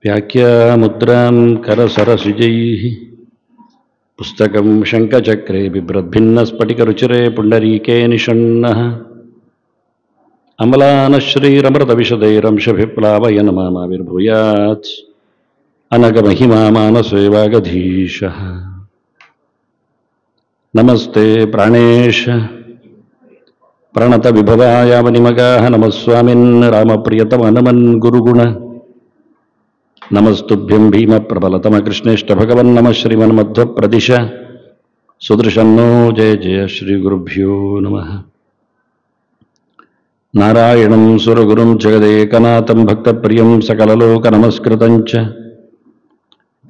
ವ್ಯಾಖ್ಯಾಮುದ್ರಾಂ ಕರಸರಸಿಜೈಃ ಪುಸ್ತಕಂ ಶಂಖಚಕ್ರೆ ಬಿಭ್ರದ್ಭಿನ್ನಸ್ಫಟಿಕರುಚಿರೆ ಪುಂಡರೀಕೆ ನಿಷಣ್ಣಃ ಅಮಲಾನಶ್ರೀರಮೃತವಿಶದೈರಂಶಭಿಪ್ಲಾವಯನ್ ಮಾಮಾವಿರ್ಭೂಯಾತ್ ಅನಗಮಹಿಮಾ ಮಾನಸೇ ವಾಗಧೀಶಃ. ನಮಸ್ತೆ ಪ್ರಾಣೇಶ ಪ್ರಣತ ವಿಭವಾಯಾವನಿಮಗಾಃ ನಮಸ್ವಾಮಿನ್ ರಾಮಪ್ರಿಯತಮ ನಮನ್ ಗುರುಗುಣ ನಮಸ್ತುಭ್ಯಂ ಭೀಮ ಪ್ರಬಲತಮ ಕೃಷ್ಣೇಷ್ಟ ಭಗವನ್ ನಮಃ ಶ್ರೀಮನ್ಮಧ್ವ ಪ್ರದಿಶ ಸುದೃಶನ್ನೋ ಜಯ ಜಯ ಶ್ರೀ ಗುರುಭ್ಯೋ ನಮಃ. ನಾರಾಯಣಂ ಸುರಗುರುಂ ಜಗದೇಕನಾಥಂ ಭಕ್ತಪ್ರಿಯಂ ಸಕಲಲೋಕ ನಮಸ್ಕೃತಂಚ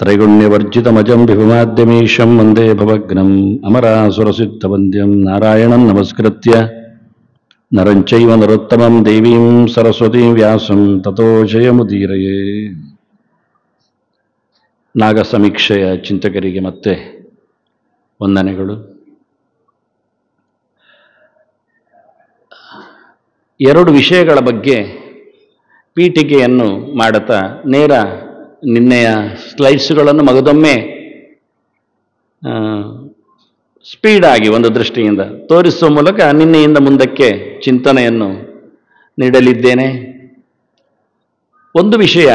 ತ್ರೈಗುಣ್ಯವರ್ಜಿತಮಜಂ ವಿಭುಮಾದ್ಯಮೀಶಂ ವಂದೇ ಭವಗ್ನಂ ಅಮರಾಸುರಸಿದ್ಧವಂದ್ಯಂ ನಾರಾಯಣಂ ನಮಸ್ಕೃತ್ಯ ನರಂ ಚೈವ ನರೋತ್ತಮಂ ದೇವೀಂ ಸರಸ್ವತೀಂ ವ್ಯಾಸಂ ತತೋ ಜಯಮುದೀರಯೇ. ನಾಗ ಸಮೀಕ್ಷೆಯ ಚಿಂತಕರಿಗೆ ಮತ್ತೆ ವಂದನೆಗಳು. ಎರಡು ವಿಷಯಗಳ ಬಗ್ಗೆ ಪೀಠಿಕೆಯನ್ನು ಮಾಡುತ್ತಾ ನೇರ ನಿನ್ನೆಯ ಸ್ಲೈಡ್ಸ್ಗಳನ್ನು ಮಗದೊಮ್ಮೆ ಸ್ಪೀಡಾಗಿ ಒಂದು ದೃಷ್ಟಿಯಿಂದ ತೋರಿಸುವ ಮೂಲಕ ನಿನ್ನೆಯಿಂದ ಮುಂದಕ್ಕೆ ಚಿಂತನೆಯನ್ನು ನೀಡಲಿದ್ದೇನೆ. ಒಂದು ವಿಷಯ,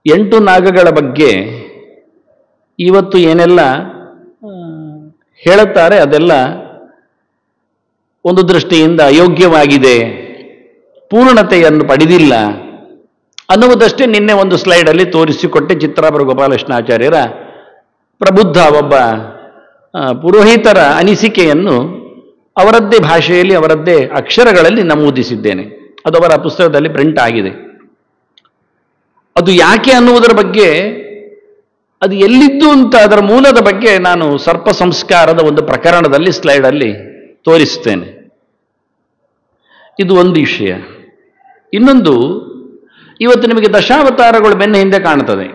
8 ನಾಗಗಳ ಬಗ್ಗೆ ಇವತ್ತು ಏನೆಲ್ಲ ಹೇಳುತ್ತಾರೆ ಅದೆಲ್ಲ ಒಂದು ದೃಷ್ಟಿಯಿಂದ ಅಯೋಗ್ಯವಾಗಿದೆ, ಪೂರ್ಣತೆಯನ್ನು ಪಡೆದಿಲ್ಲ ಅನ್ನುವುದಷ್ಟೇ ನಿನ್ನೆ ಒಂದು ಸ್ಲೈಡಲ್ಲಿ ತೋರಿಸಿಕೊಟ್ಟೆ. ಚಿತ್ರಾಪುರ ಗೋಪಾಲಕೃಷ್ಣಾಚಾರ್ಯರ ಪ್ರಬುದ್ಧ ಒಬ್ಬ ಪುರೋಹಿತರ ಅನಿಸಿಕೆಯನ್ನು ಅವರದ್ದೇ ಭಾಷೆಯಲ್ಲಿ ಅವರದ್ದೇ ಅಕ್ಷರಗಳಲ್ಲಿ ನಮೂದಿಸಿದ್ದೇನೆ. ಅದು ಅವರ ಪುಸ್ತಕದಲ್ಲಿ ಪ್ರಿಂಟ್ ಆಗಿದೆ. ಅದು ಯಾಕೆ ಅನ್ನುವುದರ ಬಗ್ಗೆ, ಅದು ಎಲ್ಲಿದ್ದು ಅಂತ ಅದರ ಮೂಲದ ಬಗ್ಗೆ ನಾನು ಸರ್ಪ ಸಂಸ್ಕಾರದ ಒಂದು ಪ್ರಕರಣದಲ್ಲಿ ಸ್ಲೈಡಲ್ಲಿ ತೋರಿಸ್ತೇನೆ. ಇದು ಒಂದು ವಿಷಯ. ಇನ್ನೊಂದು, ಇವತ್ತು ನಿಮಗೆ ದಶಾವತಾರಗಳು ಬೆನ್ನ ಹಿಂದೆ ಕಾಣ್ತದೆ.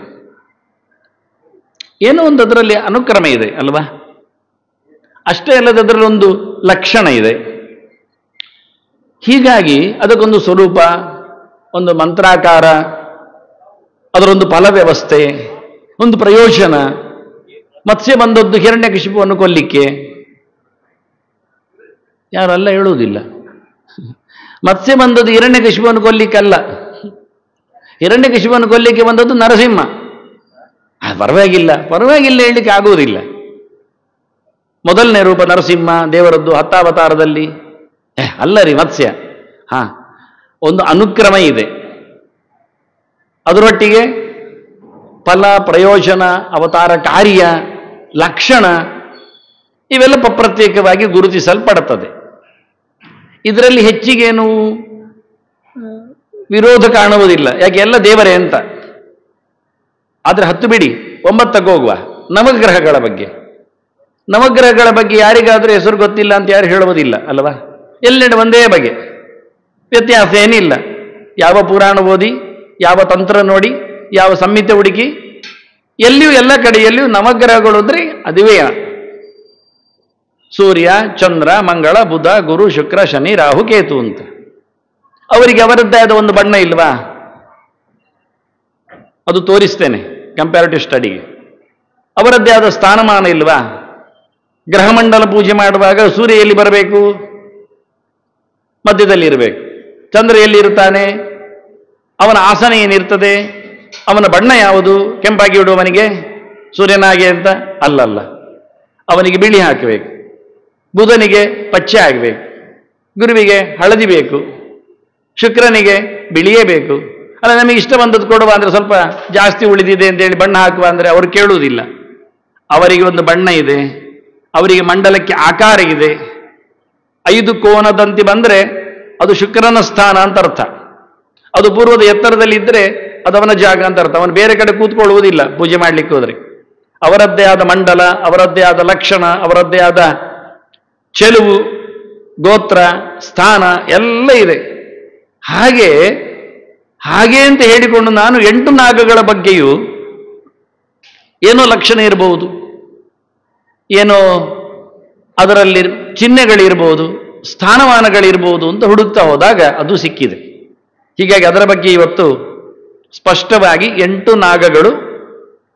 ಏನೋ ಒಂದು ಅದರಲ್ಲಿ ಅನುಕ್ರಮ ಇದೆ ಅಲ್ವಾ? ಅಷ್ಟೇ ಅಲ್ಲದೆ ಅದರಲ್ಲಿ ಒಂದು ಲಕ್ಷಣ ಇದೆ. ಹೀಗಾಗಿ ಅದಕ್ಕೊಂದು ಸ್ವರೂಪ, ಒಂದು ಮಂತ್ರಾಕಾರ, ಅದರೊಂದು ಫಲ ವ್ಯವಸ್ಥೆ, ಒಂದು ಪ್ರಯೋಜನ. ಮತ್ಸ್ಯ ಬಂದದ್ದು ಹಿರಣ್ಯಕಶಿಪುವನ್ನು ಕೊಲ್ಲಿಕ್ಕೆ, ಯಾರಲ್ಲ ಹೇಳುವುದಿಲ್ಲ. ಮತ್ಸ್ಯ ಬಂದದ್ದು ಹಿರಣ್ಯಕಶಿಪುವನ್ನು ಕೊಲ್ಲಿಕ್ಕಲ್ಲ, ಹಿರಣ್ಯಕಶಿಪುವನ್ನು ಕೊಲ್ಲಿಕ್ಕೆ ಬಂದದ್ದು ನರಸಿಂಹ. ಪರವಾಗಿಲ್ಲ ಹೇಳಲಿಕ್ಕೆ ಆಗುವುದಿಲ್ಲ. ಮೊದಲನೇ ರೂಪ ನರಸಿಂಹ ದೇವರದ್ದು 10 ಅವತಾರದಲ್ಲಿ ಅಲ್ಲ ರೀ ಮತ್ಸ್ಯ. ಒಂದು ಅನುಕ್ರಮ ಇದೆ. ಅದರೊಟ್ಟಿಗೆ ಫಲ, ಪ್ರಯೋಜನ, ಅವತಾರ ಕಾರ್ಯ, ಲಕ್ಷಣ ಇವೆಲ್ಲ ಪ್ರತ್ಯೇಕವಾಗಿ ಗುರುತಿಸಲ್ಪಡುತ್ತದೆ. ಇದರಲ್ಲಿ ಹೆಚ್ಚಿಗೇನು ವಿರೋಧ ಕಾಣುವುದಿಲ್ಲ, ಯಾಕೆ ಎಲ್ಲ ದೇವರೇ ಅಂತ. ಆದರೆ 10 ಬಿಡಿ, 9ಕ್ಕೆ ಹೋಗುವ. ನವಗ್ರಹಗಳ ಬಗ್ಗೆ ಯಾರಿಗಾದರೂ ಹೆಸರು ಗೊತ್ತಿಲ್ಲ ಅಂತ ಯಾರು ಹೇಳುವುದಿಲ್ಲ ಅಲ್ವಾ? ಎಲ್ಲೆಡೆ ಒಂದೇ ಬಗೆ, ವ್ಯತ್ಯಾಸ ಏನಿಲ್ಲ. ಯಾವ ಪುರಾಣ ಓದಿ, ಯಾವ ತಂತ್ರ ನೋಡಿ, ಯಾವ ಸಂಹಿತೆ ಹುಡುಕಿ, ಎಲ್ಲಿಯೂ ಎಲ್ಲ ಕಡೆಯಲ್ಲಿಯೂ ನವಗ್ರಹಗಳು ಅಂದರೆ ಅದುವೇ ಸೂರ್ಯ, ಚಂದ್ರ, ಮಂಗಳ, ಬುಧ, ಗುರು, ಶುಕ್ರ, ಶನಿ, ರಾಹು, ಕೇತು ಅಂತ. ಅವರಿಗೆ ಅವರದ್ದೇ ಆದ ಒಂದು ಬಣ್ಣ ಇಲ್ವಾ? ಅದು ತೋರಿಸ್ತೇನೆ ಕಂಪ್ಯಾರಿಟಿವ್ ಸ್ಟಡಿಗೆ. ಅವರದ್ದೇ ಆದ ಸ್ಥಾನಮಾನ ಇಲ್ವಾ? ಗ್ರಹಮಂಡಲ ಪೂಜೆ ಮಾಡುವಾಗ ಸೂರ್ಯ ಎಲ್ಲಿ ಬರಬೇಕು? ಮಧ್ಯದಲ್ಲಿ ಇರಬೇಕು. ಚಂದ್ರ ಎಲ್ಲಿರುತ್ತಾನೆ? ಅವನ ಆಸನ ಏನಿರ್ತದೆ? ಅವನ ಬಣ್ಣ ಯಾವುದು? ಕೆಂಪಾಗಿ ಇಡುವವನಿಗೆ ಸೂರ್ಯನಾಗೆ ಅಂತ ಅಲ್ಲಲ್ಲ, ಅವನಿಗೆ ಬಿಳಿ ಹಾಕಬೇಕು. ಬುಧನಿಗೆ ಪಚ್ಚೆ ಆಗಬೇಕು, ಗುರುವಿಗೆ ಹಳದಿ ಬೇಕು, ಶುಕ್ರನಿಗೆ ಬಿಳಿಯೇ ಬೇಕು. ಅಲ್ಲ, ನಮಗೆ ಇಷ್ಟ ಬಂದದ್ದು ಕೊಡುವ ಅಂದರೆ ಸ್ವಲ್ಪ ಜಾಸ್ತಿ ಉಳಿದಿದೆ ಅಂತೇಳಿ ಬಣ್ಣ ಹಾಕುವ ಅಂದರೆ ಅವರು ಕೇಳುವುದಿಲ್ಲ. ಅವರಿಗೆ ಒಂದು ಬಣ್ಣ ಇದೆ, ಅವರಿಗೆ ಮಂಡಲಕ್ಕೆ ಆಕಾರ ಇದೆ. 5 ಕೋನದಂತೆ ಬಂದರೆ ಅದು ಶುಕ್ರನ ಸ್ಥಾನ ಅಂತ ಅರ್ಥ. ಅದು ಪೂರ್ವದ ಎತ್ತರದಲ್ಲಿ ಇದ್ದರೆ ಅದು ಅವನ ಜಾಗ ಅಂತ ಅರ್ಥ. ಅವನು ಬೇರೆ ಕಡೆ ಕೂತ್ಕೊಳ್ಳುವುದಿಲ್ಲ ಪೂಜೆ ಮಾಡಲಿಕ್ಕೆ ಹೋದರೆ. ಅವರದ್ದೇ ಆದ ಮಂಡಲ, ಅವರದ್ದೇ ಆದ ಲಕ್ಷಣ, ಅವರದ್ದೇ ಆದ ಚೆಲುವು, ಗೋತ್ರ, ಸ್ಥಾನ ಎಲ್ಲ ಇದೆ. ಹಾಗೆ ಅಂತ ಹೇಳಿಕೊಂಡು ನಾನು 8 ನಾಗಗಳ ಬಗ್ಗೆಯೂ ಏನೋ ಲಕ್ಷಣ ಇರಬಹುದು, ಏನೋ ಅದರಲ್ಲಿ ಚಿಹ್ನೆಗಳಿರ್ಬೋದು, ಸ್ಥಾನಮಾನಗಳಿರ್ಬೋದು ಅಂತ ಹುಡುಕ್ತಾ ಹೋದಾಗ ಅದು ಸಿಕ್ಕಿದೆ. ಹೀಗಾಗಿ ಅದರ ಬಗ್ಗೆ ಇವತ್ತು ಸ್ಪಷ್ಟವಾಗಿ 8 ನಾಗಗಳು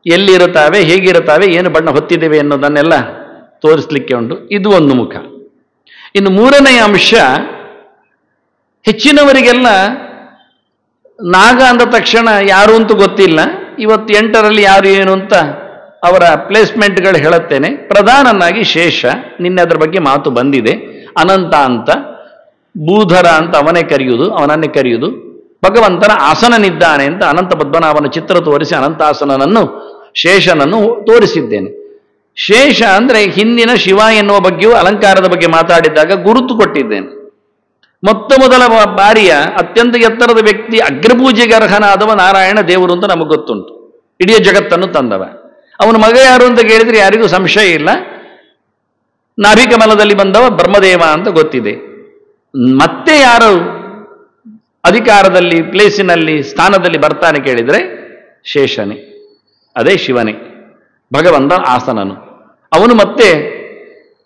ಎಲ್ಲಿರುತ್ತವೆ, ಹೇಗಿರುತ್ತವೆ, ಏನು ಬಣ್ಣ ಹೊತ್ತಿದ್ದೇವೆ ಅನ್ನೋದನ್ನೆಲ್ಲ ತೋರಿಸಲಿಕ್ಕೆ ಉಂಟು. ಇದು ಒಂದು ಮುಖ. ಇನ್ನು ಮೂರನೆಯ ಅಂಶ, ಹೆಚ್ಚಿನವರಿಗೆಲ್ಲ ನಾಗ ಅಂದ ತಕ್ಷಣ ಯಾರು ಅಂತ ಗೊತ್ತಿಲ್ಲ. ಇವತ್ತು 8ರಲ್ಲಿ ಯಾರು ಏನು ಅಂತ ಅವರ ಪ್ಲೇಸ್ಮೆಂಟ್ಗಳು ಹೇಳುತ್ತೇನೆ. ಪ್ರಧಾನನಾಗಿ ಶೇಷ, ನಿನ್ನೆ ಅದರ ಬಗ್ಗೆ ಮಾತು ಬಂದಿದೆ. ಅನಂತ ಅಂತ, ಭೂಧರ ಅಂತ ಅವನನ್ನೇ ಕರೆಯುವುದು. ಭಗವಂತನ ಆಸನನಿದ್ದಾನೆ ಅಂತ ಅನಂತ ಪದ್ಮನಾಭನ ಚಿತ್ರ ತೋರಿಸಿ ಅನಂತಾಸನನನ್ನು, ಶೇಷನನ್ನು ತೋರಿಸಿದ್ದೇನೆ. ಶೇಷ ಅಂದರೆ ಹಿಂದಿನ ಶಿವ ಎನ್ನುವ ಬಗ್ಗೆಯೂ ಅಲಂಕಾರದ ಬಗ್ಗೆ ಮಾತಾಡಿದಾಗ ಗುರುತು ಕೊಟ್ಟಿದ್ದೇನೆ. ಮೊದಲ ಬಾರಿಯ ಅತ್ಯಂತ ಎತ್ತರದ ವ್ಯಕ್ತಿ, ಅಗ್ರಪೂಜೆಗೆ ಅರ್ಹನಾದವ ನಾರಾಯಣ ದೇವರು ಅಂತ ನಮಗೆ ಗೊತ್ತುಂಟು. ಇಡೀ ಜಗತ್ತನ್ನು ತಂದವ. ಅವನ ಮಗ ಯಾರು ಅಂತ ಕೇಳಿದ್ರೆ ಯಾರಿಗೂ ಸಂಶಯ ಇಲ್ಲ. ನಾಭಿಕಮಲದಲ್ಲಿ ಬಂದವ ಬ್ರಹ್ಮದೇವ ಅಂತ ಗೊತ್ತಿದೆ. ಮತ್ತೆ ಯಾರು ಅಧಿಕಾರದಲ್ಲಿ, ಪ್ಲೇಸಿನಲ್ಲಿ, ಸ್ಥಾನದಲ್ಲಿ ಬರ್ತಾನೆ ಕೇಳಿದರೆ ಶೇಷನೇ, ಅದೇ ಶಿವನೇ, ಭಗವಂತ ಆಸನನು. ಅವನು ಮತ್ತೆ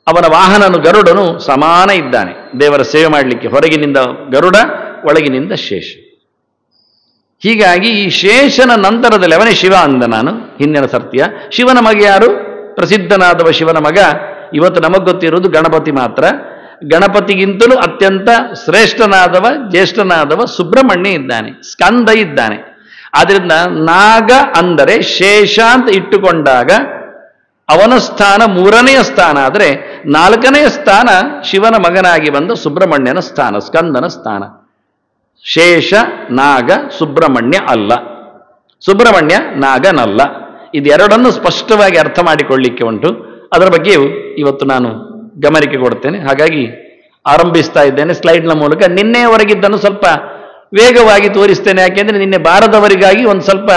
ಅವನ ವಾಹನನು ಗರುಡನು ಸಮಾನ ಇದ್ದಾನೆ ದೇವರ ಸೇವೆ ಮಾಡಲಿಕ್ಕೆ. ಹೊರಗಿನಿಂದ ಗರುಡ, ಒಳಗಿನಿಂದ ಶೇಷ. ಹೀಗಾಗಿ ಈ ಶೇಷನ ನಂತರದಲ್ಲಿ ಅವನೇ ಶಿವ ಅಂದ ನಾನು ಹಿಂದಿನ ಸರ್ತಿಯ. ಶಿವನ ಮಗ ಯಾರು? ಪ್ರಸಿದ್ಧನಾದವ ಶಿವನ ಮಗ ಇವತ್ತು ನಮಗೆ ಗೊತ್ತಿರುವುದು ಗಣಪತಿ ಮಾತ್ರ. ಗಣಪತಿಗಿಂತಲೂ ಅತ್ಯಂತ ಶ್ರೇಷ್ಠನಾದವ, ಜ್ಯೇಷ್ಠನಾದವ ಸುಬ್ರಹ್ಮಣ್ಯ ಇದ್ದಾನೆ, ಸ್ಕಂದ ಇದ್ದಾನೆ. ಆದ್ರಿಂದ ನಾಗ ಅಂದರೆ ಶೇಷ ಅಂತ ಇಟ್ಟುಕೊಂಡಾಗ ಅವನ ಸ್ಥಾನ 3ನೆಯ ಸ್ಥಾನ. ಆದರೆ 4ನೆಯ ಸ್ಥಾನ ಶಿವನ ಮಗನಾಗಿ ಬಂದ ಸುಬ್ರಹ್ಮಣ್ಯನ ಸ್ಥಾನ, ಸ್ಕಂದನ ಸ್ಥಾನ. ಶೇಷ ನಾಗ, ಸುಬ್ರಹ್ಮಣ್ಯ ಅಲ್ಲ, ಸುಬ್ರಹ್ಮಣ್ಯ ನಾಗನಲ್ಲ. ಇದೆರಡನ್ನು ಸ್ಪಷ್ಟವಾಗಿ ಅರ್ಥ ಮಾಡಿಕೊಳ್ಳಿಕ್ಕೆ ಉಂಟು. ಅದರ ಬಗ್ಗೆಯೂ ಇವತ್ತು ನಾನು ಗಮನಿಕೆ ಕೊಡ್ತೇನೆ. ಹಾಗಾಗಿ ಆರಂಭಿಸ್ತಾ ಇದ್ದೇನೆ ಸ್ಲೈಡ್ನ ಮೂಲಕ. ನಿನ್ನೆಯವರೆಗಿದ್ದನ್ನು ಸ್ವಲ್ಪ ವೇಗವಾಗಿ ತೋರಿಸ್ತೇನೆ. ಯಾಕೆಂದರೆ ನಿನ್ನೆ ಬಾರದವರಿಗಾಗಿ ಒಂದು ಸ್ವಲ್ಪ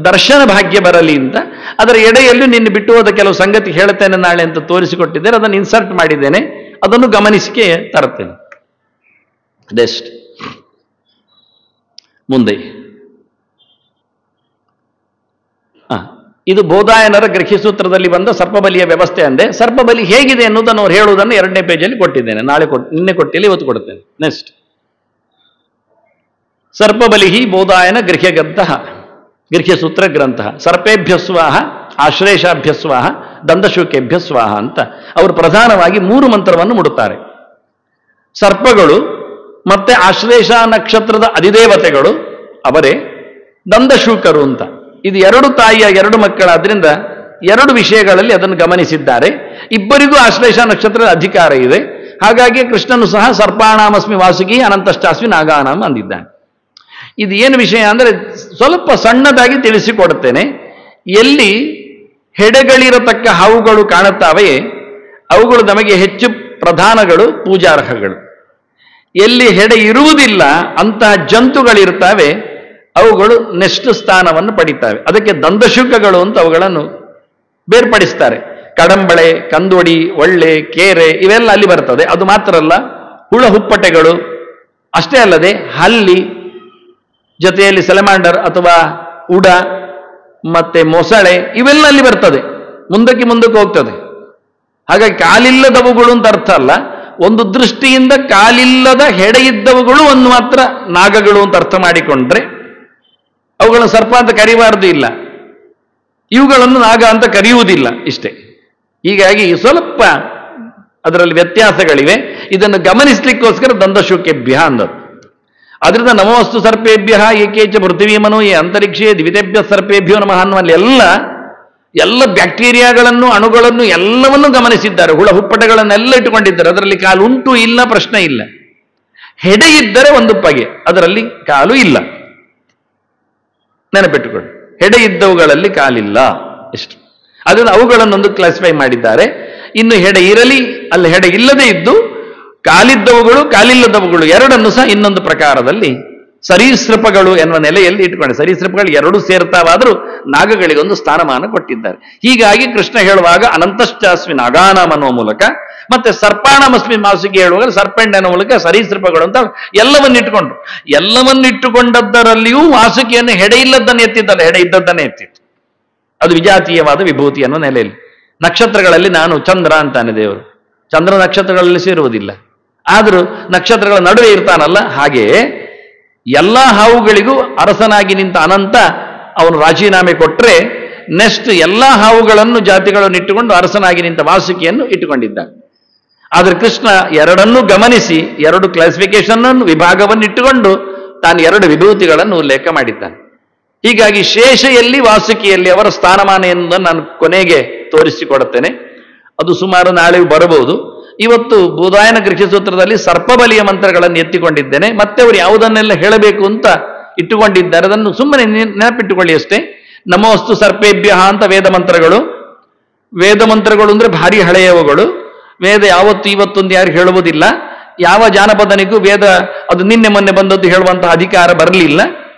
ದರ್ಶನ ಭಾಗ್ಯ ಬರಲಿ ಅಂತ. ಅದರ ಎಡೆಯಲ್ಲೂ ನಿನ್ನೆ ಬಿಟ್ಟು ಹೋದ ಕೆಲವು ಸಂಗತಿ ಹೇಳ್ತೇನೆ ನಾಳೆ ಅಂತ ತೋರಿಸಿಕೊಟ್ಟಿದ್ದೇನೆ. ಅದನ್ನು ಇನ್ಸರ್ಟ್ ಮಾಡಿದ್ದೇನೆ, ಅದನ್ನು ಗಮನಿಸಿಕೆ ತರ್ತೇನೆ. ಬೆಸ್ಟ್. ಮುಂದೆ ಇದು ಬೋಧಾಯನರ ಗೃಹ್ಯಸೂತ್ರದಲ್ಲಿ ಬಂದ ಸರ್ಪಬಲಿಯ ವ್ಯವಸ್ಥೆ ಅಂದೆ. ಸರ್ಪಬಲಿ ಹೇಗಿದೆ ಎನ್ನುವುದನ್ನು ಅವ್ರು ಹೇಳುವುದನ್ನು 2ನೇ ಪೇಜಲ್ಲಿ ಕೊಟ್ಟಿದ್ದೇನೆ. ನಿನ್ನೆ ಕೊಟ್ಟಿಲ್ಲ, ಇವತ್ತು ಕೊಡುತ್ತೇನೆ. ನೆಕ್ಸ್ಟ್, ಸರ್ಪಬಲಿ ಬೋಧಾಯನ ಗೃಹ್ಯಸೂತ್ರ ಗ್ರಂಥ. ಸರ್ಪೇಭ್ಯ ಸ್ವಾಹ, ಆಶ್ಲೇಷಾಭ್ಯ ಸ್ವಾಹ, ದಂದಶೂಕೆಭ್ಯ ಸ್ವಾಹ ಅಂತ ಅವರು ಪ್ರಧಾನವಾಗಿ 3 ಮಂತ್ರವನ್ನು ಮುಡುತ್ತಾರೆ. ಸರ್ಪಗಳು ಮತ್ತೆ ಆಶ್ಲೇಷ ನಕ್ಷತ್ರದ ಅಧಿದೇವತೆಗಳು ಅವರೇ, ದಂದಶೂಕರು ಅಂತ. ಇದು 2 ತಾಯಿಯ 2 ಮಕ್ಕಳಾದ್ರಿಂದ 2 ವಿಷಯಗಳಲ್ಲಿ ಅದನ್ನು ಗಮನಿಸಿದ್ದಾರೆ. ಇಬ್ಬರಿಗೂ ಆಶ್ಲೇಷ ನಕ್ಷತ್ರದ ಅಧಿಕಾರ ಇದೆ. ಹಾಗಾಗಿ ಕೃಷ್ಣನು ಸಹ ಸರ್ಪಾಣಾಮಸ್ಮಿ ವಾಸುಕಿ ಅನಂತಷ್ಟಾಸ್ಮಿ ನಾಗಾನಾಮ ಅಂದಿದ್ದಾನೆ. ಇದು ಏನು ವಿಷಯ ಅಂದರೆ ಸ್ವಲ್ಪ ಸಣ್ಣದಾಗಿ ತಿಳಿಸಿಕೊಡುತ್ತೇನೆ. ಎಲ್ಲಿ ಹೆಡೆಗಳಿರತಕ್ಕ ಹಾವುಗಳು ಕಾಣುತ್ತಾವೆಯೇ ಅವುಗಳು ನಮಗೆ ಹೆಚ್ಚು ಪ್ರಧಾನಗಳು, ಪೂಜಾರ್ಹಗಳು. ಎಲ್ಲಿ ಹೆಡೆ ಇರುವುದಿಲ್ಲ ಅಂತಹ ಜಂತುಗಳಿರ್ತವೆ ಅವುಗಳು ನೆಕ್ಸ್ಟ್ ಸ್ಥಾನವನ್ನು ಪಡಿತಾವೆ. ಅದಕ್ಕೆ ದಂದಶುಕಗಳು ಅಂತ ಅವುಗಳನ್ನು ಬೇರ್ಪಡಿಸ್ತಾರೆ. ಕಡಂಬಳೆ, ಕಂದೋಡಿ, ಒಳ್ಳೆ, ಕೇರೆ ಇವೆಲ್ಲ ಅಲ್ಲಿ ಬರ್ತದೆ. ಅದು ಮಾತ್ರ ಅಲ್ಲ, ಹುಳ ಹುಪ್ಪಟೆಗಳು ಅಷ್ಟೇ ಅಲ್ಲದೆ ಹಲ್ಲಿ, ಜೊತೆಯಲ್ಲಿ ಸೆಲಮಾಂಡರ್ ಅಥವಾ ಉಡ ಮತ್ತೆ ಮೊಸಳೆ ಇವೆಲ್ಲ ಅಲ್ಲಿ ಬರ್ತದೆ. ಮುಂದಕ್ಕೆ ಹೋಗ್ತದೆ. ಹಾಗಾಗಿ ಕಾಲಿಲ್ಲದವುಗಳು ಅಂತ ಅರ್ಥ ಅಲ್ಲ. ಒಂದು ದೃಷ್ಟಿಯಿಂದ ಕಾಲಿಲ್ಲದ ಹೆಡೆ ಇದ್ದವುಗಳು ಒಂದು ಮಾತ್ರ ನಾಗಗಳು ಅಂತ ಅರ್ಥ ಮಾಡಿಕೊಂಡ್ರೆ ಅವುಗಳನ್ನು ಸರ್ಪ ಅಂತ ಕರೀಬಾರದು ಇಲ್ಲ, ಇವುಗಳನ್ನು ನಾಗ ಅಂತ ಕರೆಯುವುದಿಲ್ಲ, ಇಷ್ಟೇ. ಹೀಗಾಗಿ ಸ್ವಲ್ಪ ಅದರಲ್ಲಿ ವ್ಯತ್ಯಾಸಗಳಿವೆ. ಇದನ್ನು ಗಮನಿಸಲಿಕ್ಕೋಸ್ಕರ ದಂದಶೂಕೆಭ್ಯ ಅಂದದ್ದು. ಅದರಿಂದ ನಮೋಸ್ತು ಸರ್ಪೇಭ್ಯ ಏಕೇಚ ಪೃಥ್ವೀಮನು ಏ ಅಂತರಿಕ್ಷೇ ದ್ವಿತೇಭ್ಯ ಸರ್ಪೇಭ್ಯೋ ನಮಃ ಅನ್ನುವಲ್ಲಿ ಎಲ್ಲ ಬ್ಯಾಕ್ಟೀರಿಯಾಗಳನ್ನು, ಅಣುಗಳನ್ನು ಎಲ್ಲವನ್ನೂ ಗಮನಿಸಿದ್ದಾರೆ. ಹುಳ ಹುಪ್ಪಟೆಗಳನ್ನೆಲ್ಲ ಇಟ್ಟುಕೊಂಡಿದ್ದಾರೆ. ಅದರಲ್ಲಿ ಕಾಲು ಉಂಟು ಇಲ್ಲ, ಪ್ರಶ್ನೆ ಇಲ್ಲ. ಹೆಡೆ ಇದ್ದರೆ ಒಂದು ಬಗೆ, ಅದರಲ್ಲಿ ಕಾಲು ಇಲ್ಲ. ನೆನಪಿಟ್ಟುಕೊಳ್ಳಿ, ಹೆಡೆ ಇದ್ದವುಗಳಲ್ಲಿ ಕಾಲಿಲ್ಲ, ಎಷ್ಟು. ಅದರಿಂದ ಅವುಗಳನ್ನೊಂದು ಕ್ಲಾಸಿಫೈ ಮಾಡಿದ್ದಾರೆ. ಇನ್ನು ಹೆಡೆ ಇರಲಿ, ಅಲ್ಲಿ ಹೆಡೆ ಇಲ್ಲದೆ ಇದ್ದು ಕಾಲಿದ್ದವುಗಳು, ಕಾಲಿಲ್ಲದವುಗಳು ಎರಡನ್ನು ಸಹ ಇನ್ನೊಂದು ಪ್ರಕಾರದಲ್ಲಿ ಸರೀಸೃಪಗಳು ಎನ್ನುವ ನೆಲೆಯಲ್ಲಿ ಇಟ್ಟುಕೊಂಡು, ಸರೀಸೃಪಗಳು 2 ಸೇರ್ತಾವಾದರೂ ನಾಗಗಳಿಗೊಂದು ಸ್ಥಾನಮಾನ ಕೊಟ್ಟಿದ್ದಾರೆ. ಹೀಗಾಗಿ ಕೃಷ್ಣ ಹೇಳುವಾಗ ಅನಂತಶ್ಚಾಸ್ಮಿ ನಾಗಾನಾಮ ಅನ್ನುವ ಮೂಲಕ, ಮತ್ತೆ ಸರ್ಪಾಣಮಸ್ಮಿ ಮಾಸುಗಿ ಹೇಳುವಾಗ ಸರ್ಪೆಂಡ್ ಅನ್ನೋ ಮೂಲಕ ಸರೀಸೃಪಗಳು ಅಂತ ಎಲ್ಲವನ್ನಿಟ್ಟುಕೊಂಡದ್ದರಲ್ಲಿಯೂ ವಾಸುಕಿಯನ್ನು ಹೆಡೆ ಇಲ್ಲದನ್ನು ಎತ್ತಿದ್ದಲ್ಲ, ಹೆಡೆ ಇದ್ದದ್ದನ್ನೇ ಎತ್ತಿತ್ತು. ಅದು ವಿಜಾತೀಯವಾದ ವಿಭೂತಿ ಅನ್ನೋ ನೆಲೆಯಲ್ಲಿ. ನಕ್ಷತ್ರಗಳಲ್ಲಿ ನಾನು ಚಂದ್ರ ಅಂತಾನೆ ದೇವರು. ಚಂದ್ರ ನಕ್ಷತ್ರಗಳಲ್ಲಿ ಸೇರುವುದಿಲ್ಲ, ಆದರೂ ನಕ್ಷತ್ರಗಳ ನಡುವೆ ಇರ್ತಾನಲ್ಲ. ಹಾಗೆಯೇ ಎಲ್ಲ ಹಾವುಗಳಿಗೂ ಅರಸನಾಗಿ ನಿಂತ ಅನಂತ ಅವನು ರಾಜೀನಾಮೆ ಕೊಟ್ಟರೆ ನೆಕ್ಸ್ಟ್ ಎಲ್ಲ ಹಾವುಗಳನ್ನು ಜಾತಿಗಳನ್ನು ಇಟ್ಟುಕೊಂಡು ಅರಸನಾಗಿ ನಿಂತ ವಾಸುಕಿಯನ್ನು ಇಟ್ಟುಕೊಂಡಿದ್ದಾನೆ. ಆದರೆ ಕೃಷ್ಣ ಎರಡನ್ನೂ ಗಮನಿಸಿ ಎರಡು ಕ್ಲಾಸಿಫಿಕೇಶನ್ ವಿಭಾಗವನ್ನು ಇಟ್ಟುಕೊಂಡು ತಾನು ಎರಡು ವಿಭೂತಿಗಳನ್ನು ಉಲ್ಲೇಖ ಮಾಡಿದ್ದಾನೆ. ಹೀಗಾಗಿ ಶೇಷೆಯಲ್ಲಿ ವಾಸುಕಿಯಲ್ಲಿ ಅವರ ಸ್ಥಾನಮಾನ ಎನ್ನುವುದನ್ನು ನಾನು ಕೊನೆಗೆ ತೋರಿಸಿಕೊಡುತ್ತೇನೆ. ಅದು ಸುಮಾರು ನಾಳೆ ಬರಬಹುದು. ಇವತ್ತು ಬೂದಾಯನ ಗೃಹಸೂತ್ರದಲ್ಲಿ ಸರ್ಪಬಲಿಯ ಮಂತ್ರಗಳನ್ನು ಎತ್ತಿಕೊಂಡಿದ್ದೇನೆ. ಮತ್ತೆ ಅವರು ಯಾವುದನ್ನೆಲ್ಲ ಹೇಳಬೇಕು ಅಂತ ಇಟ್ಟುಕೊಂಡಿದ್ದಾರೆ ಅದನ್ನು ಸುಮ್ಮನೆ ನೆನಪಿಟ್ಟುಕೊಳ್ಳಿ ಅಷ್ಟೇ. ನಮೋಸ್ತು ಸರ್ಪೇಭ್ಯ ಅಂತ ವೇದ ಮಂತ್ರಗಳು. ವೇದ ಮಂತ್ರಗಳು ಅಂದರೆ ಭಾರಿ ಹಳೆಯವುಗಳು. ವೇದ ಯಾವತ್ತು ಇವತ್ತೊಂದು ಯಾರು ಹೇಳುವುದಿಲ್ಲ. ಯಾವ ಜಾನಪದನಿಗೂ ವೇದ ಅದು ನಿನ್ನೆ ಮೊನ್ನೆ ಬಂದದ್ದು ಹೇಳುವಂತಹ ಅಧಿಕಾರ ಬರಲಿಲ್ಲ.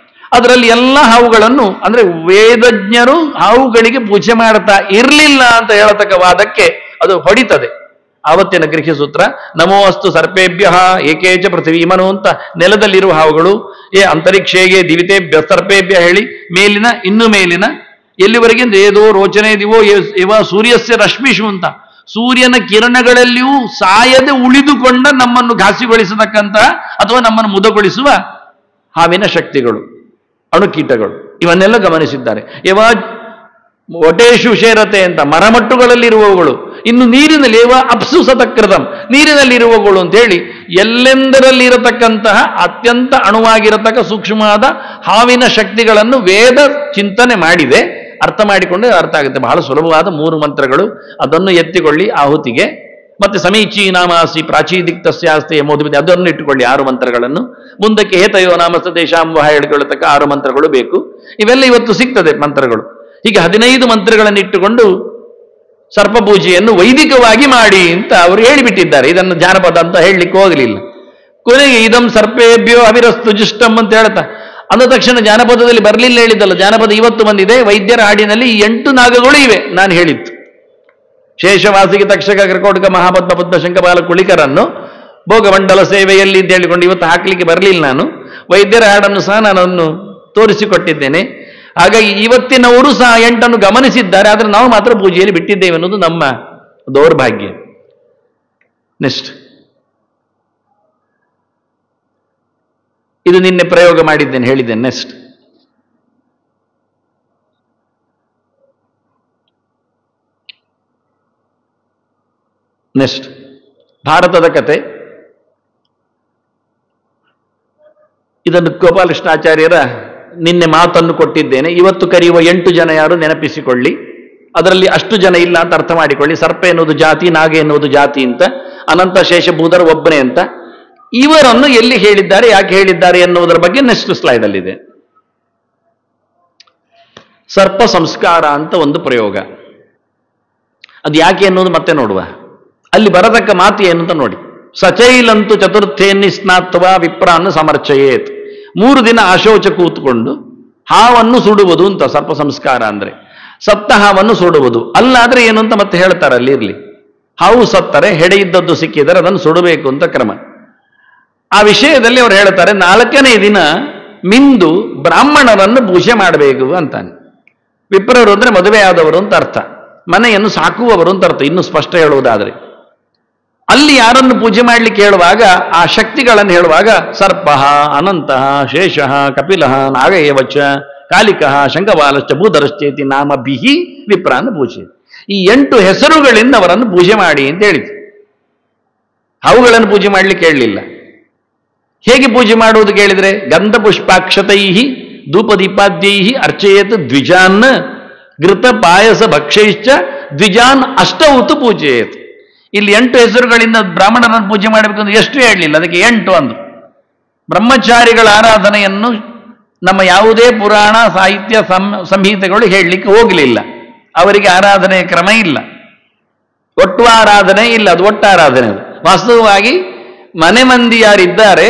ಅದರಲ್ಲಿ ಎಲ್ಲ ಹಾವುಗಳನ್ನು ಅಂದರೆ ವೇದಜ್ಞರು ಹಾವುಗಳಿಗೆ ಪೂಜೆ ಮಾಡ್ತಾ ಇರಲಿಲ್ಲ ಅಂತ ಹೇಳತಕ್ಕ ವಾದಕ್ಕೆ ಅದು ಹೊಡಿತದೆ. ಆವತ್ತಿನ ಗೃಹಸೂತ್ರ ನಮೋ ಅಸ್ತು ಸರ್ಪೇಭ್ಯ ಏಕೇಚ ಪೃಥ್ವೀಮನು ಅಂತ ನೆಲದಲ್ಲಿರುವ ಹಾವುಗಳು, ಅಂತರಿಕ್ಷೇಗೆ ದಿವಿತೇಭ್ಯ ಸರ್ಪೇಭ್ಯ ಹೇಳಿ ಮೇಲಿನ ಇನ್ನು ಮೇಲಿನ ಎಲ್ಲಿವರೆಗೆ ಏದೋ ರೋಚನೆ ದಿವೋ ಇವ ಸೂರ್ಯಸ್ಯ ರಶ್ಮಿಷು ಅಂತ ಸೂರ್ಯನ ಕಿರಣಗಳಲ್ಲಿಯೂ ಸಾಯದೆ ಉಳಿದುಕೊಂಡ ನಮ್ಮನ್ನು ಘಾಸಿಗೊಳಿಸತಕ್ಕಂತಹ ಅಥವಾ ನಮ್ಮನ್ನು ಮುದಗೊಳಿಸುವ ಹಾವಿನ ಶಕ್ತಿಗಳು, ಅಣುಕೀಟಗಳು, ಇವನ್ನೆಲ್ಲ ಗಮನಿಸಿದ್ದಾರೆ. ಯವ ಒಟೇಶು ಶೇರತೆ ಅಂತ ಮರಮಟ್ಟುಗಳಲ್ಲಿರುವವುಗಳು, ಇನ್ನು ನೀರಿನಲ್ಲಿ ಯವ ಅಪ್ಸು ಸತಕೃತಂ ನೀರಿನಲ್ಲಿರುವವುಗಳು ಅಂತ ಹೇಳಿ ಎಲ್ಲೆಂದರಲ್ಲಿರತಕ್ಕಂತಹ ಅತ್ಯಂತ ಅಣುವಾಗಿರತಕ್ಕ ಸೂಕ್ಷ್ಮವಾದ ಹಾವಿನ ಶಕ್ತಿಗಳನ್ನು ವೇದ ಚಿಂತನೆ ಮಾಡಿದೆ. ಅರ್ಥ ಮಾಡಿಕೊಂಡ್ರೆ ಅರ್ಥ ಆಗುತ್ತೆ. ಬಹಳ ಸುಲಭವಾದ 3 ಮಂತ್ರಗಳು, ಅದನ್ನು ಎತ್ತಿಕೊಳ್ಳಿ ಆಹುತಿಗೆ. ಮತ್ತೆ ಸಮೀಚೀನಾಮಾಸಿ ಪ್ರಾಚೀದಿಕ್ತಸ್ಯಾಸ್ತೆ ಎಂಬುದು ಅದನ್ನು ಇಟ್ಟುಕೊಳ್ಳಿ 6 ಮಂತ್ರಗಳನ್ನು. ಮುಂದಕ್ಕೆ ಹೇತಯೋ ನಾಮಸ್ತ ದೇಶಾಂಬ ಹೇಳಿಕೊಳ್ಳತಕ್ಕ 6 ಮಂತ್ರಗಳು ಬೇಕು. ಇವೆಲ್ಲ ಇವತ್ತು ಸಿಗ್ತದೆ ಮಂತ್ರಗಳು. ಹೀಗೆ 15 ಮಂತ್ರಗಳನ್ನು ಇಟ್ಟುಕೊಂಡು ಸರ್ಪಪೂಜೆಯನ್ನು ವೈದಿಕವಾಗಿ ಮಾಡಿ ಅಂತ ಅವರು ಹೇಳಿಬಿಟ್ಟಿದ್ದಾರೆ. ಇದನ್ನು ಜಾನಪದ ಅಂತ ಹೇಳಲಿಕ್ಕೆ ಹೋಗಲಿಲ್ಲ. ಕೊನೆಗೆ ಇದಂ ಸರ್ಪೇಭ್ಯೋ ಅವಿರಸ್ತು ಜಿಷ್ಟಂ ಅಂತ ಹೇಳ್ತಾ ಅಂದ ತಕ್ಷಣ ಜಾನಪದದಲ್ಲಿ ಬರಲಿಲ್ಲ ಹೇಳಿದ್ದಲ್ಲ. ಜಾನಪದ ಇವತ್ತು ಬಂದಿದೆ. ವೈದ್ಯರ ಹಾಡಿನಲ್ಲಿ 8 ನಾಗಗಳು ಇವೆ ನಾನು ಹೇಳಿತ್ತು. ಶೇಷವಾಸಿಗೆ ತಕ್ಷಕ ಕರ್ಕೋಟಕ ಮಹಾಪದ್ಮ ಪದ್ಮ ಶಂಕಪಾಲ ಕುಳಿಕರನ್ನು ಭೋಗಮಂಡಲ ಸೇವೆಯಲ್ಲಿ ಅಂತ ಹೇಳಿಕೊಂಡು ಇವತ್ತು ಹಾಕಲಿಕ್ಕೆ ಬರಲಿಲ್ಲ ನಾನು. ವೈದ್ಯರ ಹಾಡನ್ನು ಸಹ ನಾನನ್ನು ತೋರಿಸಿಕೊಟ್ಟಿದ್ದೇನೆ. ಹಾಗಾಗಿ ಇವತ್ತಿನವರು ಸಹ 8 ಗಮನಿಸಿದ್ದಾರೆ. ಆದರೆ ನಾವು ಮಾತ್ರ ಪೂಜೆಯಲ್ಲಿ ಬಿಟ್ಟಿದ್ದೇವೆ ಅನ್ನೋದು ನಮ್ಮ ದೌರ್ಭಾಗ್ಯ. ನೆಕ್ಸ್ಟ್, ಇದು ನಿನ್ನೆ ಪ್ರಯೋಗ ಮಾಡಿದ್ದೇನೆ, ಹೇಳಿದ್ದೇನೆ. ನೆಕ್ಸ್ಟ್, ಭಾರತದ ಕತೆ. ಇದನ್ನು ಗೋಪಾಲಕೃಷ್ಣಾಚಾರ್ಯರ ನಿನ್ನೆ ಮಾತನ್ನು ಕೊಟ್ಟಿದ್ದೇನೆ. ಇವತ್ತು ಕರೆಯುವ 8 ಜನ ಯಾರು ನೆನಪಿಸಿಕೊಳ್ಳಿ. ಅದರಲ್ಲಿ ಅಷ್ಟು ಜನ ಇಲ್ಲ ಅಂತ ಅರ್ಥ ಮಾಡಿಕೊಳ್ಳಿ. ಸರ್ಪ ಎನ್ನುವುದು ಜಾತಿ, ನಾಗ ಎನ್ನುವುದು ಜಾತಿ ಅಂತ, ಅನಂತ ಶೇಷಭೂಧರ ಒಬ್ಬನೇ ಅಂತ. ಇವರನ್ನು ಎಲ್ಲಿ ಹೇಳಿದ್ದಾರೆ, ಯಾಕೆ ಹೇಳಿದ್ದಾರೆ ಎನ್ನುವುದರ ಬಗ್ಗೆ ನೆಕ್ಸ್ಟ್ ಸ್ಲೈಡಲ್ಲಿದೆ. ಸರ್ಪ ಸಂಸ್ಕಾರ ಅಂತ ಒಂದು ಪ್ರಯೋಗ. ಅದು ಯಾಕೆ ಎನ್ನುವುದು ಮತ್ತೆ ನೋಡುವ. ಅಲ್ಲಿ ಬರತಕ್ಕ ಮಾತು ಏನು ಅಂತ ನೋಡಿ. ಸಚೈಲಂತು ಚತುರ್ಥೇನ್ನಿ ಸ್ನಾತ್ವ ವಿಪ್ರಾನ್ನು ಸಮರ್ಚಯೇತ್. 3 ದಿನ ಆಶೋಚ ಕೂತ್ಕೊಂಡು ಹಾವನ್ನು ಸುಡುವುದು ಅಂತ ಸರ್ಪ ಸಂಸ್ಕಾರ ಅಂದ್ರೆ. ಸತ್ತ ಹಾವನ್ನು ಸುಡುವುದು. ಅಲ್ಲಾದ್ರೆ ಏನು ಅಂತ ಮತ್ತೆ ಹೇಳ್ತಾರೆ. ಅಲ್ಲಿ ಇರ್ಲಿ, ಹಾವು ಸತ್ತರೆ ಹೆಡೆ ಇದ್ದದ್ದು ಸಿಕ್ಕಿದರೆ ಅದನ್ನು ಸುಡಬೇಕು ಅಂತ ಕ್ರಮ. ಆ ವಿಷಯದಲ್ಲಿ ಅವರು ಹೇಳ್ತಾರೆ 4ನೇ ದಿನ ಮಿಂದು ಬ್ರಾಹ್ಮಣರನ್ನು ಪೂಜೆ ಮಾಡಬೇಕು ಅಂತಾನೆ. ವಿಪ್ರರು ಅಂದ್ರೆ ಮದುವೆ ಆದವರು ಅಂತ ಅರ್ಥ, ಮನೆಯನ್ನು ಸಾಕುವವರು ಅಂತ ಅರ್ಥ. ಇನ್ನು ಸ್ಪಷ್ಟ ಹೇಳುವುದಾದ್ರೆ ಅಲ್ಲಿ ಯಾರನ್ನು ಪೂಜೆ ಮಾಡ್ಲಿಕ್ಕೆ ಹೇಳುವಾಗ ಆ ಶಕ್ತಿಗಳನ್ನು ಹೇಳುವಾಗ ಸರ್ಪ, ಅನಂತಃ, ಶೇಷಃ, ಕಪಿಲಃ, ನಾಗಯೇವಚ, ಕಾಲಿಕಃ, ಶಂಖಪಾಲಶ್ಚ, ಭೂಧರಶ್ಚೇತಿ ನಾಮಭಿಹಿ ವಿಪ್ರಾನ್ನ ಪೂಜೆ. ಈ 8 ಹೆಸರುಗಳಿಂದ ಅವರನ್ನು ಪೂಜೆ ಮಾಡಿ ಅಂತ ಹೇಳಿದ್ರು. ಅವುಗಳನ್ನು ಪೂಜೆ ಮಾಡ್ಲಿಕ್ಕೆ ಹೇಳಲಿಲ್ಲ. ಹೇಗೆ ಪೂಜೆ ಮಾಡುವುದು ಕೇಳಿದ್ರೆ, ಗಂಧ ಪುಷ್ಪಾಕ್ಷತೈ ಧೂಪದೀಪಾದ್ಯೈ ಅರ್ಚಯೇತ್ ದ್ವಿಜಾನ್ ಘೃತ ಪಾಯಸ ಭಕ್ಷೈಶ್ಚ ದ್ವಿಜಾನ್ ಅಷ್ಟೌತು ಪೂಜೆಯೇತ್. ಇಲ್ಲಿ 8 ಹೆಸರುಗಳಿಂದ ಬ್ರಾಹ್ಮಣರನ್ನು ಪೂಜೆ ಮಾಡಬೇಕಂದ್ರೆ ಎಷ್ಟು ಹೇಳಲಿಲ್ಲ, ಅದಕ್ಕೆ 8 ಅಂದ್ರು. ಬ್ರಹ್ಮಚಾರಿಗಳ ಆರಾಧನೆಯನ್ನು ನಮ್ಮ ಯಾವುದೇ ಪುರಾಣ ಸಾಹಿತ್ಯ ಸಂಹಿತೆಗಳು ಹೇಳಲಿಕ್ಕೆ ಹೋಗಲಿಲ್ಲ. ಅವರಿಗೆ ಆರಾಧನೆಯ ಕ್ರಮ ಇಲ್ಲ, ಒಟ್ಟು ಆರಾಧನೆ ಇಲ್ಲ, ಅದು ಒಟ್ಟು ಆರಾಧನೆ. ವಾಸ್ತವವಾಗಿ ಮನೆ ಮಂದಿ ಯಾರಿದ್ದಾರೆ,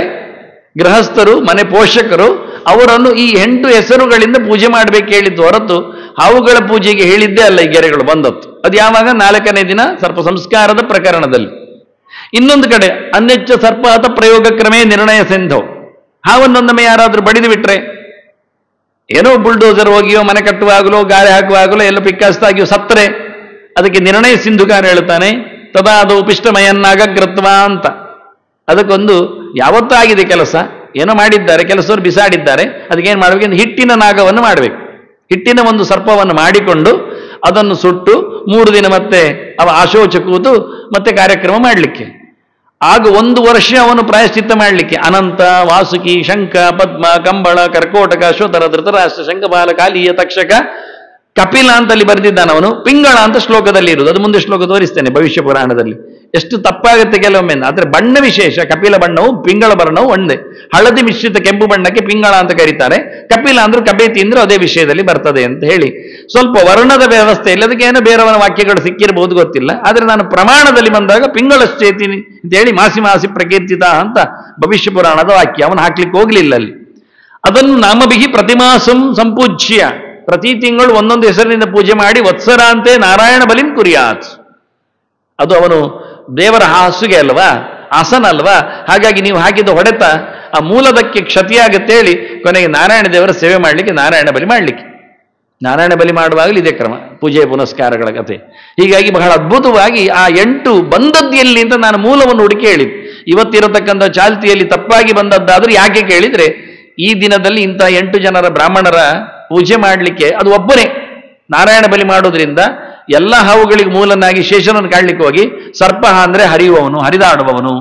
ಗೃಹಸ್ಥರು, ಮನೆ ಪೋಷಕರು, ಅವರನ್ನು ಈ 8 ಹೆಸರುಗಳಿಂದ ಪೂಜೆ ಮಾಡಬೇಕು ಹೇಳಿದ್ದು ಹೊರತು ಹಾವುಗಳ ಪೂಜೆಗೆ ಹೇಳಿದ್ದೇ ಅಲ್ಲ ಈ ಗೆರೆಗಳು ಬಂದದ್ದು. ಅದು ಯಾವಾಗ 4ನೇ ದಿನ ಸರ್ಪ ಸಂಸ್ಕಾರದ ಪ್ರಕರಣದಲ್ಲಿ. ಇನ್ನೊಂದು ಕಡೆ ಅನ್ಯಚ್ಚ ಸರ್ಪಾತ ಪ್ರಯೋಗ ಕ್ರಮೇ ನಿರ್ಣಯ ಸಿಂಧೋ. ಹಾವನ್ನೊಂದೊಮ್ಮೆ ಯಾರಾದರೂ ಬಡಿದು ಬಿಟ್ರೆ, ಏನೋ ಬುಲ್ಡೋಸರ್ ಹೋಗಿಯೋ ಮನೆ ಕಟ್ಟುವಾಗಲೋ ಗಾಳಿ ಹಾಕುವಾಗಲೋ ಎಲ್ಲ ಪಿಕ್ಕಾಸ್ತಾಗಿಯೋ ಸತ್ತರೆ ಅದಕ್ಕೆ ನಿರ್ಣಯ ಸಿಂಧುಕಾರ ಹೇಳ್ತಾನೆ, ತದಾದು ಪಿಷ್ಟಮಯನ್ನಾಗಗ್ರತ್ವ ಅಂತ. ಅದಕ್ಕೊಂದು ಯಾವತ್ತಾಗಿದೆ ಕೆಲಸ, ಏನೋ ಮಾಡಿದ್ದಾರೆ, ಕೆಲಸವರು ಬಿಸಾಡಿದ್ದಾರೆ, ಅದಕ್ಕೇನು ಮಾಡಬೇಕು, ಹಿಟ್ಟಿನ ನಾಗವನ್ನು ಮಾಡಬೇಕು. ಹಿಟ್ಟಿನ ಒಂದು ಸರ್ಪವನ್ನು ಮಾಡಿಕೊಂಡು ಅದನ್ನು ಸುಟ್ಟು 3 ದಿನ ಮತ್ತೆ ಅವ ಆಶೋಚ ಕೂತು ಮತ್ತೆ ಕಾರ್ಯಕ್ರಮ ಮಾಡಲಿಕ್ಕೆ. ಆಗ 1 ವರ್ಷ ಅವನು ಪ್ರಾಯಶ್ಚಿತ್ತ ಮಾಡಲಿಕ್ಕೆ ಅನಂತ, ವಾಸುಕಿ, ಶಂಖ, ಪದ್ಮ, ಕಂಬಳ, ಕರ್ಕೋಟಕ, ಅಶ್ವತರ, ಧೃತರಾಷ್ಟ್ರ, ಶಂಖಪಾಲ, ಕಾಲಿಯ, ತಕ್ಷಕ, ಕಪಿಲ ಅಂತಲ್ಲಿ ಬರೆದಿದ್ದಾನೆ ಅವನು. ಪಿಂಗಳ ಅಂತ ಶ್ಲೋಕದಲ್ಲಿ ಇರುವುದು, ಅದು ಮುಂದೆ ಶ್ಲೋಕ ತೋರಿಸ್ತೇನೆ ಭವಿಷ್ಯ ಪುರಾಣದಲ್ಲಿ. ಎಷ್ಟು ತಪ್ಪಾಗುತ್ತೆ ಕೆಲವೊಮ್ಮೆ. ಆದರೆ ಬಣ್ಣ ವಿಶೇಷ, ಕಪಿಲ ಬಣ್ಣವು ಪಿಂಗಳ ಬಣ್ಣವು ಒಂದೇ. ಹಳದಿ ಮಿಶ್ರಿತ ಕೆಂಪು ಬಣ್ಣಕ್ಕೆ ಪಿಂಗಳ ಅಂತ ಕರೀತಾರೆ, ಕಪಿಲ ಅಂದ್ರೂ ಕಬೇತಿ ಅಂದ್ರೂ ಅದೇ ವಿಷಯದಲ್ಲಿ ಬರ್ತದೆ ಅಂತ ಹೇಳಿ ಸ್ವಲ್ಪ ವರ್ಣದ ವ್ಯವಸ್ಥೆಯಲ್ಲಿ ಅದಕ್ಕೆ ಏನೋ ಬೇರೆಯವರ ವಾಕ್ಯಗಳು ಸಿಕ್ಕಿರಬಹುದು, ಗೊತ್ತಿಲ್ಲ. ಆದರೆ ನಾನು ಪ್ರಮಾಣದಲ್ಲಿ ಬಂದಾಗ ಪಿಂಗಳಶ್ಚೇತಿನಿ ಅಂತ ಹೇಳಿ ಮಾಸಿ ಮಾಸಿ ಪ್ರಕೀರ್ತಿತ ಅಂತ ಭವಿಷ್ಯ ಪುರಾಣದ ವಾಕ್ಯ ಅವನು ಹಾಕ್ಲಿಕ್ಕೆ ಹೋಗ್ಲಿಲ್ಲ ಅಲ್ಲಿ. ಅದನ್ನು ನಾಮಭಿಹಿ ಪ್ರತಿಮಾಸಂ ಸಂಪೂಜ್ಯ, ಪ್ರತಿ ತಿಂಗಳು ಒಂದೊಂದು ಹೆಸರಿನಿಂದ ಪೂಜೆ ಮಾಡಿ ವತ್ಸರಾಂತೆ ನಾರಾಯಣ ಬಲಿಂ ಕುರಿಯಾತ್. ಅದು ಅವನು ದೇವರ ಹಾಸುಗೆ ಅಲ್ವಾ, ಆಸನ ಅಲ್ವಾ, ಹಾಗಾಗಿ ನೀವು ಹಾಕಿದ ಹೊಡೆತ ಆ ಮೂಲದಕ್ಕೆ ಕ್ಷತಿಯಾಗುತ್ತೆ ಹೇಳಿ ಕೊನೆಗೆ ನಾರಾಯಣ ದೇವರ ಸೇವೆ ಮಾಡಲಿಕ್ಕೆ ನಾರಾಯಣ ಬಲಿ ಮಾಡಲಿಕ್ಕೆ, ನಾರಾಯಣ ಬಲಿ ಮಾಡುವಾಗಲೂ ಇದೇ ಕ್ರಮ, ಪೂಜೆ ಪುನಸ್ಕಾರಗಳ ಕಥೆ. ಹೀಗಾಗಿ ಬಹಳ ಅದ್ಭುತವಾಗಿ ಆ 8 ಬಂದದ್ದು ಎಲ್ಲಿ ಅಂತ ನಾನು ಮೂಲವನ್ನು ಹುಡುಕಿ ಹೇಳಿದ್ದು. ಇವತ್ತಿರತಕ್ಕಂಥ ಚಾಲ್ತಿಯಲ್ಲಿ ತಪ್ಪಾಗಿ ಬಂದದ್ದಾದರೂ ಯಾಕೆ ಕೇಳಿದರೆ, ಈ ದಿನದಲ್ಲಿ ಇಂಥ 8 ಜನರ ಬ್ರಾಹ್ಮಣರ ಪೂಜೆ ಮಾಡಲಿಕ್ಕೆ ಅದು ಒಬ್ಬನೇ ನಾರಾಯಣ ಬಲಿ ಮಾಡೋದ್ರಿಂದ ಎಲ್ಲ ಹಾವುಗಳಿಗೆ ಮೂಲನಾಗಿ ಶೇಷನನ್ನು ಕಾಡ್ಲಿಕ್ಕೆ ಹೋಗಿ, ಸರ್ಪ ಅಂದ್ರೆ ಹರಿಯುವವನು, ಹರಿದಾಡುವವನು,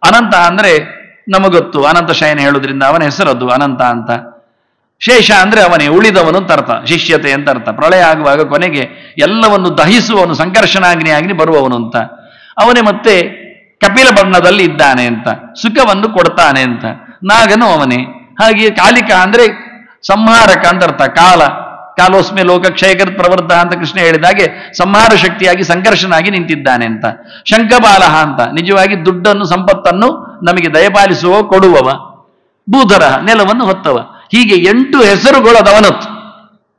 ಅನಂತ ಅಂದ್ರೆ ನಮಗೊತ್ತು ಅನಂತ ಶಯನ ಹೇಳುವುದರಿಂದ ಅವನ ಹೆಸರದ್ದು ಅನಂತ ಅಂತ, ಶೇಷ ಅಂದ್ರೆ ಅವನೇ ಉಳಿದವನು ಅಂತ ಅರ್ಥ, ಶಿಷ್ಯತೆ ಅಂತ ಅರ್ಥ. ಪ್ರಳಯ ಆಗುವಾಗ ಕೊನೆಗೆ ಎಲ್ಲವನ್ನು ದಹಿಸುವವನು, ಸಂಕರ್ಷಣಾಗ್ನಿ ಬರುವವನು ಅಂತ ಅವನೇ. ಮತ್ತೆ ಕಪಿಲ ಬಣ್ಣದಲ್ಲಿ ಇದ್ದಾನೆ ಅಂತ, ಸುಖವನ್ನು ಕೊಡ್ತಾನೆ ಅಂತ, ನಾಗನು ಅವನೇ. ಹಾಗೆ ಕಾಲಿಕ ಅಂದ್ರೆ ಸಂಹಾರಕ ಅಂತ ಅರ್ಥ, ಕಾಲೋಸ್ಮೆ ಲೋಕ ಕ್ಷಯಕೃತ್ ಪ್ರವೃತ್ತ ಅಂತ ಕೃಷ್ಣ ಹೇಳಿದಾಗೆ ಸಂಹಾರ ಶಕ್ತಿಯಾಗಿ ಸಂಕರ್ಷನಾಗಿ ನಿಂತಿದ್ದಾನೆ ಅಂತ. ಶಂಖಪಾಲ ಅಂತ ನಿಜವಾಗಿ ದುಡ್ಡನ್ನು ಸಂಪತ್ತನ್ನು ನಮಗೆ ದಯಪಾಲಿಸುವ ಕೊಡುವವ. ಭೂಧರ ನೆಲವನ್ನು ಹೊತ್ತವ. ಹೀಗೆ 8 ಹೆಸರುಗಳು ಅದವನತ್ತು.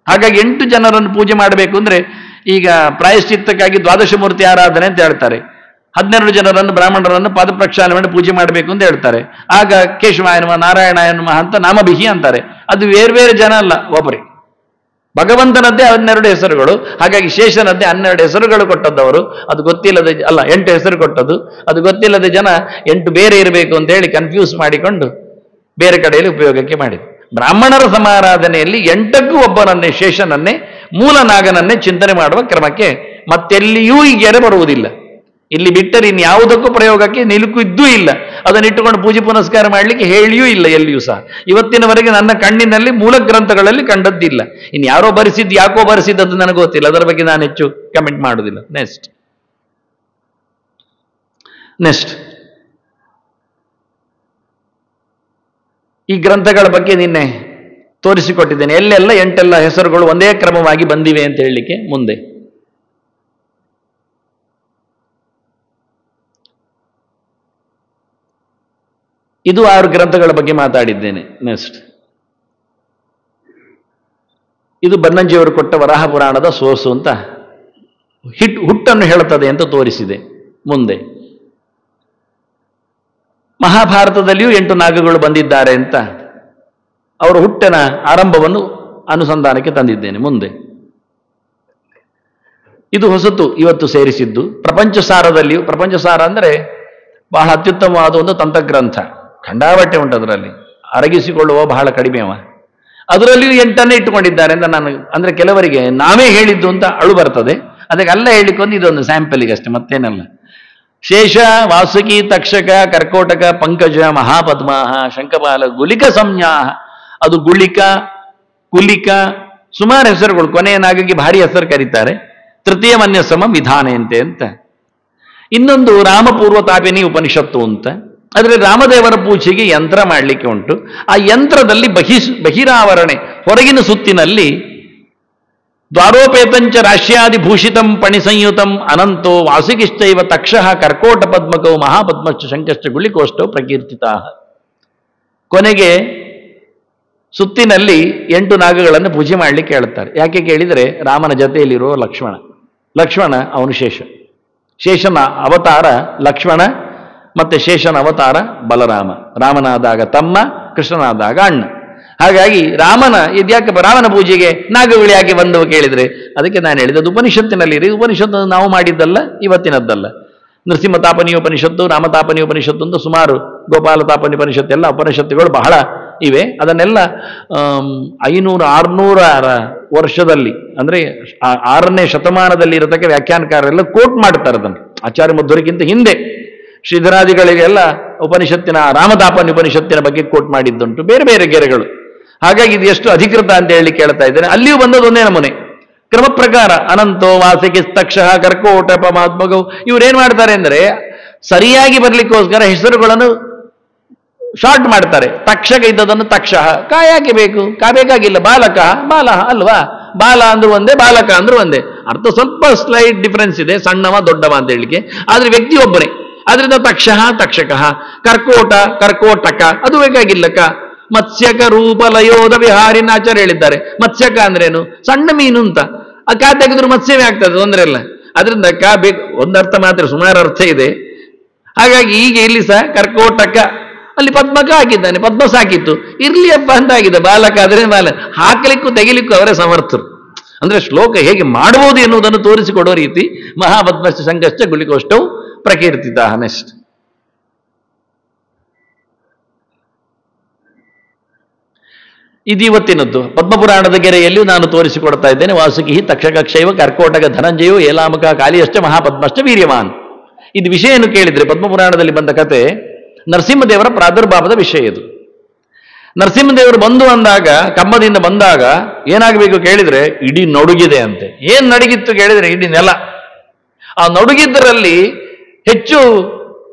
ಹಾಗಾಗಿ 8 ಜನರನ್ನು ಪೂಜೆ ಮಾಡಬೇಕು ಅಂದ್ರೆ, ಈಗ ಪ್ರಾಯಶ್ಚಿತ್ತಕ್ಕಾಗಿ ದ್ವಾದಶ ಮೂರ್ತಿ ಆರಾಧನೆ ಅಂತ ಹೇಳ್ತಾರೆ, 12 ಜನರನ್ನು ಬ್ರಾಹ್ಮಣರನ್ನು ಪಾದ ಪ್ರಕ್ಷಾಲನೆ ಮಾಡಿ ಪೂಜೆ ಮಾಡಬೇಕು ಅಂತ ಹೇಳ್ತಾರೆ. ಆಗ ಕೇಶವಾಯ ನಮಃ, ನಾರಾಯಣಾಯ ನಮಃ ಅಂತ ನಾಮಭಿಹಿ ಅಂತಾರೆ. ಅದು ಬೇರೆ ಜನ ಅಲ್ಲ, ಒಬ್ಬರೇ ಭಗವಂತನದ್ದೇ 12 ಹೆಸರುಗಳು. ಹಾಗಾಗಿ ಶೇಷನದ್ದೇ 12 ಹೆಸರುಗಳು ಕೊಟ್ಟದ್ದವರು. ಅದು ಗೊತ್ತಿಲ್ಲದೆ ಅಲ್ಲ, 8 ಹೆಸರು ಕೊಟ್ಟದ್ದು. ಅದು ಗೊತ್ತಿಲ್ಲದೆ ಜನ 8 ಬೇರೆ ಇರಬೇಕು ಅಂತ ಹೇಳಿ ಕನ್ಫ್ಯೂಸ್ ಮಾಡಿಕೊಂಡು ಬೇರೆ ಕಡೆಯಲ್ಲಿ ಉಪಯೋಗಕ್ಕೆ ಮಾಡಿದ್ರು. ಬ್ರಾಹ್ಮಣರ ಸಮಾರಾಧನೆಯಲ್ಲಿ 8ಕ್ಕೂ ಒಬ್ಬನನ್ನೇ, ಶೇಷನನ್ನೇ, ಮೂಲನಾಗನನ್ನೇ ಚಿಂತನೆ ಮಾಡುವ ಕ್ರಮಕ್ಕೆ ಮತ್ತೆಲ್ಲಿಯೂ ಈಗೆರೆ ಬರುವುದಿಲ್ಲ. ಇಲ್ಲಿ ಬಿಟ್ಟರೆ ಇನ್ಯಾವುದಕ್ಕೂ ಪ್ರಯೋಗಕ್ಕೆ ನಿಲುಕು ಇದ್ದೂ ಇಲ್ಲ. ಅದನ್ನಿಟ್ಟುಕೊಂಡು ಪೂಜೆ ಪುನಸ್ಕಾರ ಮಾಡಲಿಕ್ಕೆ ಹೇಳಿಯೂ ಇಲ್ಲ ಎಲ್ಲಿಯೂ ಸಹ. ಇವತ್ತಿನವರೆಗೆ ನನ್ನ ಕಣ್ಣಿನಲ್ಲಿ ಮೂಲ ಗ್ರಂಥಗಳಲ್ಲಿ ಕಂಡದ್ದಿಲ್ಲ. ಇನ್ನು ಯಾರೋ ಬರೆಸಿದ್ದು, ಯಾಕೋ ಬರೆಸಿದ್ದದ್ದು ನನಗೆ ಗೊತ್ತಿಲ್ಲ, ಅದರ ಬಗ್ಗೆ ನಾನು ಹೆಚ್ಚು ಕಮೆಂಟ್ ಮಾಡುವುದಿಲ್ಲ. ನೆಕ್ಸ್ಟ್ ಈ ಗ್ರಂಥಗಳ ಬಗ್ಗೆ ನಿನ್ನೆ ತೋರಿಸಿಕೊಟ್ಟಿದ್ದೇನೆ. ಎಲ್ಲೆಲ್ಲ 8 ಹೆಸರುಗಳು ಒಂದೇ ಕ್ರಮವಾಗಿ ಬಂದಿವೆ ಅಂತ ಹೇಳಲಿಕ್ಕೆ. ಮುಂದೆ ಇದು 6 ಗ್ರಂಥಗಳ ಬಗ್ಗೆ ಮಾತಾಡಿದ್ದೇನೆ. ನೆಕ್ಸ್ಟ್ ಇದು ಬನ್ನಂಜಿಯವರು ಕೊಟ್ಟ ವರಾಹ ಪುರಾಣದ ಸೋಸು ಅಂತ ಹುಟ್ಟನ್ನು ಹೇಳುತ್ತದೆ ಅಂತ ತೋರಿಸಿದೆ. ಮುಂದೆ ಮಹಾಭಾರತದಲ್ಲಿಯೂ 8 ನಾಗಗಳು ಬಂದಿದ್ದಾರೆ ಅಂತ ಅವರ ಹುಟ್ಟಿನ ಆರಂಭವನ್ನು ಅನುಸಂಧಾನಕ್ಕೆ ತಂದಿದ್ದೇನೆ. ಮುಂದೆ ಇದು ಹೊಸತು ಇವತ್ತು ಸೇರಿಸಿದ್ದು. ಪ್ರಪಂಚಸಾರದಲ್ಲಿಯೂ, ಪ್ರಪಂಚಸಾರ ಅಂದರೆ ಬಹಳ ಅತ್ಯುತ್ತಮವಾದ ಒಂದು ತಂತ್ರಗ್ರಂಥ, ಖಂಡಾಬಟ್ಟೆ ಉಂಟು ಅದರಲ್ಲಿ, ಅರಗಿಸಿಕೊಳ್ಳುವ ಬಹಳ ಕಡಿಮೆ ಅವ. ಅದರಲ್ಲಿಯೂ 8 ಇಟ್ಟುಕೊಂಡಿದ್ದಾರೆ ಅಂತ ನಾನು, ಅಂದರೆ ಕೆಲವರಿಗೆ ನಾವೇ ಹೇಳಿದ್ದು ಅಂತ ಅಳು ಬರ್ತದೆ, ಅದಕ್ಕೆ ಅಲ್ಲ ಹೇಳಿಕೊಂಡು ಇದೊಂದು ಸ್ಯಾಂಪಲಿಗೆ ಅಷ್ಟೇ, ಮತ್ತೇನಲ್ಲ. ಶೇಷ, ವಾಸುಕಿ, ತಕ್ಷಕ, ಕರ್ಕೋಟಕ, ಪಂಕಜ, ಮಹಾಪದ್ಮಾಹ, ಶಂಖಪಾಲ, ಗುಲಿಕ ಸಂಜ್ಞಾ. ಅದು ಗುಳಿಕ, ಕುಲಿಕ, ಸುಮಾರು ಹೆಸರುಗಳು. ಕೊನೆಯ ನಾಗಕ್ಕೆ ಭಾರಿ ಹೆಸರು ಕರೀತಾರೆ. ತೃತೀಯ ಮನ್ಯ ಸಮ ವಿಧಾನೆಯಂತೆ ಅಂತ. ಇನ್ನೊಂದು ರಾಮಪೂರ್ವ ತಾಪಿನಿ ಉಪನಿಷತ್ತು ಅಂತ. ಆದರೆ ರಾಮದೇವರ ಪೂಜೆಗೆ ಯಂತ್ರ ಮಾಡಲಿಕ್ಕೆ ಉಂಟು. ಆ ಯಂತ್ರದಲ್ಲಿ ಬಹಿರಾವರಣೆ, ಹೊರಗಿನ ಸುತ್ತಿನಲ್ಲಿ ದ್ವಾರೋಪೇತಂಚ ರಾಶ್ಯಾದಿಭೂಷಿತಂ ಪಣಿಸಂಯುತಂ ಅನಂತೋ ವಾಸುಕಿಶ್ಚೈವ ತಕ್ಷಃ ಕರ್ಕೋಟ ಪದ್ಮಕೌ ಮಹಾಪದ್ಮಶ್ಚ ಶಂಕಶ್ಚ ಗುಳಿಕೋಷ್ಟೋ ಪ್ರಕೀರ್ತಿತಾ. ಕೊನೆಗೆ ಸುತ್ತಿನಲ್ಲಿ 8 ನಾಗಗಳನ್ನು ಪೂಜೆ ಮಾಡಲಿಕ್ಕೆ ಹೇಳ್ತಾರೆ. ಯಾಕೆ ಕೇಳಿದರೆ, ರಾಮನ ಜೊತೆಯಲ್ಲಿರುವ ಲಕ್ಷ್ಮಣ ಅವನು ಶೇಷನ ಅವತಾರ ಲಕ್ಷ್ಮಣ, ಮತ್ತೆ ಶೇಷನ ಅವತಾರ ಬಲರಾಮ. ರಾಮನಾದಾಗ ತಮ್ಮ, ಕೃಷ್ಣನಾದಾಗ ಅಣ್ಣ. ಹಾಗಾಗಿ ರಾಮನ ಇದ್ಯಾಕೆ ರಾಮನ ಪೂಜೆಗೆ ನಾಗಗಳು ಯಾಕೆ ಬಂದವು ಕೇಳಿದ್ರೆ ಅದಕ್ಕೆ ನಾನು ಹೇಳಿದ್ದು ಉಪನಿಷತ್ತಿನಲ್ಲಿ ಉಪನಿಷತ್ತು ನಾವು ಮಾಡಿದ್ದಲ್ಲ, ಇವತ್ತಿನದ್ದಲ್ಲ. ನರಸಿಂಹ ತಾಪನಿ ಉಪನಿಷತ್ತು, ರಾಮತಾಪನಿ ಉಪನಿಷತ್ತು ಅಂತ ಸುಮಾರು, ಗೋಪಾಲ ತಾಪನಿ ಉಪನಿಷತ್ತು, ಎಲ್ಲ ಉಪನಿಷತ್ತುಗಳು ಬಹಳ ಇವೆ. ಅದನ್ನೆಲ್ಲ 500-600 ವರ್ಷದಲ್ಲಿ ಅಂದರೆ 6ನೇ ಶತಮಾನದಲ್ಲಿ ಇರತಕ್ಕ ವ್ಯಾಖ್ಯಾನಕಾರರೆಲ್ಲ ಕೋಟ್ ಮಾಡ್ತಾರೆ ಅದನ್ನು. ಆಚಾರ್ಯ ಮಧ್ವರಿಗಿಂತ ಹಿಂದೆ ಶ್ರೀಧರಾದಿಗಳಿಗೆಲ್ಲ ಉಪನಿಷತ್ತಿನ ರಾಮತಾಪನಿ ಉಪನಿಷತ್ತಿನ ಬಗ್ಗೆ ಕೋಟ್ ಮಾಡಿದ್ದುಂಟು, ಬೇರೆ ಬೇರೆ ಗೆರೆಗಳು. ಹಾಗಾಗಿ ಇದು ಎಷ್ಟು ಅಧಿಕೃತ ಅಂತ ಹೇಳಿ ಕೇಳ್ತಾ ಇದ್ದೇನೆ. ಅಲ್ಲಿಯೂ ಬಂದದ್ದು ಒಂದೇ ನಮೂನೆ ಕ್ರಮ ಪ್ರಕಾರ. ಅನಂತೋ ವಾಸಕಿಸ್ತಕ್ಷ ಕರ್ಕೋಟ ಪಮಾತ್ಮಗವು ಇವರೇನ್ ಮಾಡ್ತಾರೆ ಅಂದ್ರೆ ಸರಿಯಾಗಿ ಬರ್ಲಿಕ್ಕೋಸ್ಕರ ಹೆಸರುಗಳನ್ನು ಶಾರ್ಟ್ ಮಾಡ್ತಾರೆ. ತಕ್ಷಕ ಇದ್ದದನ್ನು ತಕ್ಷಃ, ಕಾ ಯಾಕೆ ಬೇಕು? ಕಾ ಬೇಕಾಗಿಲ್ಲ. ಬಾಲಕ ಬಾಲ ಅಲ್ವಾ, ಬಾಲ ಅಂದ್ರೂ ಒಂದೇ, ಬಾಲಕ ಅಂದ್ರೂ ಒಂದೇ. ಅರ್ಥ ಸ್ವಲ್ಪ ಸ್ಲೈಟ್ ಡಿಫರೆನ್ಸ್ ಇದೆ, ಸಣ್ಣವ ದೊಡ್ಡವ ಅಂತ ಹೇಳಿಕೆ, ಆದ್ರೆ ವ್ಯಕ್ತಿ ಒಬ್ಬನೇ. ಆದ್ರಿಂದ ತಕ್ಷಃ ತಕ್ಷಕ, ಕರ್ಕೋಟ ಕರ್ಕೋಟಕ ಅದು ಬೇಕಾಗಿಲ್ಲಕ. ಮತ್ಸ್ಯಕ ರೂಪ ಲಯೋದ ವಿಹಾರಿನ ಆಚಾರ್ಯ ಹೇಳಿದ್ದಾರೆ. ಮತ್ಸ್ಯಕ ಅಂದ್ರೇನು? ಸಣ್ಣ ಮೀನು ಅಂತ. ಆ ಕಾ ತೆಗೆದ್ರು ಮತ್ಸ್ಯವೇ ಆಗ್ತದೆ, ತೊಂದರೆ ಇಲ್ಲ. ಅದರಿಂದ ಕಾ ಬೇಕು, ಒಂದರ್ಥ ಮಾತ್ರ, ಸುಮಾರು ಅರ್ಥ ಇದೆ. ಹಾಗಾಗಿ ಈಗ ಇಲ್ಲಿ ಸಹ ಕರ್ಕೋಟಕ, ಅಲ್ಲಿ ಪದ್ಮಕ ಹಾಕಿದ್ದಾನೆ, ಪದ್ಮ ಸಾಕಿತ್ತು, ಇರ್ಲಿ ಅಪ್ಪ ಅಂತ ಆಗಿದೆ. ಬಾಲಕ ಆದ್ರೆ ಬಾಲ, ಹಾಕಲಿಕ್ಕೂ ತೆಗಿಲಿಕ್ಕೂ ಅವರೇ ಸಮರ್ಥರು. ಅಂದ್ರೆ ಶ್ಲೋಕ ಹೇಗೆ ಮಾಡಬಹುದು ಎನ್ನುವುದನ್ನು ತೋರಿಸಿಕೊಡೋ ರೀತಿ ಮಹಾಪದ್ಮಶ್ಚ ಸಂಘಶ್ಚ ಗುಳಿಕೋಷ್ಟವು ಪ್ರಕೀರ್ತಿತ. ನೆಕ್ಸ್ಟ್ ಇದು ಇವತ್ತಿನದ್ದು ಪದ್ಮಪುರಾಣದ ಗೆರೆಯಲ್ಲಿಯೂ ನಾನು ತೋರಿಸಿಕೊಡ್ತಾ ಇದ್ದೇನೆ. ವಾಸುಕಿ ತಕ್ಷಕಕ್ಷೈವ ಕರ್ಕೋಟಕ ಧನಂಜಯೋ ಏಲಾಮಕ ಕಾಲಿಯಶ್ಚ ಮಹಾಪದ್ಮಶ್ಚ ವೀರ್ಯವಾನ್. ಇದು ವಿಷಯವನ್ನು ಕೇಳಿದ್ರೆ ಪದ್ಮಪುರಾಣದಲ್ಲಿ ಬಂದ ಕತೆ ನರಸಿಂಹದೇವರ ಪ್ರಾದುರ್ಭಾವದ ವಿಷಯ ಇದು. ನರಸಿಂಹದೇವರು ಬಂದು ಅಂದಾಗ, ಕಂಬದಿಂದ ಬಂದಾಗ ಏನಾಗಬೇಕು ಕೇಳಿದ್ರೆ ಇಡೀ ನಡುಗಿದೆ ಅಂತೆ. ಏನ್ ನಡುಗಿತ್ತು ಕೇಳಿದ್ರೆ ಇಡೀ ನೆಲ. ಆ ನಡುಗಿದ್ದರಲ್ಲಿ ಹೆಚ್ಚು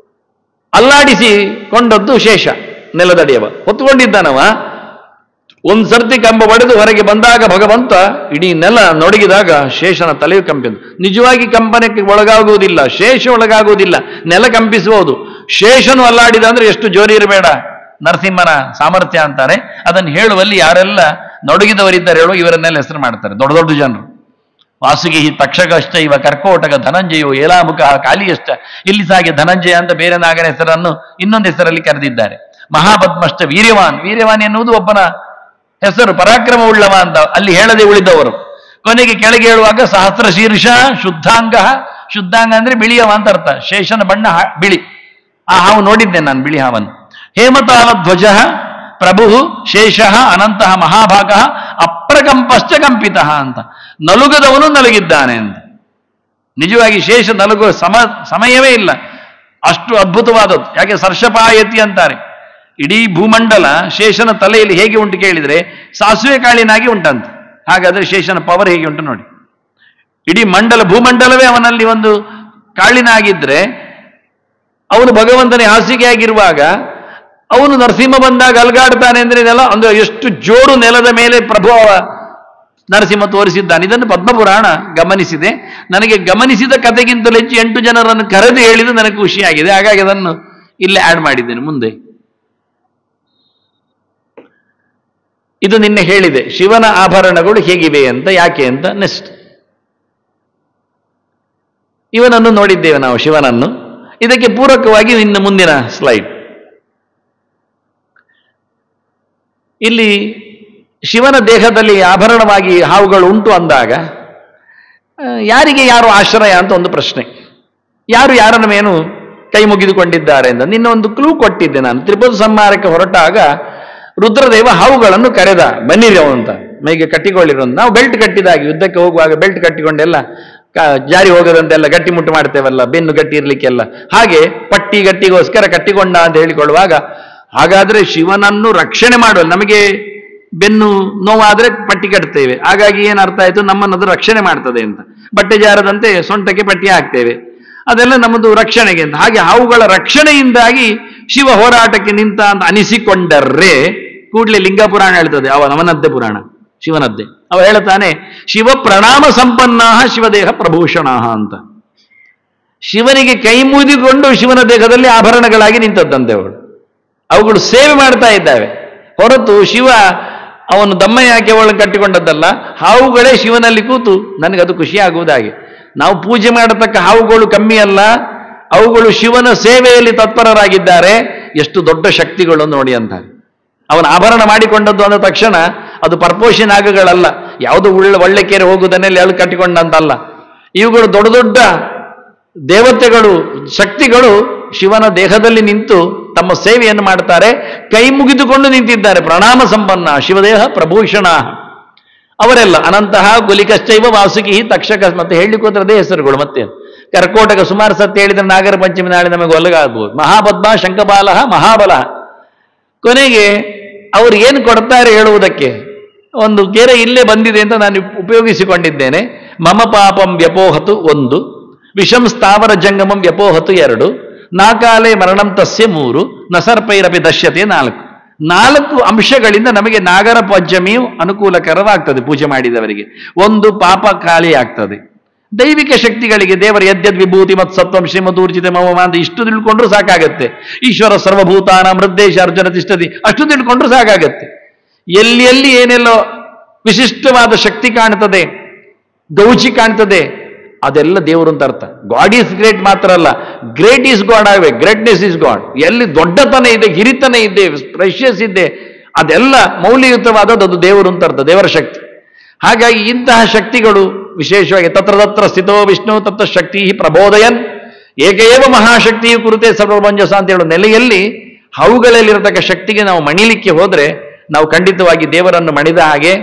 ಅಲ್ಲಾಡಿಸಿಕೊಂಡದ್ದು ಶೇಷ, ನೆಲದಡಿಯವ ಹೊತ್ತುಕೊಂಡಿದ್ದಾನವ. ಒಂದ್ಸರ್ತಿ ಕಂಬ ಒಡೆದು ಹೊರಗೆ ಬಂದಾಗ ಭಗವಂತ ಇಡೀ ನೆಲ ನಡುಗಿದಾಗ ಶೇಷನ ತಲೆಯು ಕಂಪಿದ್ದು. ನಿಜವಾಗಿ ಕಂಪನಕ್ಕೆ ಒಳಗಾಗುವುದಿಲ್ಲ, ಶೇಷ ಒಳಗಾಗುವುದಿಲ್ಲ, ನೆಲ ಕಂಪಿಸಬಹುದು. ಶೇಷನು ಅಲ್ಲಾಡಿದ ಅಂದ್ರೆ ಎಷ್ಟು ಜೋರಿ ಇರಬೇಡ, ನರಸಿಂಹನ ಸಾಮರ್ಥ್ಯ ಅಂತಾರೆ. ಅದನ್ನು ಹೇಳುವಲ್ಲಿ ಯಾರೆಲ್ಲ ನಡುಗಿದವರಿದ್ದಾರೆ ಹೇಳುವ ಇವರನ್ನೆಲ್ಲ ಹೆಸರು ಮಾಡ್ತಾರೆ, ದೊಡ್ಡ ದೊಡ್ಡ ಜನರು. ವಾಸುಗಿ ತಕ್ಷಕಶ್ಚ ಇವ ಕರ್ಕೋಟಕ ಧನಂಜಯೋ ಏಲಾಮುಖ ಕಾಲಿಯಶ್ಚ. ಇಲ್ಲಿ ಸಾಗೆ ಧನಂಜಯ ಅಂತ ಬೇರೆ ನಾಗನ ಹೆಸರನ್ನು ಇನ್ನೊಂದು ಹೆಸರಲ್ಲಿ ಕರೆದಿದ್ದಾರೆ. ಮಹಾಪದ್ಮಶ್ಚ ವೀರ್ಯವಾನ್, ವೀರ್ಯವಾನ್ ಎನ್ನುವುದು ಒಬ್ಬನ ಹೆಸರು, ಪರಾಕ್ರಮ ಉಳ್ಳವ ಅಂತ ಅಲ್ಲಿ ಹೇಳದೆ ಉಳಿದವರು. ಕೊನೆಗೆ ಕೆಳಗೆ ಹೇಳುವಾಗ ಸಹಸ್ರ ಶೀರ್ಷ ಶುದ್ಧಾಂಗ, ಶುದ್ಧಾಂಗ ಅಂದ್ರೆ ಬಿಳಿಯವ ಅಂತ ಅರ್ಥ. ಶೇಷನ ಬಣ್ಣ ಬಿಳಿ. ಆ ಹಾವು ನೋಡಿದ್ದೆ ನಾನು, ಬಿಳಿ ಹಾವನ್ನು. ಹೇಮತಾಲ ಧ್ವಜ ಪ್ರಭು ಶೇಷ ಅನಂತಹ ಮಹಾಭಾಗ ಅಪ್ರಕಂಪಶ್ಚ ಕಂಪಿತ ಅಂತ. ನಲುಗದವನು ನಲುಗಿದ್ದಾನೆ ಅಂತ. ನಿಜವಾಗಿ ಶೇಷ ನಲುಗುವ ಸಮಯವೇ ಇಲ್ಲ, ಅಷ್ಟು ಅದ್ಭುತವಾದದ್ದು. ಯಾಕೆ ಸರ್ಷಪಾಯತಿ ಅಂತಾರೆ. ಇಡೀ ಭೂಮಂಡಲ ಶೇಷನ ತಲೆಯಲ್ಲಿ ಹೇಗೆ ಉಂಟು ಕೇಳಿದ್ರೆ ಸಾಸುವೆ ಕಾಳಿನಾಗಿ ಉಂಟಂತೆ. ಹಾಗಾದ್ರೆ ಶೇಷನ ಪವರ್ ಹೇಗೆ ಉಂಟು ನೋಡಿ. ಇಡೀ ಮಂಡಲ, ಭೂಮಂಡಲವೇ ಅವನಲ್ಲಿ ಒಂದು ಕಾಳಿನಾಗಿದ್ರೆ, ಅವನು ಭಗವಂತನೇ ಹಾಸಿಗೆ ಆಗಿರುವಾಗ ಅವನು ನರಸಿಂಹ ಬಂದಾಗ ಅಲ್ಗಾಡ್ತಾನೆ ಅಂದ್ರೆ ನೆಲ ಅಂದ್ರೆ ಎಷ್ಟು ಜೋರು ನೆಲದ ಮೇಲೆ ಪ್ರಭಾವ ನರಸಿಂಹ ತೋರಿಸಿದ್ದಾನೆ. ಇದನ್ನು ಪದ್ಮಪುರಾಣ ಗಮನಿಸಿದೆ. ನನಗೆ ಗಮನಿಸಿದ ಕಥೆಗಿಂತಲೂ ಹೆಚ್ಚು 8 ಜನರನ್ನು ಕರೆದು ಹೇಳಿದ್ದು ನನಗೆ ಖುಷಿಯಾಗಿದೆ. ಹಾಗಾಗಿ ಅದನ್ನು ಇಲ್ಲೇ ಆಡ್ ಮಾಡಿದ್ದೇನೆ. ಮುಂದೆ ಇದು ನಿನ್ನೆ ಹೇಳಿದೆ, ಶಿವನ ಆಭರಣಗಳು ಹೇಗಿವೆ ಅಂತ, ಯಾಕೆ ಅಂತ. ನೆಕ್ಸ್ಟ್ ಇವನನ್ನು ನೋಡಿದ್ದೇವೆ ನಾವು, ಶಿವನನ್ನು. ಇದಕ್ಕೆ ಪೂರಕವಾಗಿ ಇನ್ನು ಮುಂದಿನ ಸ್ಲೈಡ್. ಇಲ್ಲಿ ಶಿವನ ದೇಹದಲ್ಲಿ ಆಭರಣವಾಗಿ ಹಾವುಗಳು ಉಂಟು ಅಂದಾಗ ಯಾರಿಗೆ ಯಾರು ಆಶ್ರಯ ಅಂತ ಒಂದು ಪ್ರಶ್ನೆ. ಯಾರು ಯಾರನ್ನ ಮೇನು ಕೈ ಮುಗಿದುಕೊಂಡಿದ್ದಾರೆ ಅಂತ ನಿನ್ನ ಒಂದು ಕ್ಲೂ ಕೊಟ್ಟಿದ್ದೆ ನಾನು. ತ್ರಿಪುರ ಸಂಹಾರಕ್ಕೆ ಹೊರಟಾಗ ರುದ್ರದೇವ ಹಾವುಗಳನ್ನು ಕರೆದ, ಬನ್ನಿರಿ ಅಂತ, ಮೈಗೆ ಕಟ್ಟಿಕೊಳ್ಳಿರೋ. ನಾವು ಬೆಲ್ಟ್ ಕಟ್ಟಿದಾಗಿ ಯುದ್ಧಕ್ಕೆ ಹೋಗುವಾಗ ಬೆಲ್ಟ್ ಕಟ್ಟಿಕೊಂಡೆಲ್ಲ ಜಾರಿ ಹೋಗದಂತೆಲ್ಲ ಗಟ್ಟಿ ಮುಟ್ಟು ಮಾಡ್ತೇವಲ್ಲ, ಬೆನ್ನು ಗಟ್ಟಿ ಇರ್ಲಿಕ್ಕೆಲ್ಲ, ಹಾಗೆ ಪಟ್ಟಿ ಗಟ್ಟಿಗೋಸ್ಕರ ಕಟ್ಟಿಕೊಂಡ ಅಂತ ಹೇಳಿಕೊಳ್ಳುವಾಗ, ಹಾಗಾದ್ರೆ ಶಿವನನ್ನು ರಕ್ಷಣೆ ಮಾಡುವ, ನಮಗೆ ಬೆನ್ನು ನೋವಾದ್ರೆ ಪಟ್ಟಿ ಕಟ್ತೇವೆ, ಹಾಗಾಗಿ ಏನು ಅರ್ಥ ಆಯ್ತು, ನಮ್ಮನ್ನದು ರಕ್ಷಣೆ ಮಾಡ್ತದೆ ಅಂತ. ಬಟ್ಟೆ ಜಾರದಂತೆ ಸೊಂಟಕ್ಕೆ ಪಟ್ಟಿ ಹಾಕ್ತೇವೆ, ಅದೆಲ್ಲ ನಮ್ಮದು ರಕ್ಷಣೆಗೆ ಅಂತ. ಹಾಗೆ ಹಾವುಗಳ ರಕ್ಷಣೆಯಿಂದಾಗಿ ಶಿವ ಹೋರಾಟಕ್ಕೆ ನಿಂತ ಅಂತ ಅನಿಸಿಕೊಂಡರೆ ಕೂಡಲೇ ಲಿಂಗ ಪುರಾಣ ಹೇಳ್ತದೆ, ನವನದ್ದೆ ಪುರಾಣ, ಶಿವನದ್ದೆ. ಅವ ಹೇಳ್ತಾನೆ, ಶಿವ ಪ್ರಣಾಮ ಸಂಪನ್ನ ಶಿವದೇಹ ಪ್ರಭೂಷಣ ಅಂತ. ಶಿವನಿಗೆ ಕೈ ಮುಗಿದುಕೊಂಡು ಶಿವನ ದೇಹದಲ್ಲಿ ಆಭರಣಗಳಾಗಿ ನಿಂತದ್ದಂತೆ ಅವುಗಳು ಸೇವೆ ಮಾಡ್ತಾ ಇದ್ದಾವೆ ಹೊರತು ಶಿವ ಅವನು ದಮ್ಮಯ್ಯಾಕೆ ಅವಳನ್ನು ಕಟ್ಟಿಕೊಂಡದ್ದಲ್ಲ. ಹಾವುಗಳೇ ಶಿವನಲ್ಲಿ ಕೂತು ನನಗದು ಖುಷಿಯಾಗುವುದಾಗಿ. ನಾವು ಪೂಜೆ ಮಾಡತಕ್ಕ ಹಾವುಗಳು ಕಮ್ಮಿ ಅಲ್ಲ, ಅವುಗಳು ಶಿವನ ಸೇವೆಯಲ್ಲಿ ತತ್ಪರರಾಗಿದ್ದಾರೆ. ಎಷ್ಟು ದೊಡ್ಡ ಶಕ್ತಿಗಳು ನೋಡಿ ಅಂತಾರೆ. ಅವನ ಆಭರಣ ಮಾಡಿಕೊಂಡದ್ದು ಅಂದ ತಕ್ಷಣ ಅದು ಪರ್ಪೋಷಿ ನಾಗಗಳಲ್ಲ, ಯಾವುದು ಒಳ್ಳೆ ಕೆರೆ ಹೋಗುವುದನ್ನೆಲ್ಲ ಎಳು ಕಟ್ಟಿಕೊಂಡಂತಲ್ಲ. ಇವುಗಳು ದೊಡ್ಡ ದೊಡ್ಡ ದೇವತೆಗಳು, ಶಕ್ತಿಗಳು ಶಿವನ ದೇಹದಲ್ಲಿ ನಿಂತು ತಮ್ಮ ಸೇವೆಯನ್ನು ಮಾಡ್ತಾರೆ, ಕೈ ಮುಗಿದುಕೊಂಡು ನಿಂತಿದ್ದಾರೆ. ಪ್ರಣಾಮ ಸಂಪನ್ನ ಶಿವದೇಹ ಪ್ರಭೂಷಣ. ಅವರೆಲ್ಲ ಅನಂತಹ ಗುಲಿಕಶ್ಚೈವ ವಾಸುಕಿ ತಕ್ಷಕ, ಮತ್ತೆ ಹೇಳಲಿಕ್ಕೆ ಹೋದ್ರೆ ಹೆಸರುಗಳು. ಮತ್ತೆ ಕರ್ಕೋಟಕ, ಸುಮಾರು ಸತ್ಯ ಹೇಳಿದ್ರೆ ನಾಗರ ಪಂಚಮಿ ನಾಳೆ ನಮಗೆ ಒಲಗಾಗ್ಬೋದು. ಮಹಾಪದ್ಮ, ಶಂಖಪಾಲ, ಮಹಾಬಲ. ಕೊನೆಗೆ ಅವರು ಏನು ಕೊಡ್ತಾರೆ ಹೇಳುವುದಕ್ಕೆ, ಒಂದು ಕೆರೆ ಇಲ್ಲೇ ಬಂದಿದೆ ಅಂತ ನಾನು ಉಪಯೋಗಿಸಿಕೊಂಡಿದ್ದೇನೆ. ಮಮ ಪಾಪಂ ವ್ಯಪೋಹತು 1, ವಿಷಂ ಸ್ಥಾವರ ಜಂಗಮಂ ವ್ಯಪೋಹತು 2, ನಾಕಾಲೆ ಮರಣಂ ತಸ್ಯ 3, ನಸರ್ಪೈರಪಿ ದಶ್ಯತೆ 4. 4 ಅಂಶಗಳಿಂದ ನಮಗೆ ನಾಗರ ಪಂಚಮಿಯು ಅನುಕೂಲಕರವಾಗ್ತದೆ ಪೂಜೆ ಮಾಡಿದವರಿಗೆ. 1, ಪಾಪ ಖಾಲಿ ಆಗ್ತದೆ. ದೈವಿಕ ಶಕ್ತಿಗಳಿಗೆ ದೇವರ ಯದ್ಯದ್ ವಿಭೂತಿ ಮತ್ ಸತ್ವಂ ಶ್ರೀಮದೂರ್ಜಿತ ಮಮ ಅಂತ ಇಷ್ಟು ತಿಳ್ಕೊಂಡ್ರು ಸಾಕಾಗತ್ತೆ. ಈಶ್ವರ ಸರ್ವಭೂತಾನ ಹೃದ್ದೇಶ ಅರ್ಜುನ ತಿಷ್ಠತಿ ಅಷ್ಟು ತಿಳ್ಕೊಂಡ್ರು ಸಾಕಾಗತ್ತೆ. ಎಲ್ಲಿ ಏನೆಲ್ಲೋ ವಿಶಿಷ್ಟವಾದ ಶಕ್ತಿ ಕಾಣ್ತದೆ, ಗೌಚಿ ಕಾಣ್ತದೆ, ಅದೆಲ್ಲ ದೇವರು ಅಂತ ಅರ್ಥ. ಗಾಡ್ ಈಸ್ ಗ್ರೇಟ್ ಮಾತ್ರ ಅಲ್ಲ, ಗ್ರೇಟ್ ಈಸ್ ಗಾಡ್ ಆಗಬೇಕು, ಗ್ರೇಟ್ನೆಸ್ ಈಸ್ ಗಾಡ್. ಎಲ್ಲಿ ದೊಡ್ಡತನ ಇದೆ, ಹಿರಿತನ ಇದೆ, ಪ್ರೆಷಿಯಸ್ ಇದೆ, ಅದೆಲ್ಲ ಮೌಲ್ಯಯುತವಾದದ್ದು ಅದು ದೇವರು ಅಂತ ಅರ್ಥ, ದೇವರ ಶಕ್ತಿ. ಹಾಗಾಗಿ ಇಂತಹ ಶಕ್ತಿಗಳು ವಿಶೇಷವಾಗಿ ತತ್ರ ಸ್ಥಿತೋ ವಿಷ್ಣು ತತ್ರ ಶಕ್ತಿ ಪ್ರಬೋಧಯನ್ ಏಕೇವ ಮಹಾಶಕ್ತಿಯು ಕುರಿತೆ ಸರ್ವಮಂಜಸ ಅಂತ ಹೇಳೋ ನೆಲೆಯಲ್ಲಿ ಅವುಗಳಲ್ಲಿರತಕ್ಕ ಶಕ್ತಿಗೆ ನಾವು ಮಣಿಲಿಕ್ಕೆ ಹೋದ್ರೆ ನಾವು ಖಂಡಿತವಾಗಿ ದೇವರನ್ನು ಮಣಿದ ಹಾಗೆ.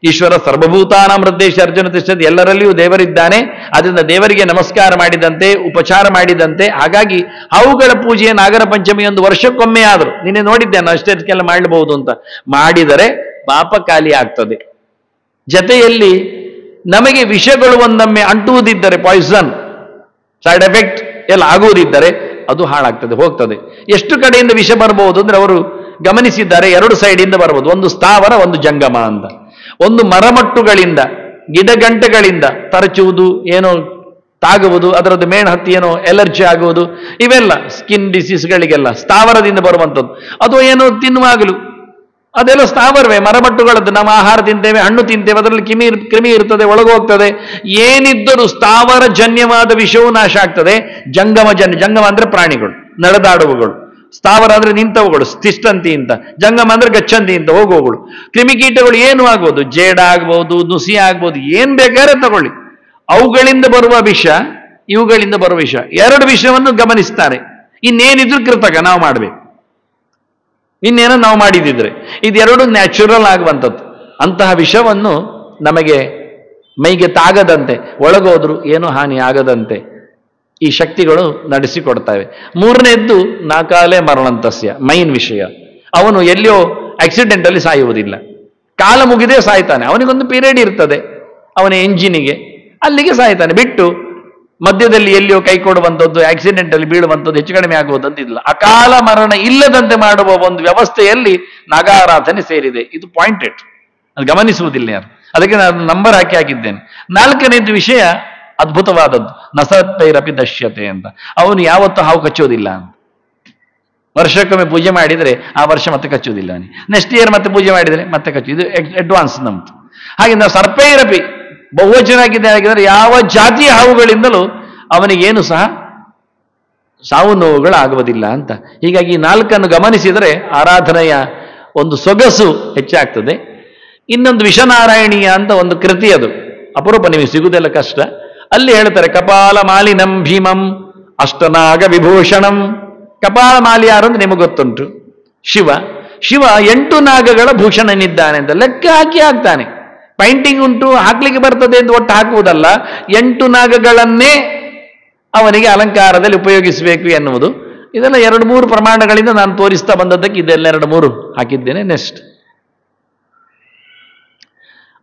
ಈಶ್ವರ ಸರ್ವಭೂತಾನ ಹೃದ್ದೇಶ ಅರ್ಜುನ ತಿಷ್ಠತಿ, ಎಲ್ಲರಲ್ಲಿಯೂ ದೇವರಿದ್ದಾನೆ. ಅದರಿಂದ ದೇವರಿಗೆ ನಮಸ್ಕಾರ ಮಾಡಿದಂತೆ, ಉಪಚಾರ ಮಾಡಿದಂತೆ. ಹಾಗಾಗಿ ಅವುಗಳ ಪೂಜೆಯ ನಾಗರ ಪಂಚಮಿ ಒಂದು ವರ್ಷಕ್ಕೊಮ್ಮೆ ಆದರೂ, ನಿನ್ನೆ ನೋಡಿದ್ದೇನೆ ಅಷ್ಟೇಲ್ಲ ಮಾಡಬಹುದು ಅಂತ, ಮಾಡಿದರೆ ಪಾಪ ಖಾಲಿ ಆಗ್ತದೆ. ಜತೆಯಲ್ಲಿ ನಮಗೆ ವಿಷಗಳು ಒಂದೊಮ್ಮೆ ಅಂಟುವುದಿದ್ದರೆ, ಪಾಯ್ಸನ್ ಸೈಡ್ ಎಫೆಕ್ಟ್ ಎಲ್ಲ ಆಗುವುದಿದ್ದರೆ ಅದು ಹಾಳಾಗ್ತದೆ, ಹೋಗ್ತದೆ. ಎಷ್ಟು ಕಡೆಯಿಂದ ವಿಷ ಬರಬಹುದು ಅಂದ್ರೆ ಅವರು ಗಮನಿಸಿದ್ದಾರೆ, 2 ಸೈಡಿಂದ ಬರಬಹುದು. ಒಂದು ಸ್ಥಾವರ, ಒಂದು ಜಂಗಮ ಅಂತ. ಒಂದು ಮರಮಟ್ಟುಗಳಿಂದ, ಗಿಡಗಂಟೆಗಳಿಂದ ತರಚುವುದು, ಏನೋ ತಾಗುವುದು, ಅದರದ್ದು ಮೇಣ ಹತ್ತಿ ಏನೋ ಎಲರ್ಜಿ ಆಗುವುದು, ಇವೆಲ್ಲ ಸ್ಕಿನ್ ಡಿಸೀಸ್ಗಳಿಗೆಲ್ಲ ಸ್ಥಾವರದಿಂದ ಬರುವಂಥದ್ದು. ಅದು ಏನೋ ತಿನ್ನುವಾಗಲೂ ಅದೆಲ್ಲ ಸ್ಥಾವರವೇ, ಮರಮಟ್ಟುಗಳದ್ದು. ನಾವು ಆಹಾರ ತಿಂತೇವೆ, ಹಣ್ಣು ತಿಂತೇವೆ, ಅದರಲ್ಲಿ ಕ್ರಿಮಿ ಇರ್ತದೆ, ಒಳಗೋಗ್ತದೆ. ಏನಿದ್ದರೂ ಸ್ಥಾವರ ಜನ್ಯವಾದ ವಿಷವೂ ನಾಶ ಆಗ್ತದೆ. ಜಂಗಮ ಅಂದ್ರೆ ಪ್ರಾಣಿಗಳು, ನಡೆದಾಡುವಗಳು. ಸ್ಥಾವರ ಅಂದ್ರೆ ನಿಂತವುಗಳು, ತಿಷ್ಟಂತಿ ಅಂತ. ಜಂಗಮ ಅಂದ್ರೆ ಗಚ್ಚಂತಿ ಅಂತ, ಹೋಗುವಗಳು. ಕ್ರಿಮಿಕೀಟಗಳು ಏನು ಆಗ್ಬೋದು, ಜೇಡ ಆಗ್ಬೋದು, ನುಸಿ ಆಗ್ಬೋದು, ಏನ್ ಬೇಕಾದ್ರೆ ತಗೊಳ್ಳಿ. ಅವುಗಳಿಂದ ಬರುವ ವಿಷ, ಇವುಗಳಿಂದ ಬರುವ ವಿಷ, 2 ವಿಷಯವನ್ನು ಗಮನಿಸ್ತಾರೆ. ಇನ್ನೇನಿದ್ರು ಕೃತಕ ನಾವು ಮಾಡಬೇಕು, ಇನ್ನೇನೋ ನಾವು ಮಾಡಿದಿದ್ರೆ. ಇದೆರಡು ನ್ಯಾಚುರಲ್ ಆಗುವಂಥದ್ದು. ಅಂತಹ ವಿಷವನ್ನು ನಮಗೆ ಮೈಗೆ ತಾಗದಂತೆ, ಒಳಗೋದ್ರು ಏನೂ ಹಾನಿ ಆಗದಂತೆ ಈ ಶಕ್ತಿಗಳು ನಡೆಸಿಕೊಡ್ತವೆ. 3ನೇದ್ದು ನಾಕಾಲೆ ಮರಣಂತಸ್ಯ, ಮೈನ್ ವಿಷಯ. ಅವನು ಎಲ್ಲಿಯೋ ಆಕ್ಸಿಡೆಂಟಲ್ಲಿ ಸಾಯುವುದಿಲ್ಲ, ಕಾಲ ಮುಗಿದೇ ಸಾಯ್ತಾನೆ. ಅವನಿಗೊಂದು ಪೀರಿಯಡ್ ಇರ್ತದೆ ಅವನ ಎಂಜಿನಿಗೆ, ಅಲ್ಲಿಗೆ ಸಾಯ್ತಾನೆ. ಬಿಟ್ಟು ಮಧ್ಯದಲ್ಲಿ ಎಲ್ಲಿಯೋ ಕೈ ಕೊಡುವಂಥದ್ದು, ಆಕ್ಸಿಡೆಂಟಲ್ಲಿ ಬೀಳುವಂಥದ್ದು, ಹೆಚ್ಚು ಕಡಿಮೆ ಆಗುವುದಂತಿಲ್ಲ. ಅಕಾಲ ಮರಣ ಇಲ್ಲದಂತೆ ಮಾಡುವ ಒಂದು ವ್ಯವಸ್ಥೆಯಲ್ಲಿ ನಾಗಾರಾಧನೆ ಸೇರಿದೆ. ಇದು ಪಾಯಿಂಟೆಡ್, ಅದು ಗಮನಿಸುವುದಿಲ್ಲ ಯಾರು. ಅದಕ್ಕೆ ನಾನು ನಂಬರ್ ಹಾಕಿದ್ದೇನೆ. 4ನೇದು ವಿಷಯ ಅದ್ಭುತವಾದದ್ದು, ನಸತ್ತೈರಪಿ ದಶ್ಯತೆ ಅಂತ. ಅವನು ಯಾವತ್ತೂ ಹಾವು ಕಚ್ಚೋದಿಲ್ಲ ಅಂತ. ವರ್ಷಕ್ಕೊಮ್ಮೆ ಪೂಜೆ ಮಾಡಿದರೆ ಆ ವರ್ಷ ಮತ್ತೆ ಕಚ್ಚುವುದಿಲ್ಲ ಅವನಿಗೆ. ನೆಕ್ಸ್ಟ್ ಇಯರ್ ಮತ್ತೆ ಪೂಜೆ ಮಾಡಿದರೆ ಮತ್ತೆ ಕಚ್ಚು. ಇದು ಅಡ್ವಾನ್ಸ್ ನಮ್ದು. ಹಾಗೆ ನಾವು ಸರ್ಪೈರಪಿ ಬಹುವಚನ ಆಗಿದ್ದಾರೆ, ಯಾವ ಜಾತಿಯ ಹಾವುಗಳಿಂದಲೂ ಅವನಿಗೇನು ಸಹ ಸಾವು ನೋವುಗಳಾಗುವುದಿಲ್ಲ ಅಂತ. ಹೀಗಾಗಿ 4 ಗಮನಿಸಿದರೆ ಆರಾಧನೆಯ ಒಂದು ಸೊಗಸು ಹೆಚ್ಚಾಗ್ತದೆ. ಇನ್ನೊಂದು ವಿಷನಾರಾಯಣೀಯ ಅಂತ ಒಂದು ಕೃತಿ, ಅದು ಅಪರೂಪ, ನಿಮಗೆ ಸಿಗುವುದೆಲ್ಲ ಕಷ್ಟ. ಅಲ್ಲಿ ಹೇಳ್ತಾರೆ, ಕಪಾಲ ಮಾಲಿನಂ ಭೀಮಂ ಅಷ್ಟನಾಗ ವಿಭೂಷಣಂ. ಕಪಾಲ ಮಾಲಿ ಯಾರು ಅಂತ ನಿಮಗೆ ಗೊತ್ತುಂಟು, ಶಿವ. 8 ನಾಗಗಳ ಭೂಷಣನಿದ್ದಾನೆ ಅಂತ ಲೆಕ್ಕ ಹಾಕಿ ಹಾಕ್ತಾನೆ. ಪೈಂಟಿಂಗ್ ಉಂಟು, ಹಾಕ್ಲಿಕ್ಕೆ ಬರ್ತದೆ ಅಂತ ಒಟ್ಟು ಹಾಕುವುದಲ್ಲ, 8 ನಾಗಗಳನ್ನೇ ಅವನಿಗೆ ಅಲಂಕಾರದಲ್ಲಿ ಉಪಯೋಗಿಸಬೇಕು ಎನ್ನುವುದು. ಇದೆಲ್ಲ 2-3 ಪ್ರಮಾಣಗಳಿಂದ ನಾನು ತೋರಿಸ್ತಾ ಬಂದದ್ದಕ್ಕೆ ಇದೆಲ್ಲ 2-3 ಹಾಕಿದ್ದೇನೆ. ನೆಕ್ಸ್ಟ್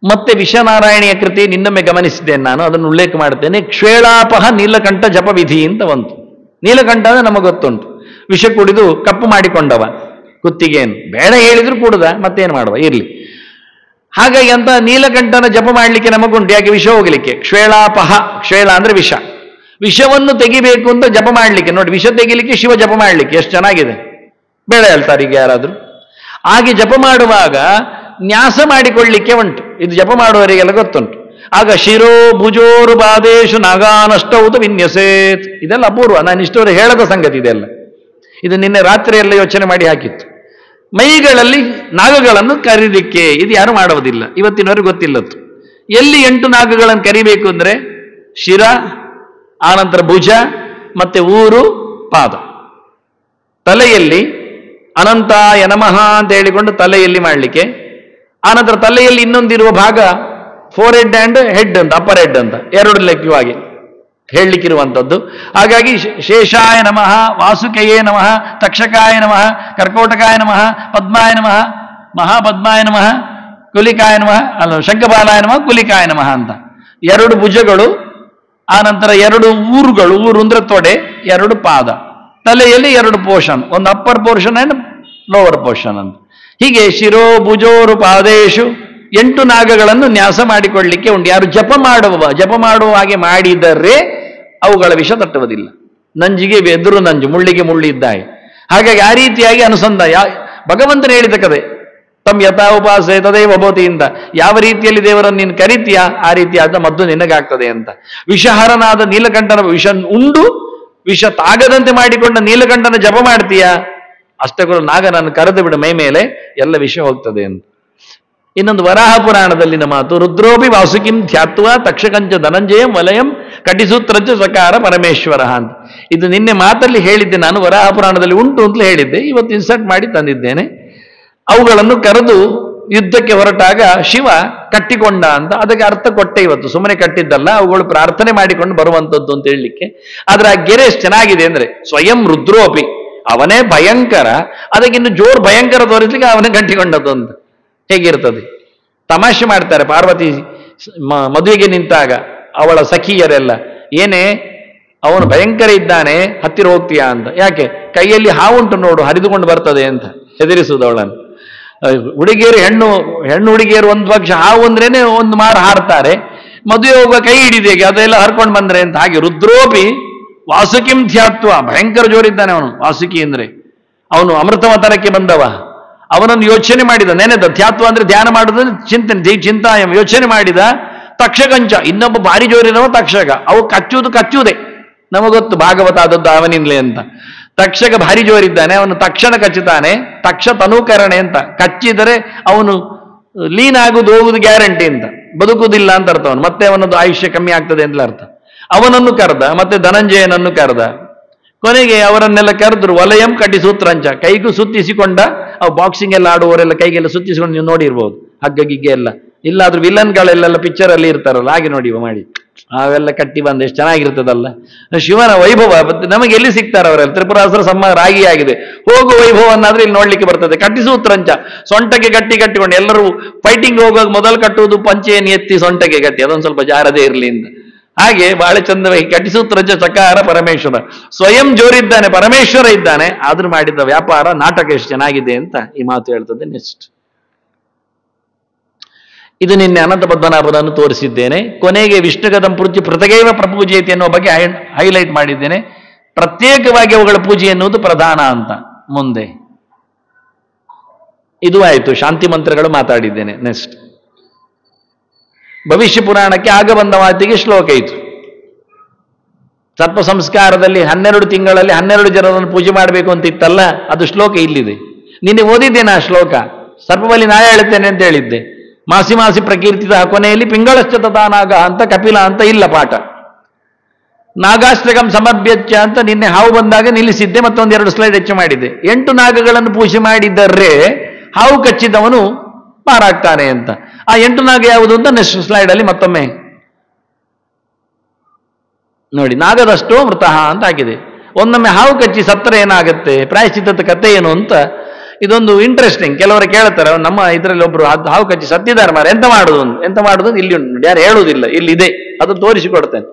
ಮತ್ತೆ ವಿಷನಾರಾಯಣಿಯ ಕೃತಿ ನಿನ್ನೊಮ್ಮೆ ಗಮನಿಸಿದ್ದೇನೆ ನಾನು, ಅದನ್ನು ಉಲ್ಲೇಖ ಮಾಡುತ್ತೇನೆ. ಕ್ಷೇಳಾಪಹ ನೀಲಕಂಠ ಜಪ ವಿಧಿ ಅಂತ ಬಂತು. ನೀಲಕಂಠ ಅಂದ್ರೆ ನಮಗೆ ಗೊತ್ತುಂಟು, ವಿಷ ಕುಡಿದು ಕಪ್ಪು ಮಾಡಿಕೊಂಡವ, ಕುತ್ತಿಗೇನು ಬೇಡ ಹೇಳಿದ್ರು ಕೂಡದ, ಮತ್ತೇನು ಮಾಡುವ, ಇರ್ಲಿ. ಹಾಗಾಗಿ ಅಂತ ನೀಲಕಂಠನ ಜಪ ಮಾಡಲಿಕ್ಕೆ ನಮಗುಂಟು, ಯಾಕೆ ವಿಷ ಹೋಗಲಿಕ್ಕೆ. ಕ್ಷೇಳಾಪಹ, ಕ್ಷೇಳ ಅಂದ್ರೆ ವಿಷ, ವಿಷವನ್ನು ತೆಗಿಬೇಕು ಅಂತ ಜಪ ಮಾಡಲಿಕ್ಕೆ. ನೋಡಿ, ವಿಷ ತೆಗಿಲಿಕ್ಕೆ ಶಿವ ಜಪ ಮಾಡಲಿಕ್ಕೆ ಎಷ್ಟು ಚೆನ್ನಾಗಿದೆ. ಬೇಡ ಹೇಳ್ತಾರೆ ಈಗ ಯಾರಾದರೂ. ಹಾಗೆ ಜಪ ಮಾಡುವಾಗ ನ್ಯಾಸ ಮಾಡಿಕೊಳ್ಳಿಕ್ಕೆ ಉಂಟು, ಇದು ಜಪ ಮಾಡುವವರಿಗೆಲ್ಲ ಗೊತ್ತುಂಟು. ಆಗ ಶಿರೋ ಭುಜೋರು ಬಾದೇಶು ನಾಗಾನಷ್ಟೌತ ವಿನ್ಯಸೇತ್. ಇದೆಲ್ಲ ಅಪೂರ್ವ, ನಾನು ಇಷ್ಟವರೆಗೆ ಹೇಳದ ಸಂಗತಿ ಇದೆಲ್ಲ. ಇದು ನಿನ್ನೆ ರಾತ್ರಿಯೆಲ್ಲ ಯೋಚನೆ ಮಾಡಿ ಹಾಕಿತ್ತು. ಮೈಗಳಲ್ಲಿ ನಾಗಗಳನ್ನು ಕರೀಲಿಕ್ಕೆ ಇದು ಯಾರು ಮಾಡುವುದಿಲ್ಲ, ಇವತ್ತಿನವರೆಗೆ ಗೊತ್ತಿಲ್ಲದ್ದು. ಎಲ್ಲಿ 8 ನಾಗಗಳನ್ನು ಕರಿಬೇಕು ಅಂದರೆ ಶಿರ, ಆನಂತರ ಭುಜ, ಮತ್ತೆ ಊರು, ಪಾದ. ತಲೆಯಲ್ಲಿ ಅನಂತಾಯ ನಮಃ ಅಂತ ಹೇಳಿಕೊಂಡು ತಲೆಯಲ್ಲಿ ಮಾಡಲಿಕ್ಕೆ, ಆನಂತರ ತಲೆಯಲ್ಲಿ ಇನ್ನೊಂದಿರುವ ಭಾಗ ಫೋರ್ ಹೆಡ್ ಆ್ಯಂಡ್ ಹೆಡ್ ಅಂತ, ಅಪ್ಪರ್ ಹೆಡ್ ಅಂತ ಎರಡು ಲೆಕ್ಕವಾಗಿ ಹೇಳಲಿಕ್ಕಿರುವಂಥದ್ದು. ಹಾಗಾಗಿ ಶೇಷಾಯ ನಮಃ, ವಾಸುಕೆಯೇ ನಮಃ, ತಕ್ಷಕಾಯ ನಮಃ, ಕರ್ಕೋಟಕಾಯ ನಮಃ, ಪದ್ಮಾಯ ನಮಃ, ಮಹಾಪದ್ಮಾಯ ನಮಃ, ಕುಲಿಕಾಯ ನಮಃ, ಅಲ್ಲ ಶಂಖಪಾಲಾಯ ನಮಃ, ಕುಲಿಕಾಯ ನಮಃ ಅಂತ 2 ಭುಜಗಳು, ಆನಂತರ 2 ಊರುಗಳು, ಊರು ಅಂದ್ರೆ ತೊಡೆ, 2 ಪಾದ, ತಲೆಯಲ್ಲಿ 2 ಪೋರ್ಷನ್, ಒಂದು upper portion and lower portion ಅಂತ. ಹೀಗೆ ಶಿರೋ ಭುಜೋರು ಪಾದೇಶು 8 ನಾಗಗಳನ್ನು ನ್ಯಾಸ ಮಾಡಿಕೊಳ್ಳಲಿಕ್ಕೆ ಉಂಟು. ಯಾರು ಜಪ ಮಾಡುವ ಹಾಗೆ ಮಾಡಿದರೆ ಅವುಗಳ ವಿಷ ತಟ್ಟುವುದಿಲ್ಲ. ನಂಜಿಗೆ ಎದುರು ನಂಜು, ಮುಳ್ಳಿಗೆ ಮುಳ್ಳಿದ್ದಾಯಿ. ಹಾಗಾಗಿ ಆ ರೀತಿಯಾಗಿ ಅನುಸಂಧಾನ ಭಗವಂತನ ಹೇಳಿದ ಕತೆ. ತಮ್ ಯಥಾ ಉಪಾಸೆ ತದೇವ ಭವತಿಯಿಂದ, ಯಾವ ರೀತಿಯಲ್ಲಿ ದೇವರನ್ನು ನೀನು ಕರಿತೀಯಾ ಆ ರೀತಿಯಾದ ಮದ್ದು ನಿನಗಾಗ್ತದೆ ಅಂತ. ವಿಷಹರನಾದ ನೀಲಕಂಠನ ವಿಷ ಉಂಡು ವಿಷ ತಾಗದಂತೆ ಮಾಡಿಕೊಂಡ ನೀಲಕಂಠನ ಜಪ ಮಾಡ್ತೀಯಾ, ಅಷ್ಟಗಳು ನಾಗನನ್ನು ಕರೆದು ಬಿಡು, ಮೈ ಮೇಲೆ ಎಲ್ಲ ವಿಷ ಹೋಗ್ತದೆ ಅಂತ. ಇನ್ನೊಂದು ವರಾಹ ಪುರಾಣದಲ್ಲಿನ ಮಾತು, ರುದ್ರೋಪಿ ವಾಸುಕಿಂ ಧ್ಯಾತ್ವ ತಕ್ಷಕಂಚ ಧನಂಜಯಂ ವಲಯಂ ಕಟಿಸೂತ್ರಂಚ ಸಕಾರ ಪರಮೇಶ್ವರ ಅಂತ. ಇದು ನಿನ್ನೆ ಮಾತಲ್ಲಿ ಹೇಳಿದ್ದೆ ನಾನು, ವರಾಹ ಪುರಾಣದಲ್ಲಿ ಉಂಟು ಅಂತಲೇ ಹೇಳಿದ್ದೆ, ಇವತ್ತು ಇನ್ಸರ್ಟ್ ಮಾಡಿ ತಂದಿದ್ದೇನೆ. ಅವುಗಳನ್ನು ಕರೆದು ಯುದ್ಧಕ್ಕೆ ಹೊರಟಾಗ ಶಿವ ಕಟ್ಟಿಕೊಂಡ ಅಂತ ಅದಕ್ಕೆ ಅರ್ಥ ಕೊಟ್ಟೆ ಇವತ್ತು, ಸುಮ್ಮನೆ ಕಟ್ಟಿದ್ದಲ್ಲ, ಅವುಗಳು ಪ್ರಾರ್ಥನೆ ಮಾಡಿಕೊಂಡು ಬರುವಂಥದ್ದು ಅಂತ ಹೇಳಲಿಕ್ಕೆ. ಆದ್ರೆ ಆ ಗೆರೆ ಎಷ್ಟು ಚೆನ್ನಾಗಿದೆ ಅಂದ್ರೆ, ಸ್ವಯಂ ರುದ್ರೋಪಿ, ಅವನೇ ಭಯಂಕರ, ಅದಕ್ಕಿನ್ನು ಜೋರು ಭಯಂಕರ ತೋರಿಸ್ಲಿಕ್ಕೆ ಅವನೇ ಕಟ್ಟಿಕೊಂಡದ್ದು ಅಂತ. ಹೇಗಿರ್ತದೆ? ತಮಾಷೆ ಮಾಡ್ತಾರೆ ಪಾರ್ವತಿ ಮದುವೆಗೆ ನಿಂತಾಗ ಅವಳ ಸಖಿಯರೆಲ್ಲ, ಏನೇ ಅವನು ಭಯಂಕರ ಇದ್ದಾನೆ, ಹತ್ತಿರ ಹೋಗ್ತೀಯಾ ಅಂತ. ಯಾಕೆ? ಕೈಯಲ್ಲಿ ಹಾವುಂಟು ನೋಡು, ಹರಿದುಕೊಂಡು ಬರ್ತದೆ ಅಂತ ಹೆದರಿಸುವುದು ಅವಳನ್ನು. ಹುಡುಗಿಯರು ಹೆಣ್ಣು ಹುಡುಗಿಯರು ಒಂದು ಪಕ್ಷ ಹಾವು ಅಂದ್ರೇನೆ ಒಂದು ಮಾರು ಹಾರ್ತಾರೆ, ಮದುವೆ ಹೋಗುವ ಕೈ ಹಿಡಿದೇಗೆ ಅದೆಲ್ಲ ಹರ್ಕೊಂಡು ಬಂದ್ರೆ ಅಂತ. ಹಾಗೆ ರುದ್ರೋಪಿ ವಾಸುಕಿಂ ಧ್ಯಾತ್ವ, ಭಯಂಕರ ಜೋರಿದ್ದಾನೆ ಅವನು. ವಾಸುಕಿ ಅಂದ್ರೆ ಅವನು ಅಮೃತವತನಕ್ಕೆ ಬಂದವ, ಅವನನ್ನು ಯೋಚನೆ ಮಾಡಿದ, ನೆನೆದ. ಧ್ಯಾತ್ವ ಅಂದ್ರೆ ಧ್ಯಾನ ಮಾಡುವುದಂದ್ರೆ ಚಿಂತನೆ, ಚಿಂತಾಯಂ, ಯೋಚನೆ ಮಾಡಿದ. ತಕ್ಷಕಂಚ, ಇನ್ನೊಬ್ಬ ಭಾರಿ ಜೋರಿನವ ತಕ್ಷಕ, ಅವು ಕಚ್ಚುವುದೇ ನಮಗೊತ್ತು, ಭಾಗವತ ಆದದ್ದು ಅವನಿಂದಲೇ ಅಂತ. ತಕ್ಷಕ ಭಾರಿ ಜೋರಿದ್ದಾನೆ, ಅವನು ತಕ್ಷಣ ಕಚ್ಚುತ್ತಾನೆ. ತಕ್ಷ ತನೂಕರಣೆ ಅಂತ, ಕಚ್ಚಿದರೆ ಅವನು ಲೀನ್ ಆಗುವುದು ಹೋಗುದು ಗ್ಯಾರಂಟಿ ಅಂತ, ಬದುಕುವುದಿಲ್ಲ ಅಂತ ಅರ್ಥ. ಅವನು ಮತ್ತೆ ಅವನದ್ದು ಆಯುಷ್ಯ ಕಮ್ಮಿ ಆಗ್ತದೆ ಅಂತ ಅರ್ಥ. ಅವನನ್ನು ಕರೆದ, ಮತ್ತೆ ಧನಂಜಯನನ್ನು ಕರೆದ. ಕೊನೆಗೆ ಅವರನ್ನೆಲ್ಲ ಕರೆದ್ರು. ವಲಯಂ ಕಟಿಸೂತ್ರಂಚ, ಕೈಗೂ ಸುತ್ತಿಸಿಕೊಂಡ. ಅವು ಬಾಕ್ಸಿಂಗ್ ಎಲ್ಲ ಆಡುವವರೆಲ್ಲ ಕೈಗೆಲ್ಲ ಸುತ್ತಿಸಿಕೊಂಡು ನೀವು ನೋಡಿರ್ಬೋದು, ಹಗ್ಗ ಗಿಗ್ಗೆ ಎಲ್ಲ. ಇಲ್ಲಾದ್ರೂ ವಿಲನ್ಗಳೆಲ್ಲ ಪಿಕ್ಚರ್ ಅಲ್ಲಿ ಇರ್ತಾರಲ್ಲ, ಹಾಗೆ ನೋಡಿ ಮಾಡಿ ಅವೆಲ್ಲ ಕಟ್ಟಿ ಬಂದ ಎಷ್ಟು ಚೆನ್ನಾಗಿರ್ತದಲ್ಲ. ಶಿವನ ವೈಭವ ನಮಗೆ ಎಲ್ಲಿ ಸಿಗ್ತಾರೆ ಅವರೆಲ್ಲ. ತ್ರಿಪುರಾಸುರ ಸಂಹಾರ ಆಗಿದೆ, ಹೋಗುವ ವೈಭವನ್ನಾದ್ರೆ ಇಲ್ಲಿ ನೋಡ್ಲಿಕ್ಕೆ ಬರ್ತದೆ. ಕಟ್ಟಿಸೂತ್ರಂಚ, ಸೊಂಟಕ್ಕೆ ಕಟ್ಟಿಕೊಂಡು ಎಲ್ಲರೂ ಫೈಟಿಂಗ್ ಹೋಗುವಾಗ ಮೊದಲು ಕಟ್ಟುವುದು ಪಂಚೆಯನ್ನು ಎತ್ತಿ ಸೊಂಟಕ್ಕೆ ಕಟ್ಟಿ, ಅದೊಂದು ಸ್ವಲ್ಪ ಜಾರದೇ ಇರಲಿ ಅಂತ. ಹಾಗೆ ಬಹಳ ಚಂದವಾಗಿ ಕಟಿಸೂತ್ರಂಚ ಚಕಾರ ಪರಮೇಶ್ವರ, ಸ್ವಯಂ ಜೋರಿದ್ದಾನೆ, ಪರಮೇಶ್ವರ ಇದ್ದಾನೆ, ಆದ್ರೂ ಮಾಡಿದ ವ್ಯಾಪಾರ ನಾಟಕ ಎಷ್ಟು ಚೆನ್ನಾಗಿದೆ ಅಂತ ಈ ಮಾತು ಹೇಳ್ತದೆ. ನೆಕ್ಸ್ಟ್ ಇದು ನಿನ್ನೆ ಅನಂತ ಪದ್ಮನಾಭನನ್ನು ತೋರಿಸಿದ್ದೇನೆ. ಕೊನೆಗೆ ವಿಷ್ಣುಗದಂ ಪೂಜ್ಯ ಪೃಥಗೈವ ಪ್ರಪೂಜೆಯತಿ ಎನ್ನುವ ಬಗ್ಗೆ ಹೈಲೈಟ್ ಮಾಡಿದ್ದೇನೆ. ಪ್ರತ್ಯೇಕವಾಗಿ ಅವುಗಳ ಪೂಜೆ ಎನ್ನುವುದು ಪ್ರಧಾನ ಅಂತ. ಮುಂದೆ ಇದು ಆಯಿತು, ಶಾಂತಿ ಮಂತ್ರಗಳು ಮಾತಾಡಿದ್ದೇನೆ. ನೆಕ್ಸ್ಟ್ ಭವಿಷ್ಯ ಪುರಾಣಕ್ಕೆ ಆಗ ಬಂದ ಮಾತಿಗೆ ಶ್ಲೋಕ ಇತ್ತು. ಸರ್ಪ ಸಂಸ್ಕಾರದಲ್ಲಿ 12 ತಿಂಗಳಲ್ಲಿ 12 ಜನರನ್ನು ಪೂಜೆ ಮಾಡಬೇಕು ಅಂತ ಇತ್ತಲ್ಲ, ಅದು ಶ್ಲೋಕ ಇಲ್ಲಿದೆ. ನಿನ್ನೆ ಓದಿದ್ದೇನೆ ಆ ಶ್ಲೋಕ. ಸರ್ಪಬಲಿ ನಾ ಹೇಳುತ್ತೇನೆ ಅಂತ ಹೇಳಿದ್ದೆ. ಮಾಸಿ ಮಾಸಿ ಪ್ರಕೀರ್ತಿತ, ಕೊನೆಯಲ್ಲಿ ಪಿಂಗಳಶ್ಚ ತಥಾನಾಗ ಅಂತ ಕಪಿಲ ಅಂತ ಇಲ್ಲ ಪಾಠ. ನಾಗಾಷ್ಟಕಂ ಸಮಭ್ಯಚ್ಚ ಅಂತ ನಿನ್ನೆ ಹಾವು ಬಂದಾಗ ನಿಲ್ಲಿಸಿದ್ದೆ, ಮತ್ತೊಂದು 2 ಸ್ಲೈಡ್ ಹೆಚ್ಚು ಮಾಡಿದ್ದೆ. 8 ನಾಗಗಳನ್ನು ಪೂಜೆ ಮಾಡಿದರೆ ಹಾವು ಕಚ್ಚಿದವನು ಪಾರಾಗ್ತಾನೆ ಅಂತ. ಆ 8 ನಾಗ ಯಾವುದು ಅಂತ ನೆಕ್ಸ್ಟ್ ಸ್ಲೈಡ್ ಅಲ್ಲಿ ಮತ್ತೊಮ್ಮೆ ನೋಡಿ. ನಾಗದಷ್ಟೋ ಮೃತಃ ಅಂತ ಆಗಿದೆ. ಒಂದೊಮ್ಮೆ ಹಾವು ಕಚ್ಚಿ ಸತ್ತರೆ ಏನಾಗುತ್ತೆ, ಪ್ರಾಯಶ್ಚಿತ್ತದ ಕಥೆ ಏನು ಅಂತ ಇದೊಂದು ಇಂಟ್ರೆಸ್ಟಿಂಗ್. ಕೆಲವರು ಕೇಳ್ತಾರೆ, ನಮ್ಮ ಇದರಲ್ಲಿ ಒಬ್ರು ಹಾವು ಕಚ್ಚಿ ಸತ್ತಿದ್ದಾರೆ ಮಾರ, ಎಂತ ಮಾಡುದು ಇಲ್ಲಿ ಉಂಟು, ಯಾರು ಹೇಳುವುದಿಲ್ಲ, ಇಲ್ಲಿದೆ, ಅದು ತೋರಿಸಿಕೊಡ್ತೇನೆ.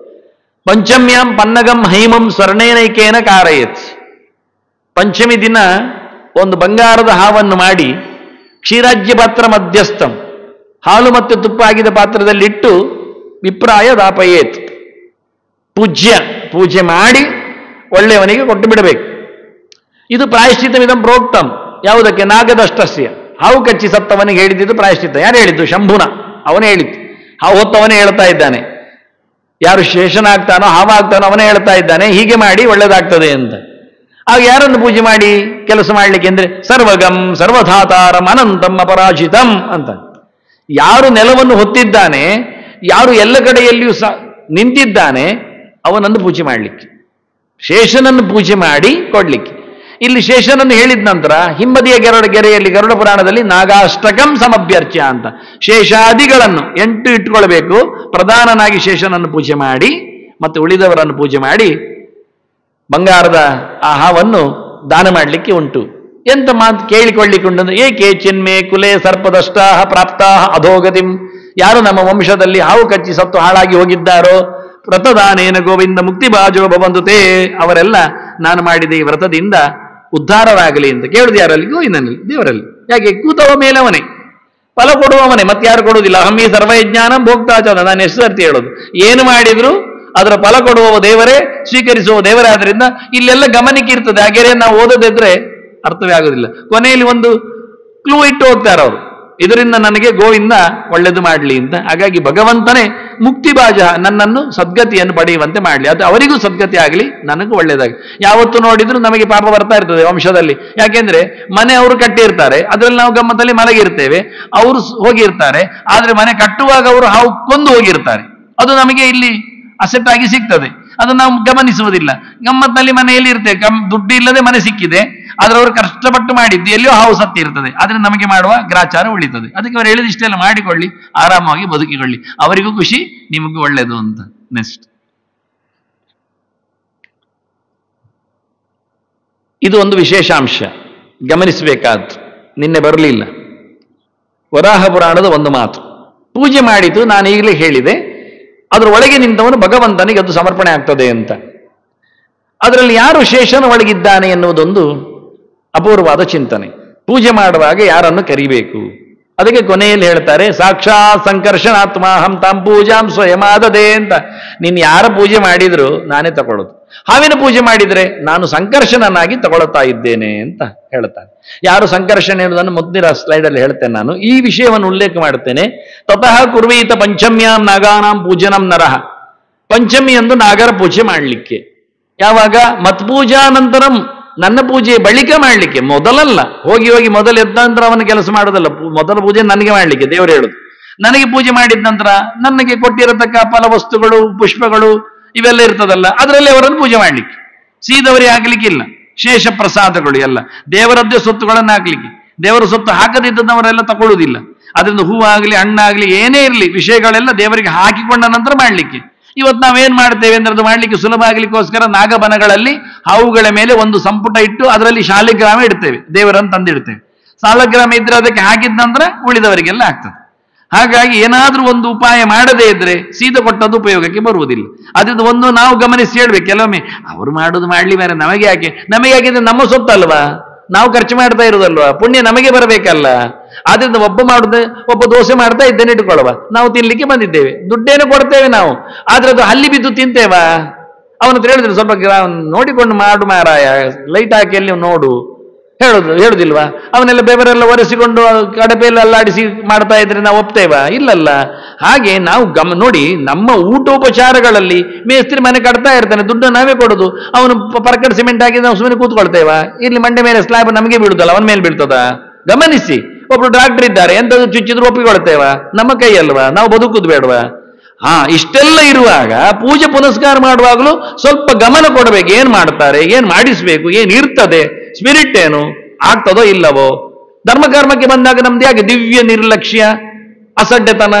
ಪಂಚಮ್ಯಾಂ ಪನ್ನಗಂ ಹೈಮಂ ಸ್ವರ್ಣೇನೈಕೇನ ಕಾರಯತ್. ಪಂಚಮಿ ದಿನ ಒಂದು ಬಂಗಾರದ ಹಾವನ್ನು ಮಾಡಿ ಕ್ಷೀರಾಜ್ಯ ಪಾತ್ರ ಮಧ್ಯಸ್ಥಂ, ಹಾಲು ಮತ್ತು ತುಪ್ಪ ಆಗಿದ ಪಾತ್ರದಲ್ಲಿಟ್ಟು ವಿಪ್ರಾಯ ದಾಪಯೇತ್, ಪೂಜೆ ಮಾಡಿ ಒಳ್ಳೆಯವನಿಗೆ ಕೊಟ್ಟು ಬಿಡಬೇಕು. ಇದು ಪ್ರಾಯಶ್ಚಿತ್ತವಿದಂ ಪ್ರೋಕ್ತಂ. ಯಾವುದಕ್ಕೆ? ನಾಗದಷ್ಟಸ್ಯ, ಹಾವು ಕಚ್ಚಿ ಸತ್ತವನಿಗೆ ಹೇಳಿದ್ದು ಪ್ರಾಯಶ್ಚಿತ್ತ. ಯಾರು ಹೇಳಿದ್ದು? ಶಂಭುನ, ಅವನೇ ಹೇಳಿದ್ದು. ಹಾವು ಹೊತ್ತವನೇ ಹೇಳ್ತಾ ಇದ್ದಾನೆ. ಯಾರು ಶೇಷನಾಗ್ತಾನೋ ಹಾವಾಗ್ತಾನೋ ಅವನೇ ಹೇಳ್ತಾ ಇದ್ದಾನೆ, ಹೀಗೆ ಮಾಡಿ ಒಳ್ಳೇದಾಗ್ತದೆ ಅಂತ. ಆಗ ಯಾರನ್ನು ಪೂಜೆ ಮಾಡಿ ಕೆಲಸ ಮಾಡಲಿಕ್ಕೆ ಅಂದ್ರೆ ಸರ್ವಗಂ ಸರ್ವಧಾತಾರಂ ಅನಂತಂ ಅಪರಾಜಿತಂ ಅಂತ. ಯಾರು ನೆಲವನ್ನು ಹೊತ್ತಿದ್ದಾನೆ, ಯಾರು ಎಲ್ಲ ಕಡೆಯಲ್ಲಿಯೂ ನಿಂತಿದ್ದಾನೆ, ಅವನನ್ನು ಪೂಜೆ ಮಾಡಲಿಕ್ಕೆ, ಶೇಷನನ್ನು ಪೂಜೆ ಮಾಡಿ ಕೊಡ್ಲಿಕ್ಕೆ. ಇಲ್ಲಿ ಶೇಷನನ್ನು ಹೇಳಿದ ನಂತರ ಹಿಂಬದಿಯ ಗೆರೆಯಲ್ಲಿ ಗರುಡ ಪುರಾಣದಲ್ಲಿ ನಾಗಾಷ್ಟಕಂ ಸಮಭ್ಯರ್ಚ್ಯ ಅಂತ ಶೇಷಾದಿಗಳನ್ನು 8 ಇಟ್ಕೊಳ್ಬೇಕು. ಪ್ರಧಾನನಾಗಿ ಶೇಷನನ್ನು ಪೂಜೆ ಮಾಡಿ ಮತ್ತೆ ಉಳಿದವರನ್ನು ಪೂಜೆ ಮಾಡಿ ಬಂಗಾರದ ಆ ಹಾವನ್ನು ದಾನ ಮಾಡಲಿಕ್ಕೆ ಉಂಟು. ಎಂತ ಮಾತು ಕೇಳಿಕೊಳ್ಳಿಕ್ಕೆ ಉಂಟು. ಏಕೆ ಚಿನ್ಮೆ ಕುಲೆ ಸರ್ಪದಷ್ಟಾಹ ಪ್ರಾಪ್ತಾಹ ಅಧೋಗತಿಂ, ಯಾರು ನಮ್ಮ ವಂಶದಲ್ಲಿ ಹಾವು ಕಚ್ಚಿ ಸತ್ತು ಹಾಳಾಗಿ ಹೋಗಿದ್ದಾರೋ ವ್ರತದಾನೇನ ಗೋವಿಂದ ಮುಕ್ತಿ ಬಾಜೋ ಭವಂತುತೇ, ಅವರೆಲ್ಲ ನಾನು ಮಾಡಿದ ಈ ವ್ರತದಿಂದ ಉದ್ಧಾರರಾಗಲಿ ಅಂತ ಕೇಳುದು. ಯಾರಲ್ಲಿ? ಗೋವಿಂದನಲ್ಲಿ, ದೇವರಲ್ಲಿ. ಯಾಕೆ? ಕೂತವ ಮೇಲವನೇ, ಫಲ ಕೊಡುವವನೇ, ಮತ್ತೆ ಯಾರು ಕೊಡುವುದಿಲ್ಲ. ಅಹಮ್ಮಿ ಸರ್ವಜ್ಞಾನಂ ಭೋಕ್ತಾಚ, ನಾನು ಎಷ್ಟು ಸರ್ತಿ ಹೇಳೋದು, ಏನು ಮಾಡಿದ್ರು ಅದರ ಫಲ ಕೊಡುವವ ದೇವರೇ, ಸ್ವೀಕರಿಸುವ ದೇವರೇ. ಆದ್ರಿಂದ ಇಲ್ಲೆಲ್ಲ ಗಮನಕ್ಕೆ ಇರ್ತದೆ. ಹಾಗೆಯೇ ನಾವು ಓದದಿದ್ರೆ ಅರ್ಥವೇ ಆಗೋದಿಲ್ಲ. ಕೊನೆಯಲ್ಲಿ ಒಂದು ಕ್ಲೂ ಇಟ್ಟು ಹೋಗ್ತಾರೆ ಅವರು, ಇದರಿಂದ ನನಗೆ ಗೋವಿಂದ ಒಳ್ಳೆದು ಮಾಡಲಿ ಅಂತ. ಹಾಗಾಗಿ ಭಗವಂತನೇ ಮುಕ್ತಿ ಬಾಜ, ನನ್ನನ್ನು ಸದ್ಗತಿಯನ್ನು ಪಡೆಯುವಂತೆ ಮಾಡಲಿ, ಅದು ಅವರಿಗೂ ಸದ್ಗತಿ ಆಗಲಿ, ನನಗೂ ಒಳ್ಳೇದಾಗಲಿ. ಯಾವತ್ತು ನೋಡಿದ್ರು ನಮಗೆ ಪಾಪ ಬರ್ತಾ ಇರ್ತದೆ ವಂಶದಲ್ಲಿ. ಯಾಕೆಂದ್ರೆ ಮನೆ ಅವರು ಕಟ್ಟಿರ್ತಾರೆ, ಅದರಲ್ಲಿ ನಾವು ಗಮ್ಮತ್ತಲ್ಲಿ ಮಲಗಿರ್ತೇವೆ, ಅವರು ಹೋಗಿರ್ತಾರೆ. ಆದ್ರೆ ಮನೆ ಕಟ್ಟುವಾಗ ಅವರು ಹಾವು ಕೊಂದು ಹೋಗಿರ್ತಾರೆ, ಅದು ನಮಗೆ ಇಲ್ಲಿ ಅಸೆಟ್ ಆಗಿ ಸಿಗ್ತದೆ. ಅದನ್ನು ನಾವು ಗಮನಿಸುವುದಿಲ್ಲ. ಗಮ್ಮತ್ನಲ್ಲಿ ಮನೆಯಲ್ಲಿ ಇರ್ತೇವೆ, ದುಡ್ಡು ಇಲ್ಲದೆ ಮನೆ ಸಿಕ್ಕಿದೆ, ಆದ್ರೆ ಅವರು ಕಷ್ಟಪಟ್ಟು ಮಾಡಿದ್ದು ಎಲ್ಲಿಯೋ ಹಾವು ಸತ್ತಿರ್ತದೆ. ಆದ್ರೆ ನಮಗೆ ಮಾಡುವ ಗ್ರಾಚಾರ ಉಳಿತದೆ. ಅದಕ್ಕೆ ಅವರು ಹೇಳಿದ ಇಷ್ಟೆಲ್ಲ ಮಾಡಿಕೊಳ್ಳಿ, ಆರಾಮವಾಗಿ ಬದುಕಿಕೊಳ್ಳಿ, ಅವರಿಗೂ ಖುಷಿ, ನಿಮಗೂ ಒಳ್ಳೆಯದು ಅಂತ. ನೆಕ್ಸ್ಟ್, ಇದು ಒಂದು ವಿಶೇಷಾಂಶ ಗಮನಿಸಬೇಕಾದ್ದು, ನಿನ್ನೆ ಬರಲಿಲ್ಲ. ವರಾಹ ಪುರಾಣದ ಒಂದು ಮಾತು, ಪೂಜೆ ಮಾಡಿತು ನಾನು ಈಗಲೇ ಹೇಳಿದೆ, ಅದರ ಒಳಗೆ ನಿಂತವನು ಭಗವಂತನಿಗೆ ಅದು ಸಮರ್ಪಣೆ ಆಗ್ತದೆ ಅಂತ. ಅದರಲ್ಲಿ ಯಾರು ಶೇಷನ ಒಳಗಿದ್ದಾನೆ ಎನ್ನುವುದೊಂದು ಅಪೂರ್ವವಾದ ಚಿಂತನೆ. ಪೂಜೆ ಮಾಡುವಾಗ ಯಾರನ್ನು ಕರಿಬೇಕು, ಅದಕ್ಕೆ ಕೊನೆಯಲ್ಲಿ ಹೇಳ್ತಾರೆ ಸಾಕ್ಷಾತ್ ಸಂಕರ್ಷಣಾತ್ಮಾಹಂ ತಾಂ ಪೂಜಾಂ ಸ್ವಯಮಾದದೆ ಅಂತ. ನೀನು ಯಾರ ಪೂಜೆ ಮಾಡಿದ್ರು ನಾನೇ ತಗೊಳ್ಳೋದು. ಹಾವಿನ ಪೂಜೆ ಮಾಡಿದ್ರೆ ನಾನು ಸಂಕರ್ಷಣನಾಗಿ ತಗೊಳ್ತಾ ಇದ್ದೇನೆ ಅಂತ ಹೇಳ್ತಾನೆ. ಯಾರು ಸಂಕರ್ಷಣ ಎನ್ನುವುದನ್ನು ಮುಂದಿನ ಸ್ಲೈಡಲ್ಲಿ ಹೇಳ್ತೇನೆ ನಾನು. ಈ ವಿಷಯವನ್ನು ಉಲ್ಲೇಖ ಮಾಡುತ್ತೇನೆ. ತತಃ ಕುರ್ವೀತ ಪಂಚಮ್ಯಾಂ ನಾಗಾನಾಂ ಪೂಜನಂ ನರಃ. ಪಂಚಮಿ ಎಂದು ನಾಗರ ಪೂಜೆ ಮಾಡಲಿಕ್ಕೆ. ಯಾವಾಗ? ಮತ್ಪೂಜಾ ನಂತರಂ, ನನ್ನ ಪೂಜೆ ಬಳಿಕ ಮಾಡಲಿಕ್ಕೆ, ಮೊದಲಲ್ಲ. ಹೋಗಿ ಮೊದಲು ಎದ್ದ ನಂತರ ಅವನ ಕೆಲಸ ಮಾಡೋದಲ್ಲ. ಮೊದಲ ಪೂಜೆ ನನಗೆ ಮಾಡಲಿಕ್ಕೆ ದೇವರು ಹೇಳುದು. ನನಗೆ ಪೂಜೆ ಮಾಡಿದ ನಂತರ ನನಗೆ ಕೊಟ್ಟಿರತಕ್ಕ ಫಲವಸ್ತುಗಳು, ಪುಷ್ಪಗಳು ಇವೆಲ್ಲ ಇರ್ತದಲ್ಲ, ಅದರಲ್ಲಿ ಅವರನ್ನು ಪೂಜೆ ಮಾಡಲಿಕ್ಕೆ. ಸೀದವರಿಗೆ ಹಾಕಲಿಕ್ಕಿಲ್ಲ. ಶೇಷ ಪ್ರಸಾದಗಳು ಎಲ್ಲ ದೇವರದ್ದೇ ಸೊತ್ತುಗಳನ್ನು ಹಾಕಲಿಕ್ಕೆ. ದೇವರ ಸೊತ್ತು ಹಾಕದಿದ್ದವರೆಲ್ಲ ತಗೊಳ್ಳುವುದಿಲ್ಲ. ಅದರಿಂದ ಹೂವಾಗಲಿ ಹಣ್ಣಾಗಲಿ ಏನೇ ಇರಲಿ ವಿಷಯಗಳೆಲ್ಲ ದೇವರಿಗೆ ಹಾಕಿಕೊಂಡ ನಂತರ ಮಾಡಲಿಕ್ಕೆ. ಇವತ್ತು ನಾವೇನ್ ಮಾಡ್ತೇವೆ ಅಂದ್ರೆ ಅದು ಮಾಡ್ಲಿಕ್ಕೆ ಸುಲಭ ಆಗ್ಲಿಕ್ಕೋಸ್ಕರ ನಾಗಬನಗಳಲ್ಲಿ ಹಾವುಗಳ ಮೇಲೆ ಒಂದು ಸಂಪುಟ ಇಟ್ಟು ಅದರಲ್ಲಿ ಶಾಲಿಗ್ರಾಮ ಇಡ್ತೇವೆ, ದೇವರನ್ನು ತಂದಿಡ್ತೇವೆ. ಸಾಲಗ್ರಾಮ ಇದ್ರೆ ಅದಕ್ಕೆ ಹಾಕಿದ ನಂತರ ಉಳಿದವರಿಗೆಲ್ಲ ಆಗ್ತದೆ. ಹಾಗಾಗಿ ಏನಾದ್ರೂ ಒಂದು ಉಪಾಯ ಮಾಡದೇ ಇದ್ರೆ ಸೀದಾ ಕೊಟ್ಟದ್ದು ಉಪಯೋಗಕ್ಕೆ ಬರುವುದಿಲ್ಲ. ಅದರಿಂದ ಒಂದು ನಾವು ಗಮನಿಸಿ ಹೇಳ್ಬೇಕು. ಕೆಲವೊಮ್ಮೆ ಅವರು ಮಾಡೋದು ಮಾಡ್ಲಿ ಬೇರೆ, ನಮಗೆ ಯಾಕೆ ಅಂದ್ರೆ ನಮ್ಮ ಸೊತ್ತಲ್ವಾ, ನಾವು ಖರ್ಚು ಮಾಡ್ತಾ ಇರೋದಲ್ವಾ, ಪುಣ್ಯ ನಮಗೆ ಬರಬೇಕಲ್ಲ. ಆದ್ರಿಂದ ಒಬ್ಬ ದೋಸೆ ಮಾಡ್ತಾ ಇದ್ದೇನೆ ಇಟ್ಕೊಳ್ಳುವ, ನಾವು ತಿನ್ಲಿಕ್ಕೆ ಬಂದಿದ್ದೇವೆ, ದುಡ್ಡೇನು ಕೊಡ್ತೇವೆ ನಾವು, ಆದ್ರೆ ಅದು ಹಲ್ಲಿ ಬಿದ್ದು ತಿಂತೇವಾ? ಅವನ ಹತ್ರ ಹೇಳಿದ್ರು ಸ್ವಲ್ಪ ನೋಡಿಕೊಂಡು ಮಾಡು ಮಾರಾಯ, ಲೈಟ್ ಹಾಕಿ ಅಲ್ಲಿ ನೋಡು, ಹೇಳುದಿಲ್ವಾ? ಅವನ್ನೆಲ್ಲ ಬೆವರೆಲ್ಲ ಒರೆಸಿಕೊಂಡು ಕಡಪೆಲ್ಲ ಅಲ್ಲಾಡಿಸಿ ಮಾಡ್ತಾ ಇದ್ರೆ ನಾವು ಒಪ್ತೇವಾ? ಇಲ್ಲಲ್ಲ. ಹಾಗೆ ನಾವು ನೋಡಿ, ನಮ್ಮ ಊಟೋಪಚಾರಗಳಲ್ಲಿ ಮೇಸ್ತ್ರಿ ಮನೆ ಕಟ್ತಾ ಇರ್ತಾನೆ, ದುಡ್ಡು ನಾವೇ ಕೊಡುದು. ಅವನು ಪರ್ಕಟ್ ಸಿಮೆಂಟ್ ಹಾಕಿ ನಾವು ಸುಮ್ಮನೆ ಕೂತ್ಕೊಳ್ತೇವಾ? ಇಲ್ಲಿ ಮಂಡೆ ಮೇಲೆ ಸ್ಲ್ಯಾಬ್ ನಮಗೆ ಬೀಳುದಲ್ಲ, ಅವನ ಮೇಲೆ ಬೀಳ್ತದ? ಗಮನಿಸಿ. ಒಬ್ರು ಡಾಕ್ಟರ್ ಇದ್ದಾರೆ, ಎಂತದ್ದು ಚುಚ್ಚಿದ್ರು ಒಪ್ಪಿಕೊಳ್ತೇವಾ? ನಮ್ಮ ಕೈ ಅಲ್ವಾ, ನಾವು ಬದುಕುದು ಬೇಡವಾ? ಇಷ್ಟೆಲ್ಲ ಇರುವಾಗ ಪೂಜೆ ಪುನಸ್ಕಾರ ಮಾಡುವಾಗಲೂ ಸ್ವಲ್ಪ ಗಮನ ಕೊಡಬೇಕು. ಏನ್ ಮಾಡ್ತಾರೆ, ಏನ್ ಮಾಡಿಸ್ಬೇಕು, ಏನ್ ಇರ್ತದೆ, ಸ್ಪಿರಿಟ್ ಏನು ಆಗ್ತದೋ ಇಲ್ಲವೋ. ಧರ್ಮಕರ್ಮಕ್ಕೆ ಬಂದಾಗ ನಮ್ದು ಯಾಕೆ ದಿವ್ಯ ನಿರ್ಲಕ್ಷ್ಯ, ಅಸಡ್ಡೆತನ,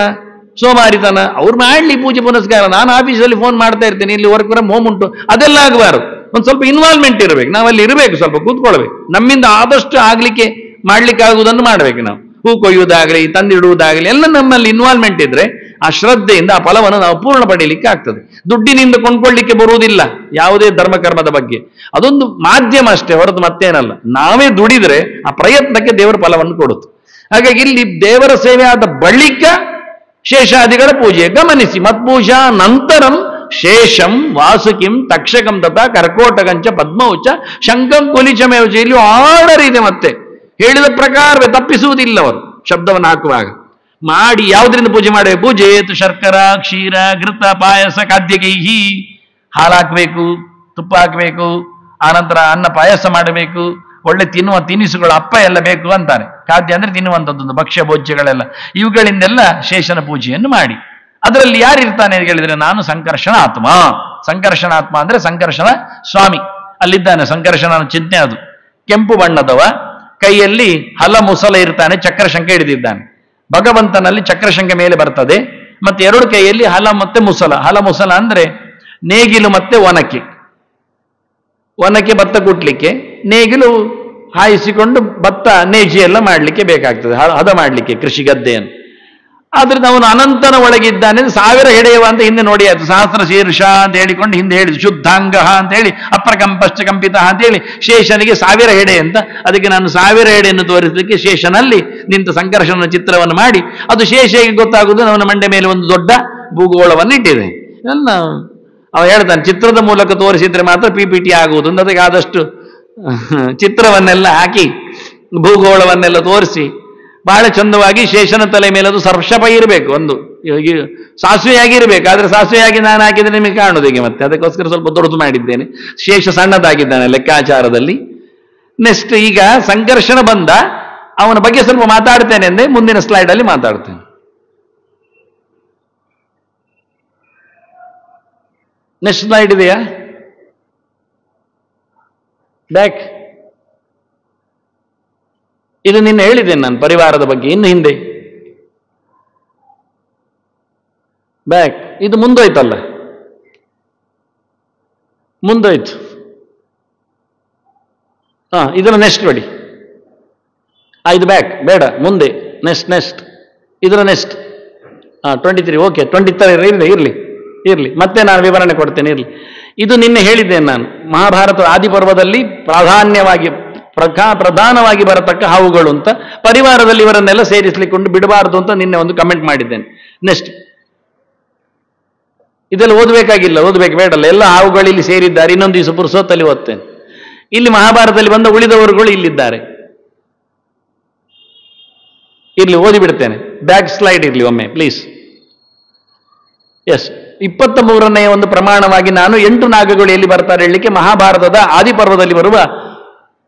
ಸೋಮಾರಿತನ? ಅವ್ರು ಮಾಡ್ಲಿ ಪೂಜೆ ಪುನಸ್ಕಾರ, ನಾನು ಆಫೀಸಲ್ಲಿ ಫೋನ್ ಮಾಡ್ತಾ ಇರ್ತೇನೆ, ಇಲ್ಲಿ ವರ್ಕ್ ಫ್ರಮ್ ಹೋಮ್ ಉಂಟು, ಅದೆಲ್ಲ ಆಗಬಾರದು. ಒಂದು ಸ್ವಲ್ಪ ಇನ್ವಾಲ್ವ್ಮೆಂಟ್ ಇರಬೇಕು, ನಾವಲ್ಲಿ ಇರಬೇಕು, ಸ್ವಲ್ಪ ಕೂತ್ಕೊಳ್ಬೇಕು. ನಮ್ಮಿಂದ ಆದಷ್ಟು ಆಗ್ಲಿಕ್ಕೆ ಮಾಡ್ಲಿಕ್ಕೆ ಆಗುವುದನ್ನು ಮಾಡ್ಬೇಕು. ನಾವು ಹೂ ಕೊಯ್ಯುವುದಾಗಲಿ ತಂದಿಡುವುದಾಗಲಿ ಎಲ್ಲ ನಮ್ಮಲ್ಲಿ ಇನ್ವಾಲ್ವ್ಮೆಂಟ್ ಇದ್ರೆ ಆ ಶ್ರದ್ಧೆಯಿಂದ ಆ ಫಲವನ್ನು ನಾವು ಪೂರ್ಣ ಪಡೀಲಿಕ್ಕೆ ಆಗ್ತದೆ. ದುಡ್ಡಿನಿಂದ ಕೊಂಡ್ಕೊಳ್ಳಿಕ್ಕೆ ಬರುವುದಿಲ್ಲ ಯಾವುದೇ ಧರ್ಮಕರ್ಮದ ಬಗ್ಗೆ. ಅದೊಂದು ಮಾಧ್ಯಮ ಅಷ್ಟೇ, ಹೊರತು ಮತ್ತೇನಲ್ಲ. ನಾವೇ ದುಡಿದ್ರೆ ಆ ಪ್ರಯತ್ನಕ್ಕೆ ದೇವರ ಫಲವನ್ನು ಕೊಡುತ್ತೆ. ಹಾಗಾಗಿ ಇಲ್ಲಿ ದೇವರ ಸೇವೆ ಆದ ಬಳಿಕ ಶೇಷಾದಿಗಳ ಪೂಜೆ ಗಮನಿಸಿ. ಮತ್ಪೂಜಾ ನಂತರಂ ಶೇಷಂ ವಾಸುಕಿಂ ತಕ್ಷಕಂ ತಥಾ ಕರ್ಕೋಟಕಂಚ ಪದ್ಮೌಚ ಶಂಕಂ ಕುಲಿಚಮೇವಚ. ಇಲ್ಲಿ ಆರ್ಡರ್ ಇದೆ, ಮತ್ತೆ ಹೇಳಿದ ಪ್ರಕಾರವೇ, ತಪ್ಪಿಸುವುದಿಲ್ಲ ಅವರು ಶಬ್ದವನ್ನು ಹಾಕುವಾಗ. ಮಾಡಿ ಯಾವುದರಿಂದ ಪೂಜೆ ಮಾಡಬೇಕು? ಪೂಜೆತು ಶರ್ಕರ ಕ್ಷೀರ ಘೃತ ಪಾಯಸ ಖಾದ್ಯಕೈಹಿ. ಹಾಲು ಹಾಕಬೇಕು, ತುಪ್ಪ ಹಾಕಬೇಕು, ಆನಂತರ ಅನ್ನ ಪಾಯಸ ಮಾಡಬೇಕು, ಒಳ್ಳೆ ತಿನ್ನುವ ತಿನಿಸುಗಳು ಅಪ್ಪ ಎಲ್ಲ ಬೇಕು ಅಂತಾರೆ. ಖಾದ್ಯ ಅಂದ್ರೆ ತಿನ್ನುವಂಥದ್ದೊಂದು ಭಕ್ಷ್ಯ ಭೋಜ್ಯಗಳೆಲ್ಲ, ಇವುಗಳಿಂದೆಲ್ಲ ಶೇಷನ ಪೂಜೆಯನ್ನು ಮಾಡಿ. ಅದರಲ್ಲಿ ಯಾರಿರ್ತಾನೆ ಅಂತ ಹೇಳಿದ್ರೆ, ನಾನು ಸಂಕರ್ಷಣ ಆತ್ಮ. ಸಂಕರ್ಷಣ ಆತ್ಮ ಅಂದ್ರೆ ಸಂಕರ್ಷಣ ಸ್ವಾಮಿ ಅಲ್ಲಿದ್ದಾನೆ. ಸಂಕರ್ಷಣನ ಚಿಂತೆ ಅದು. ಕೆಂಪು ಬಣ್ಣದವ, ಕೈಯಲ್ಲಿ ಹಲ ಮುಸಲ ಇರ್ತಾನೆ, ಚಕ್ರಶಂಕ ಹಿಡಿದಿದ್ದಾನೆ. ಭಗವಂತನಲ್ಲಿ ಚಕ್ರಶಂಕ ಮೇಲೆ ಬರ್ತದೆ, ಮತ್ತೆ ಎರಡು ಕೈಯಲ್ಲಿ ಹಲ ಮತ್ತೆ ಮುಸಲ. ಹಲ ಮುಸಲ ಅಂದ್ರೆ ನೇಗಿಲು ಮತ್ತೆ ಒನಕೆ. ಒನಕೆ ಭತ್ತ ಕುಟ್ಲಿಕ್ಕೆ, ನೇಗಿಲು ಹಾಯಿಸಿಕೊಂಡು ಭತ್ತ ನೇಜಿ ಎಲ್ಲ ಮಾಡಲಿಕ್ಕೆ ಬೇಕಾಗ್ತದೆ, ಹದ ಮಾಡಲಿಕ್ಕೆ ಕೃಷಿ ಗದ್ದೆಯನ್ನು. ಆದ್ರಿಂದ ಅವನು ಅನಂತನ ಒಳಗಿದ್ದಾನೆ. 1000 ಹೆಡೆಯವ ಅಂತ ಹಿಂದೆ ನೋಡಿ ಆಯ್ತು. ಸಹಸ್ರ ಶೀರ್ಷ ಅಂತ ಹೇಳಿಕೊಂಡು ಹಿಂದೆ ಹೇಳಿದ್ರು. ಶುದ್ಧಾಂಗ ಅಂತ ಹೇಳಿ, ಅಪ್ರಕಂಪಶ್ಚ ಕಂಪಿತ ಅಂತ ಹೇಳಿ ಶೇಷನಿಗೆ 1000 ಹೆಡೆ ಅಂತ. ಅದಕ್ಕೆ ನಾನು 1000 ಹೆಡೆಯನ್ನು ತೋರಿಸಲಿಕ್ಕೆ ಶೇಷನಲ್ಲಿ ನಿಂತ ಸಂಕರ್ಷಣ ಚಿತ್ರವನ್ನು ಮಾಡಿ, ಅದು ಶೇಷಗೆ ಗೊತ್ತಾಗುವುದು ಅವನ ಮಂಡೆ ಮೇಲೆ ಒಂದು ದೊಡ್ಡ ಭೂಗೋಳವನ್ನು ಇಟ್ಟಿದೆ. ಎಲ್ಲ ಅವ ಹೇಳ್ತಾನೆ, ಚಿತ್ರದ ಮೂಲಕ ತೋರಿಸಿದ್ರೆ ಮಾತ್ರ PPT ಆಗುವುದು ಅಂತ. ಅದಕ್ಕೆ ಆದಷ್ಟು ಚಿತ್ರವನ್ನೆಲ್ಲ ಹಾಕಿ ಭೂಗೋಳವನ್ನೆಲ್ಲ ತೋರಿಸಿ ಬಹಳ ಚಂದವಾಗಿ ಶೇಷನ ತಲೆ ಮೇಲೆ ಅದು ಸರ್ಷಪ ಇರಬೇಕು, ಒಂದು ಸಾಸಿವೆಯಾಗಿರ್ಬೇಕು. ಆದ್ರೆ ಸಾಸಿವೆಯಾಗಿ ನಾನು ಹಾಕಿದ್ರೆ ನಿಮಗೆ ಕಾಣುವುದು ಹೀಗೆ. ಮತ್ತೆ ಅದಕ್ಕೋಸ್ಕರ ಸ್ವಲ್ಪ ದೊಡ್ಡದು ಮಾಡಿದ್ದೇನೆ. ಶೇಷ ಸಣ್ಣದಾಗಿದ್ದಾನೆ ಲೆಕ್ಕಾಚಾರದಲ್ಲಿ. ನೆಕ್ಸ್ಟ್ ಈಗ ಸಂಕರ್ಷಣ ಬಂದ, ಅವನ ಬಗ್ಗೆ ಸ್ವಲ್ಪ ಮಾತಾಡ್ತೇನೆ ಅಂದ್ರೆ ಮುಂದಿನ ಸ್ಲೈಡ್ ಅಲ್ಲಿ ಮಾತಾಡ್ತೇನೆ. ನೆಕ್ಸ್ಟ್ ಸ್ಲೈಡ್ ಇದೆಯಾ? ಬ್ಯಾಕ್. ಇದು ನಿನ್ನೆ ಹೇಳಿದ್ದೇನೆ ನಾನು ಪರಿವಾರದ ಬಗ್ಗೆ, ಇನ್ನು ಹಿಂದೆ. ಬ್ಯಾಕ್. ಇದು ಮುಂದೋಯ್ತಲ್ಲ, ಮುಂದೋಯ್ತು. ಇದರ ನೆಕ್ಸ್ಟ್ ನೋಡಿ. ಇದು ಬ್ಯಾಕ್ ಬೇಡ, ಮುಂದೆ. ನೆಕ್ಸ್ಟ್ ಇದರ ನೆಕ್ಸ್ಟ್ 23. ಓಕೆ, 23 ಇರ್ಲಿ ಮತ್ತೆ ನಾನು ವಿವರಣೆ ಕೊಡ್ತೇನೆ, ಇರ್ಲಿ. ಇದು ನಿನ್ನೆ ಹೇಳಿದ್ದೇನೆ ನಾನು. ಮಹಾಭಾರತ ಆದಿಪರ್ವದಲ್ಲಿ ಪ್ರಧಾನವಾಗಿ ಬರತಕ್ಕ ಹಾವುಗಳು ಅಂತ, ಪರಿವಾರದಲ್ಲಿ ಇವರನ್ನೆಲ್ಲ ಸೇರಿಸಲಿಕ್ಕೊಂಡು ಬಿಡಬಾರದು ಅಂತ ನಿನ್ನೆ ಒಂದು ಕಮೆಂಟ್ ಮಾಡಿದ್ದೇನೆ. ನೆಕ್ಸ್ಟ್ ಇದೆಲ್ಲ ಓದಬೇಕು ಬೇಡಲ್ಲ, ಎಲ್ಲ ಹಾವುಗಳು ಇಲ್ಲಿ ಸೇರಿದ್ದಾರೆ. ಇನ್ನೊಂದು ದಿವಸ ಪುರುಸೊತ್ತಲ್ಲಿ ಓದ್ತೇನೆ. ಇಲ್ಲಿ ಮಹಾಭಾರತದಲ್ಲಿ ಬಂದ ಉಳಿದವರುಗಳು ಇಲ್ಲಿದ್ದಾರೆ. ಇರ್ಲಿ, ಓದಿಬಿಡ್ತೇನೆ. ಬ್ಯಾಕ್ ಸ್ಲೈಡ್ ಇರ್ಲಿ ಒಮ್ಮೆ ಪ್ಲೀಸ್. ಎಸ್, 23ನೇ ಒಂದು ಪ್ರಮಾಣವಾಗಿ ನಾನು 8 ನಾಗಗಳು ಎಲ್ಲಿ ಬರ್ತಾರೆ ಹೇಳಲಿಕ್ಕೆ, ಮಹಾಭಾರತದ ಆದಿಪರ್ವದಲ್ಲಿ ಬರುವ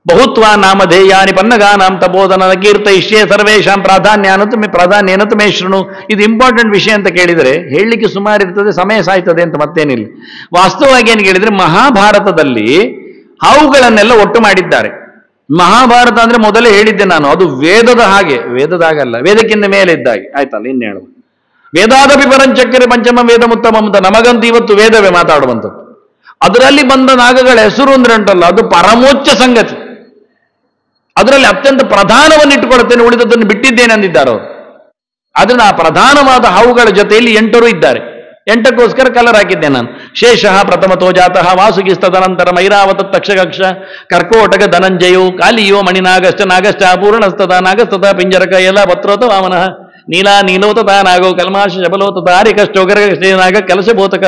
ಬಹುತ್ವ ನಾಮಧೇಯಾನಿ ಪನ್ನಗಾನಾಂ ತಪೋದನ ಕೀರ್ತ ಇಷ್ಯೇ ಸರ್ವೇಶಾಂ ಪ್ರಾಧಾನ್ಯನತು ಮೇ ಶೃಣು. ಇದು ಇಂಪಾರ್ಟೆಂಟ್ ವಿಷಯ ಅಂತ ಕೇಳಿದರೆ ಹೇಳಲಿಕ್ಕೆ ಸುಮಾರು ಇರ್ತದೆ, ಸಮಯ ಸಾಯ್ತದೆ ಅಂತ ಮತ್ತೇನಿಲ್ಲ. ವಾಸ್ತವವಾಗಿ ಏನು ಕೇಳಿದರೆ, ಮಹಾಭಾರತದಲ್ಲಿ ಹಾವುಗಳನ್ನೆಲ್ಲ ಒಟ್ಟು ಮಾಡಿದ್ದಾರೆ. ಮಹಾಭಾರತ ಅಂದ್ರೆ ಮೊದಲೇ ಹೇಳಿದ್ದೆ ನಾನು, ಅದು ವೇದದ ಹಾಗಲ್ಲ, ವೇದಕ್ಕಿಂತ ಮೇಲೆ ಇದ್ದಾಗೆ ಆಯ್ತಲ್ಲ. ಇನ್ನು ಹೇಳುವ ವೇದಾದಪಿ ಪರಂಚಕ್ಕರೆ ಪಂಚಮ ವೇದ ಉತ್ತಮ ಅಂತ ನಮಗಂತೂ ಇವತ್ತು ವೇದವೇ ಮಾತಾಡುವಂಥದ್ದು. ಅದರಲ್ಲಿ ಬಂದ ನಾಗಗಳ ಹೆಸರು ಅಂದ್ರೆ ಉಂಟಲ್ಲ, ಅದು ಪರಮೋಚ್ಚ ಸಂಗತಿ. ಅದರಲ್ಲಿ ಅತ್ಯಂತ ಪ್ರಧಾನವನ್ನು ಇಟ್ಟುಕೊಳ್ಳುತ್ತೇನೆ, ಉಳಿದದ್ದನ್ನು ಬಿಟ್ಟಿದ್ದೇನೆ ಅಂದಿದ್ದಾರೆ ಅವರು. ಅದನ್ನ ಆ ಪ್ರಧಾನವಾದ ಹಾವುಗಳ ಜೊತೆಯಲ್ಲಿ 8 ಇದ್ದಾರೆ. 8ಕ್ಕೋಸ್ಕರ ಕಲರ್ ಹಾಕಿದ್ದೆ ನಾನು. ಶೇಷ ಪ್ರಥಮತೋ ಜಾತಃ ವಾಸುಕಿಸ್ತದನಂತರ ಮೈರಾವತ ತಕ್ಷಕಕ್ಷ ಕರ್ಕೋಟಕ ಧನಂಜಯೋ ಕಾಲಿಯೋ ಮಣಿನಾಗಶ್ಚ ನಾಗಶ್ಚ ಪೂರ್ಣಸ್ತದ ನಾಗಸ್ತದ ಪಿಂಜರಕ ಎಲ್ಲ ಪತ್ರೋತ ವಾಮನಃ ನೀಲೋತತ ನಾಗೋ ಕಲ್ಮಾಶ ಶಬಲೋತತ ಆರಿಕಶ್ಚೋಗರಕಶ್ಚೇನಾಗ ಕಲಶಬೋತಕ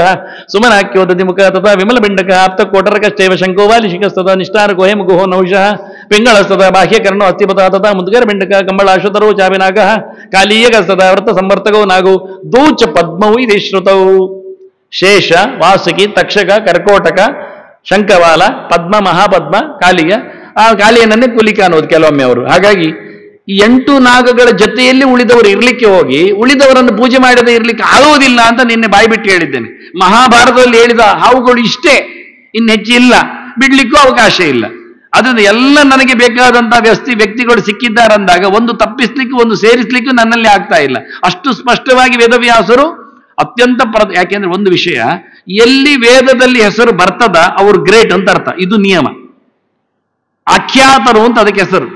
ಸುಮನಾಕ್ಯೋದತಿ ಮುಖ ತಥಾ ವಿಮಲಬಿಂಡಕ ಆಪ್ತ ಕೋಟರಕಶ್ಚೈವ ಶಂಕೋವಾಲಿಶಿಕಸ್ತದ ನಿಷ್ಠಾರಕೋ ಹೇಮಗುಹೋ ನೌಷಃ ಪಿಂಗಳಸ್ತದ ಬಾಹ್ಯಕರ್ಣೋ ಅಸ್ಥಿಪತ ತಥಾ ಮುದ್ಗರ ಬಿಂಡಕ ಕಂಬಳಾಶ್ವತರೋ ಚಾವಿನಾಗ ಕಾಲೀಯಗಸ್ತದ ವೃತ್ತ ಸಂವರ್ತಕೋ ನಾಗೋ ದೌಚ ಪದ್ಮವು ಇದೆ ಶ್ರುತೌ. ಶೇಷ, ವಾಸುಕಿ, ತಕ್ಷಕ, ಕರ್ಕೋಟಕ, ಶಂಕವಾಲ, ಪದ್ಮ, ಮಹಾಪದ್ಮ, ಕಾಲಿಯ. ಆ ಕಾಲಿಯನ್ನೇ ಕುಲಿಕ ಅನ್ನೋದು ಕೆಲವೊಮ್ಮೆ ಅವರು. ಹಾಗಾಗಿ ಈ 8 ನಾಗಗಳ ಜೊತೆಯಲ್ಲಿ ಉಳಿದವರು ಇರ್ಲಿಕ್ಕೆ ಹೋಗಿ ಉಳಿದವರನ್ನು ಪೂಜೆ ಮಾಡದೆ ಇರ್ಲಿಕ್ಕೆ ಆಗುವುದಿಲ್ಲ ಅಂತ ನಿನ್ನೆ ಬಾಯ್ಬಿಟ್ಟು ಹೇಳಿದ್ದೇನೆ. ಮಹಾಭಾರತದಲ್ಲಿ ಹೇಳಿದ ಹಾವುಗಳು ಇಷ್ಟೇ, ಇನ್ನು ಹೆಚ್ಚಿಲ್ಲ, ಬಿಡ್ಲಿಕ್ಕೂ ಅವಕಾಶ ಇಲ್ಲ. ಅದರಿಂದ ಎಲ್ಲ ನನಗೆ ಬೇಕಾದಂತಹ ವ್ಯಕ್ತಿಗಳು ಸಿಕ್ಕಿದ್ದಾರಂದಾಗ ಒಂದು ತಪ್ಪಿಸ್ಲಿಕ್ಕೂ ಒಂದು ಸೇರಿಸ್ಲಿಕ್ಕೂ ನನ್ನಲ್ಲಿ ಆಗ್ತಾ ಇಲ್ಲ. ಅಷ್ಟು ಸ್ಪಷ್ಟವಾಗಿ ವೇದವ್ಯಾಸರು ಅತ್ಯಂತ ಯಾಕೆಂದ್ರೆ ಒಂದು ವಿಷಯ, ಎಲ್ಲಿ ವೇದದಲ್ಲಿ ಹೆಸರು ಬರ್ತದ ಅವರು ಗ್ರೇಟ್ ಅಂತ ಅರ್ಥ. ಇದು ನಿಯಮ. ಆಖ್ಯಾತರು ಅಂತ ಅದಕ್ಕೆ ಹೆಸರು.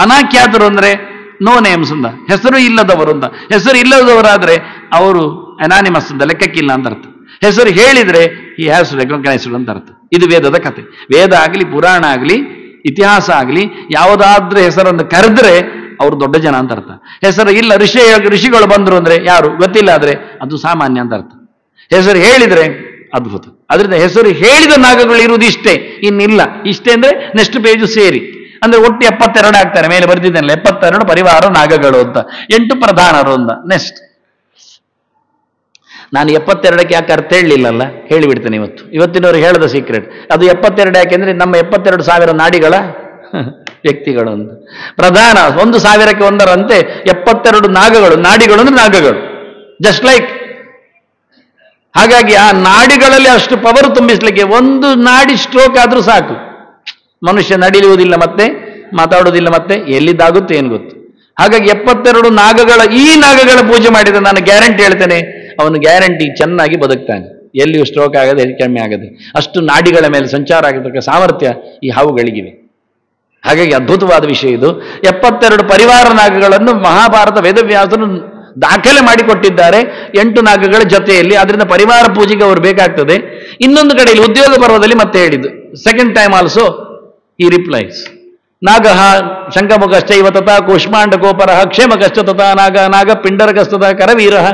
ಅನಾಖ್ಯಾತರು ಅಂದ್ರೆ ನೋ ನೇಮ್ಸ್ ಅಂತ, ಹೆಸರು ಇಲ್ಲದವರು ಅಂತ. ಹೆಸರು ಇಲ್ಲದವರಾದ್ರೆ ಅವರು ಅನಾನಿಮಸ್ ಅಂತ, ಲೆಕ್ಕಕ್ಕಿಲ್ಲ ಅಂತ ಅರ್ಥ. ಹೆಸರು ಹೇಳಿದ್ರೆ ಈ ಹ್ಯಾಸ್ ರೆಕಗ್ನೈಸ್ಡ್ ಅಂತ ಅರ್ಥ. ಇದು ವೇದದ ಕಥೆ. ವೇದ ಆಗಲಿ, ಪುರಾಣ ಆಗಲಿ, ಇತಿಹಾಸ ಆಗಲಿ, ಯಾವುದಾದ್ರೂ ಹೆಸರನ್ನು ಕರೆದ್ರೆ ಅವರು ದೊಡ್ಡ ಜನ ಅಂತ ಅರ್ಥ. ಹೆಸರು ಇಲ್ಲ, ಋಷಿಗಳು ಬಂದ್ರು ಅಂದ್ರೆ ಯಾರು ಗೊತ್ತಿಲ್ಲ ಆದ್ರೆ ಅದು ಸಾಮಾನ್ಯ ಅಂತ ಅರ್ಥ. ಹೆಸರು ಹೇಳಿದ್ರೆ ಅದ್ಭುತ. ಅದರಿಂದ ಹೆಸರು ಹೇಳಿದ ನಾಗಗಳು ಇರುವುದು ಇಷ್ಟೇ, ಇನ್ನಿಲ್ಲ. ಇಷ್ಟೇ ಅಂದ್ರೆ ನೆಕ್ಸ್ಟ್ ಪೇಜು ಸೇರಿ ಅಂದ್ರೆ ಒಟ್ಟು 72 ಆಗ್ತಾರೆ. ಮೇಲೆ ಬರ್ತಿದ್ದೇನೆ 72 ಪರಿವಾರ ನಾಗಗಳು ಅಂತ, 8 ಪ್ರಧಾನರು ಅಂತ. ನೆಕ್ಸ್ಟ್ ನಾನು 72ಕ್ಕೆ ಯಾಕೆ ಅರ್ಥ ಹೇಳಲಿಲ್ಲಲ್ಲ, ಹೇಳಿಬಿಡ್ತೇನೆ ಇವತ್ತಿನವ್ರು ಹೇಳದ ಸೀಕ್ರೆಟ್. ಅದು 72 ಯಾಕೆಂದ್ರೆ ನಮ್ಮ 72,000 ನಾಡಿಗಳ ವ್ಯಕ್ತಿಗಳು ಅಂತ. ಪ್ರಧಾನ 1,000ಕ್ಕೆ ಒಂದರಂತೆ 72 ನಾಡಿಗಳು ಅಂದ್ರೆ ನಾಗಗಳು, ಜಸ್ಟ್ ಲೈಕ್. ಹಾಗಾಗಿ ಆ ನಾಡಿಗಳಲ್ಲಿ ಅಷ್ಟು ಪವರ್ ತುಂಬಿಸ್ಲಿಕ್ಕೆ ಒಂದು ನಾಡಿ ಸ್ಟ್ರೋಕ್ ಆದ್ರೂ ಸಾಕು, ಮನುಷ್ಯ ನಡಿಯುವುದಿಲ್ಲ, ಮತ್ತೆ ಮಾತಾಡುವುದಿಲ್ಲ, ಮತ್ತೆ ಎಲ್ಲಿದ್ದಾಗುತ್ತೆ ಏನು ಗೊತ್ತು. ಹಾಗಾಗಿ 72 ಈ ನಾಗಗಳ ಪೂಜೆ ಮಾಡಿದ ನಾನು ಗ್ಯಾರಂಟಿ ಹೇಳ್ತೇನೆ, ಅವನು ಗ್ಯಾರಂಟಿ ಚೆನ್ನಾಗಿ ಬದುಕ್ತಾನೆ, ಎಲ್ಲಿಯೂ ಸ್ಟ್ರೋಕ್ ಆಗದೆ, ಕಮ್ಮಿ ಆಗದೆ. ಅಷ್ಟು ನಾಡಿಗಳ ಮೇಲೆ ಸಂಚಾರ ಆಗತಕ್ಕ ಸಾಮರ್ಥ್ಯ ಈ ಹಾವುಗಳಿಗಿವೆ. ಹಾಗಾಗಿ ಅದ್ಭುತವಾದ ವಿಷಯ ಇದು. 72 ಪರಿವಾರ ನಾಗಗಳನ್ನು ಮಹಾಭಾರತ ವೇದವ್ಯಾಸರು ದಾಖಲೆ ಮಾಡಿಕೊಟ್ಟಿದ್ದಾರೆ 8 ನಾಗಗಳ ಜೊತೆಯಲ್ಲಿ. ಅದರಿಂದ ಪರಿವಾರ ಪೂಜೆಗೆ ಅವರು ಬೇಕಾಗ್ತದೆ. ಇನ್ನೊಂದು ಕಡೆಯಲ್ಲಿ ಉದ್ಯೋಗ ಪರ್ವದಲ್ಲಿ ಮತ್ತೆ ಹೇಳಿದ್ದು, ಸೆಕೆಂಡ್ ಟೈಮ್ ಆಲ್ಸೋ ಈ ರಿಪ್ಲೈಸ್. ನಾಗಃ ಶಂಖಮುಖಶ್ಚೈವ ತಥಾ ಕೂಷ್ಮಾಂಡಕೋಪರಃ ಕ್ಷೇಮಕಶ್ಚ ತಥಾ ನಾಗ ಪಿಂಡರಕಸ್ತಥಾ ಕರವೀರಃ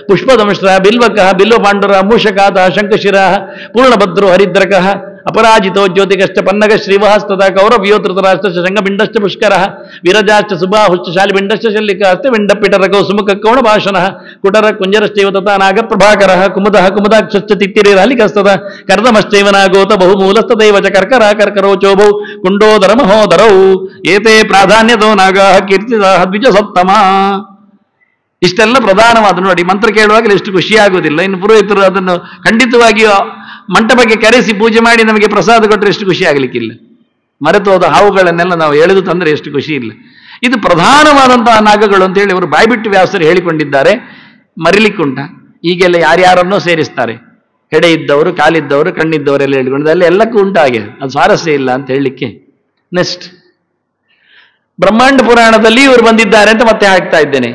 ಪುಷ್ಪದಂಶ್ರಃ ಬಿಲ್ವಕಃ ಬಿಲ್ವಪಾಂಡುರಃ ಮೂಷಕಾತಃ ಶಂಖಶಿರಃ ಪೂರ್ಣಭದ್ರೋ ಹರಿದ್ರಕಃ ಅಪರಾಜಿತೋ ಜ್ಯೋತಿಕಶ್ಚ ಪನ್ನಗ ಶ್ರೀವಹಸ್ತದ ಕೌರವ್ಯೋ ಧೃತರಾಷ್ಟ್ರ ಶಂಗಬಿಂಡಶ್ಚ ಪುಷ್ಕರಃ ವಿರಜಾಶ್ಚ ಸುಬಾಹುಶ್ಚ ಶಾಲಿಬಿಂಡಶ್ಚ ಶಲ್ಲಿಕಾಸ್ತೆ ವಿಂಡಪಿಟರಕೌ ಸುಮುಖ ಕೌಣ ಭಾಷಣಃ ಕುಟರ ಕುಂಜರಶ್ಚೈವ ತಥಾ ನಾಗ ಪ್ರಭಾಕರಃ ಕುಮುದಃ ಕುಮುದಾಕ್ಷಶ್ಚ ತಿತ್ತಿರಿರಾಲಿಕಸ್ತದ ಕರ್ದಮಶ್ಚೈವ ನಾಗೋತ ಬಹುಮೂಲಸ್ತದೈವ ಚ ಕರ್ಕರ ಕರ್ಕರೋಚೋಭೌ ಕುಂಡೋದರ ಮಹೋದರೌ ಏತೇ ಪ್ರಾಧಾನ್ಯತೋ ನಾಗಾಃ ಕೀರ್ತಿತಾಃ ದ್ವಿಜ ಸಪ್ತಮ. ಇಷ್ಟೆಲ್ಲ ಪ್ರಧಾನವಾದ ನೋಡಿ. ಮಂತ್ರ ಕೇಳುವಾಗಲೇ ಎಷ್ಟು ಖುಷಿಯಾಗುವುದಿಲ್ಲ. ಇನ್ನು ಪುರೋಹಿತರು ಅದನ್ನು ಖಂಡಿತವಾಗಿಯೂ ಮಂಟಪಕ್ಕೆ ಕರೆಸಿ ಪೂಜೆ ಮಾಡಿ ನಮಗೆ ಪ್ರಸಾದ ಕೊಟ್ಟರೆ ಎಷ್ಟು ಖುಷಿ ಆಗಲಿಕ್ಕಿಲ್ಲ. ಮರೆತು ಹೋದ ಹಾವುಗಳನ್ನೆಲ್ಲ ನಾವು ಎಳೆದು ತಂದರೆ ಎಷ್ಟು ಖುಷಿ ಇಲ್ಲ. ಇದು ಪ್ರಧಾನವಾದಂತಹ ನಾಗಗಳು ಅಂತ ಹೇಳಿ ಅವರು ಬಾಯ್ಬಿಟ್ಟು ವ್ಯಾಸರು ಹೇಳಿಕೊಂಡಿದ್ದಾರೆ. ಮರಿಲಿಕ್ಕುಂಟ? ಈಗೆಲ್ಲ ಯಾರ್ಯಾರನ್ನೋ ಸೇರಿಸ್ತಾರೆ, ಹೆಡೆ ಇದ್ದವರು, ಕಾಲಿದ್ದವರು, ಕಣ್ಣಿದ್ದವರೆಲ್ಲ ಹೇಳಿಕೊಂಡು ಅಲ್ಲಿ ಎಲ್ಲಕ್ಕೂ ಉಂಟಾಗಿದೆ. ಅದು ಸ್ವಾರಸ್ಯ ಇಲ್ಲ ಅಂತ ಹೇಳಲಿಕ್ಕೆ. ನೆಕ್ಸ್ಟ್ ಬ್ರಹ್ಮಾಂಡ ಪುರಾಣದಲ್ಲಿ ಇವರು ಬಂದಿದ್ದಾರೆ ಅಂತ ಮತ್ತೆ ಹಾಕ್ತಾ ಇದ್ದೇನೆ.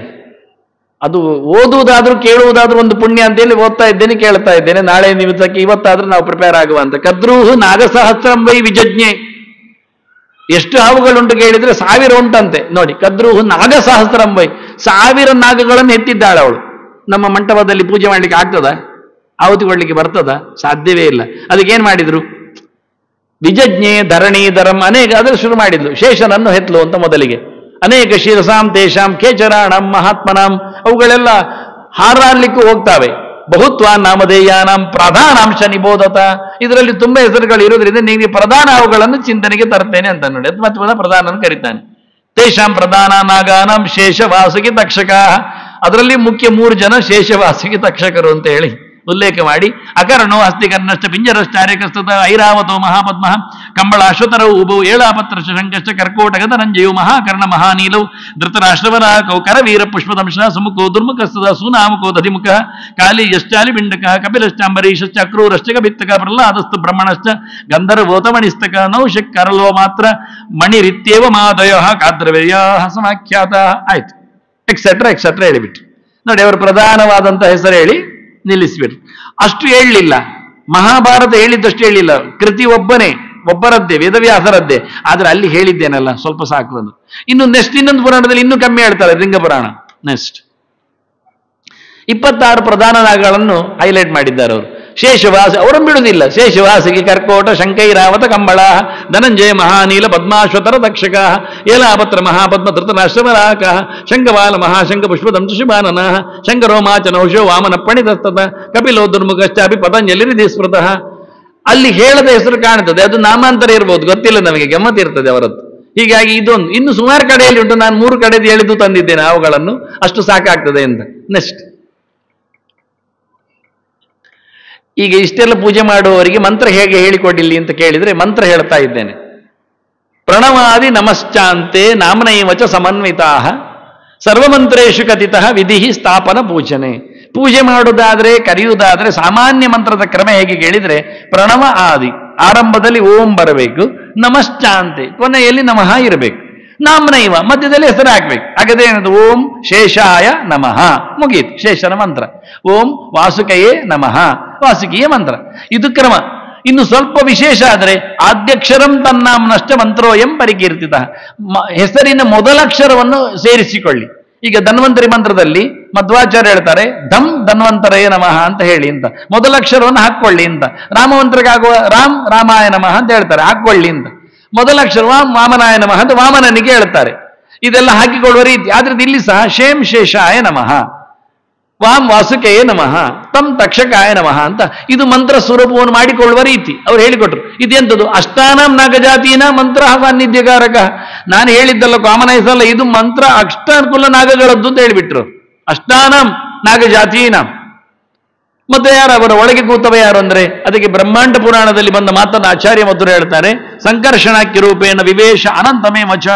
ಅದು ಓದುವುದಾದ್ರೂ ಕೇಳುವುದಾದ್ರೂ ಒಂದು ಪುಣ್ಯ ಅಂತೇಳಿ ಓದ್ತಾ ಇದ್ದೇನೆ, ಕೇಳ್ತಾ ಇದ್ದೇನೆ. ನಾಳೆ ನಿಮಿತ್ತಕ್ಕೆ ಇವತ್ತಾದ್ರೂ ನಾವು ಪ್ರಿಪೇರ್ ಆಗುವ ಅಂತ. ಕದ್ರೂಹು ನಾಗಸಹಸ್ರಂಬೈ ವಿಜಜ್ಞೆ. ಎಷ್ಟು ಹಾವುಗಳುಂಟು ಕೇಳಿದ್ರೆ 1000 ಉಂಟಂತೆ. ನೋಡಿ, ಕದ್ರೂಹು ನಾಗಸಹಸ್ರಂಬೈ, 1000 ನಾಗಗಳನ್ನು ಎತ್ತಿದ್ದಾಳೆ ಅವಳು. ನಮ್ಮ ಮಂಟಪದಲ್ಲಿ ಪೂಜೆ ಮಾಡ್ಲಿಕ್ಕೆ ಆಗ್ತದ? ಆಹುತಿ ಕೊಡ್ಲಿಕ್ಕೆ ಬರ್ತದ? ಸಾಧ್ಯವೇ ಇಲ್ಲ. ಅದಕ್ಕೇನ್ ಮಾಡಿದ್ರು? ವಿಜಜ್ಞೆ ಧರಣೀಧರಂ ಅನೇಕ ಅದನ್ನು ಶುರು ಮಾಡಿದ್ಲು. ಶೇಷನನ್ನು ಹೆತ್ಲು ಅಂತ ಮೊದಲಿಗೆ. ಅನೇಕ ಶಿರಸಾಂ ತೇಷಾಂ ಖೇಚರಾಣಂ ಮಹಾತ್ಮನಾಂ, ಅವುಗಳೆಲ್ಲ ಹಾರಾಡ್ಲಿಕ್ಕೂ ಹೋಗ್ತಾವೆ. ಬಹುತ್ವ ನಾಮಧೇಯಾನಾಂ ಪ್ರಧಾನಾಂಶ ನಿಬೋಧತ. ಇದರಲ್ಲಿ ತುಂಬಾ ಹೆಸರುಗಳು ಇರೋದ್ರಿಂದ ನಿಮಗೆ ಪ್ರಧಾನ ಅವುಗಳನ್ನು ಚಿಂತನೆಗೆ ತರ್ತೇನೆ ಅಂತ ನೋಡಿ. ಮತ್ತೆ ಪ್ರಧಾನ ಕರೀತಾನೆ. ತೇಷಾಂ ಪ್ರಧಾನ ನಾಗಾನಾಂ ಶೇಷವಾಸುಕಿ ತಕ್ಷಕ. ಅದರಲ್ಲಿ ಮುಖ್ಯ 3 ಜನ ಶೇಷವಾಸುಕಿ ತಕ್ಷಕರು ಅಂತ ಹೇಳಿ ಉಲ್ಲೇಖ ಮಾಡಿ, ಅಕರ್ಣೋ ಅಸ್ತಿ ಕರ್ಣಶ್ಚ ಪಿಂಜರಶ್ಚಾರ್ಯಕಸ್ತದ ಐರಾವತೋ ಮಹಾಪದ್ಮ ಕಂಬಳ ಅಶ್ವತರೌ ಉಭೌ ಏಳಾಪತ್ರ ಶಂಕಶ್ಚ ಕರ್ಕೋಟಗಧನಂಜಯು ಮಹಾಕರ್ಣ ಮಹಾನೀಲೌ ಧೃತರಾಷ್ಟ್ರವರಾಕೌ ಕರವೀರ ಪುಷ್ಪದಂಶ ಸುಮುಖೋ ದುರ್ಮುಖಸ್ತದ ಸುನಾಮುಖೋ ದಧಿಮುಖ ಕಾಲಿ ಯಶ್ಚಾಲಿ ಬಿಂಡಕ ಕಪಿಲಶ್ಚಾಂಬರೀಶ್ಚ ಅಕ್ರೂರಶ್ಚ ಕಪಿತ್ತಕ ಪ್ರಹ್ಲಾದಸ್ತು ಬ್ರಹ್ಮಣಶ್ಚ ಗಂಧರ್ವೋತಮಣಿಸ್ತಕ ನೌಶಕ್ ಕರಲೋ ಮಾತ್ರ ಮಣಿರಿತ್ಯೇವ ಮಾದಯ ಕಾದ್ರವೇಯ ಸಮಾಖ್ಯಾತ. ಆಯ್ತು, ಎಕ್ಸೆಟ್ರಾ ಎಕ್ಸೆಟ್ರಾ ಹೇಳಿಬಿಟ್ಟು ನೋಡಿ. ಅವರು ಪ್ರಧಾನವಾದಂತಹ ಹೆಸರು ಹೇಳಿ ನಿಲ್ಲಿಸಿಬಿಟ್ರು. ಅಷ್ಟು ಹೇಳಲಿಲ್ಲ, ಮಹಾಭಾರತ ಹೇಳಿದ್ದಷ್ಟು ಹೇಳಿಲ್ಲ. ಕೃತಿ ಒಬ್ಬರದ್ದೇ, ವೇದವ್ಯಾಸರದ್ದೇ. ಆದ್ರೆ ಅಲ್ಲಿ ಹೇಳಿದ್ದೇನಲ್ಲ, ಸ್ವಲ್ಪ ಸಾಕು ಅದು. ಇನ್ನು ನೆಕ್ಸ್ಟ್ ಇನ್ನೊಂದು ಪುರಾಣದಲ್ಲಿ ಇನ್ನೂ ಕಮ್ಮಿ ಹೇಳ್ತಾರೆ, ಲಿಂಗ ಪುರಾಣ. ನೆಕ್ಸ್ಟ್ 26 ಪ್ರಧಾನ ನಾಗಗಳನ್ನು ಹೈಲೈಟ್ ಮಾಡಿದ್ದಾರೆ ಅವರು. ಶೇಷವಾಸ ಅವರನ್ನು ಬಿಡುವುದಿಲ್ಲ. ಶೇಷವಾಸಿಗೆ ಕರ್ಕೋಟ ಶಂಕೈರಾವತ ಕಂಬಳ ಧನಂಜಯ ಮಹಾನೀಲ ಪದ್ಮಾಶ್ವತರ ದಕ್ಷಕ ಏಲಾಪತ್ರ ಮಹಾಪದ್ಮ ಧೃತರಾಷ್ಟ್ರವರಾಕ ಶಂಗವಾಲ ಮಹಾಶಂಕ ಪುಷ್ಪದಂಶ ಶಿವಾನನ ಶಂಕರೋಮಾಚನೌಷೋ ವಾಮನ ಪಣಿತಸ್ತದ ಕಪಿಲೋ ದುರ್ಮುಖಶ್ಚಾಪಿ ಪತಂಜಲಿ ರಿಧಿ ಸ್ಮೃತಃ. ಅಲ್ಲಿ ಹೇಳದ ಹೆಸರು ಕಾಣುತ್ತದೆ, ಅದು ನಾಮಾಂತರ ಇರ್ಬೋದು, ಗೊತ್ತಿಲ್ಲ ನಮಗೆ, ಗಮ್ಮತ್ತಿರ್ತದೆ ಅವರದ್ದು. ಹೀಗಾಗಿ ಇದೊಂದು ಇನ್ನು ಸುಮಾರು ಕಡೆಯಲ್ಲಿ ಉಂಟು. ನಾನು 3 ಕಡೆದು ಎಳೆದು ತಂದಿದ್ದೇನೆ ಅವುಗಳನ್ನು, ಅಷ್ಟು ಸಾಕಾಗ್ತದೆ ಅಂತ. ನೆಕ್ಸ್ಟ್ ಈಗ ಇಷ್ಟೆಲ್ಲ ಪೂಜೆ ಮಾಡುವವರಿಗೆ ಮಂತ್ರ ಹೇಗೆ ಹೇಳಿಕೊಡಿಲ್ಲಿ ಅಂತ ಕೇಳಿದ್ರೆ ಮಂತ್ರ ಹೇಳ್ತಾ ಇದ್ದೇನೆ. ಪ್ರಣವಾದಿ ನಮಶ್ಚಾಂತೆ ನಾಮನೈವಚ ಸಮನ್ವಿತಾ ಸರ್ವಮಂತ್ರೇಶು ಕಥಿತಃ ವಿಧಿ ಸ್ಥಾಪನ ಪೂಜನೆ. ಪೂಜೆ ಮಾಡುವುದಾದ್ರೆ ಕರೆಯುವುದಾದ್ರೆ ಸಾಮಾನ್ಯ ಮಂತ್ರದ ಕ್ರಮ ಹೇಗೆ ಕೇಳಿದ್ರೆ ಪ್ರಣವ ಆದಿ, ಆರಂಭದಲ್ಲಿ ಓಂ ಬರಬೇಕು, ನಮಶ್ಚಾಂತೆ ಕೊನೆಯಲ್ಲಿ ನಮಃ ಇರಬೇಕು, ನಾಮನೈವ ಮಧ್ಯದಲ್ಲಿ ಹೆಸರು ಹಾಕ್ಬೇಕು. ಹಾಗಾದ್ರೆ ಏನದು? ಓಂ ಶೇಷಾಯ ನಮಃ, ಮುಗೀತು ಶೇಷನ ಮಂತ್ರ. ಓಂ ವಾಸುಕಯೇ ನಮಃ, ವಾಸುಕಿಯ ಮಂತ್ರ. ಇದು ಕ್ರಮ. ಇನ್ನು ಸ್ವಲ್ಪ ವಿಶೇಷ ಆದರೆ ಆದ್ಯಕ್ಷರಂ ತನ್ನಾಮ್ನಷ್ಟ ಮಂತ್ರೋಯಂ ಪರಿಕೀರ್ತಿತ. ಹೆಸರಿನ ಮೊದಲಕ್ಷರವನ್ನು ಸೇರಿಸಿಕೊಳ್ಳಿ. ಈಗ ಧನ್ವಂತರಿ ಮಂತ್ರದಲ್ಲಿ ಮಧ್ವಾಚಾರ್ಯ ಹೇಳ್ತಾರೆ ಧಮ್ ಧನ್ವಂತರೇ ನಮಃ ಅಂತ ಹೇಳಿ ಅಂತ, ಮೊದಲಕ್ಷರವನ್ನು ಹಾಕ್ಕೊಳ್ಳಿ ಅಂತ. ರಾಮಮಂತ್ರಕ್ಕಾಗುವ ರಾಮ್ ರಾಮಾಯ ನಮಃ ಅಂತ ಹೇಳ್ತಾರೆ, ಹಾಕ್ಕೊಳ್ಳಿ ಅಂತ. ಮೊದಲಕ್ಷರ ವಾಮನಾಯ ನಮಃ ಅಂತ ವಾಮನನಿಗೆ ಹೇಳ್ತಾರೆ. ಇದೆಲ್ಲ ಹಾಕಿಕೊಳ್ಳುವ ರೀತಿ. ಆದ್ರೆ ಇಲ್ಲಿ ಸಹ ಶೇಮ್ ಶೇಷಾಯ ನಮಃ, ವಾಂ ವಾಸುಕೆಯೇ ನಮಃ ತಂ ತಕ್ಷಕಾಯ ನಮಃ ಅಂತ ಇದು ಮಂತ್ರ ಸ್ವರೂಪವನ್ನು ಮಾಡಿಕೊಳ್ಳುವ ರೀತಿ ಅವ್ರು ಹೇಳಿಕೊಟ್ರು. ಇದೆಂಥದ್ದು? ಅಷ್ಟಾನಾಂ ನಾಗಜಾತಿನ ಮಂತ್ರ ಸಾನ್ನಿಧ್ಯಕಾರಕ. ನಾನು ಹೇಳಿದ್ದಲ್ಲ, ಕಾಮನೈಸ್ ಅಲ್ಲ, ಇದು ಮಂತ್ರ ಅಷ್ಟಾನುಕೂಲ ನಾಗಗಳದ್ದು ಅಂತ ಹೇಳಿಬಿಟ್ರು. ಅಷ್ಟಾನಾಂ ನಾಗಜಾತೀನಾಂ. ಮತ್ತೆ ಯಾರು ಅವರ ಒಳಗೆ ಕೂತವ ಯಾರು ಅಂದ್ರೆ ಅದಕ್ಕೆ ಬ್ರಹ್ಮಾಂಡ ಪುರಾಣದಲ್ಲಿ ಬಂದ ಮಾತನ್ನು ಆಚಾರ್ಯ ಮಧುರ ಹೇಳ್ತಾರೆ. ಸಂಕರ್ಷಣಾಖ್ಯ ರೂಪೇಣ ವಿವೇಶ ಅನಂತಮೇ ಮಚ.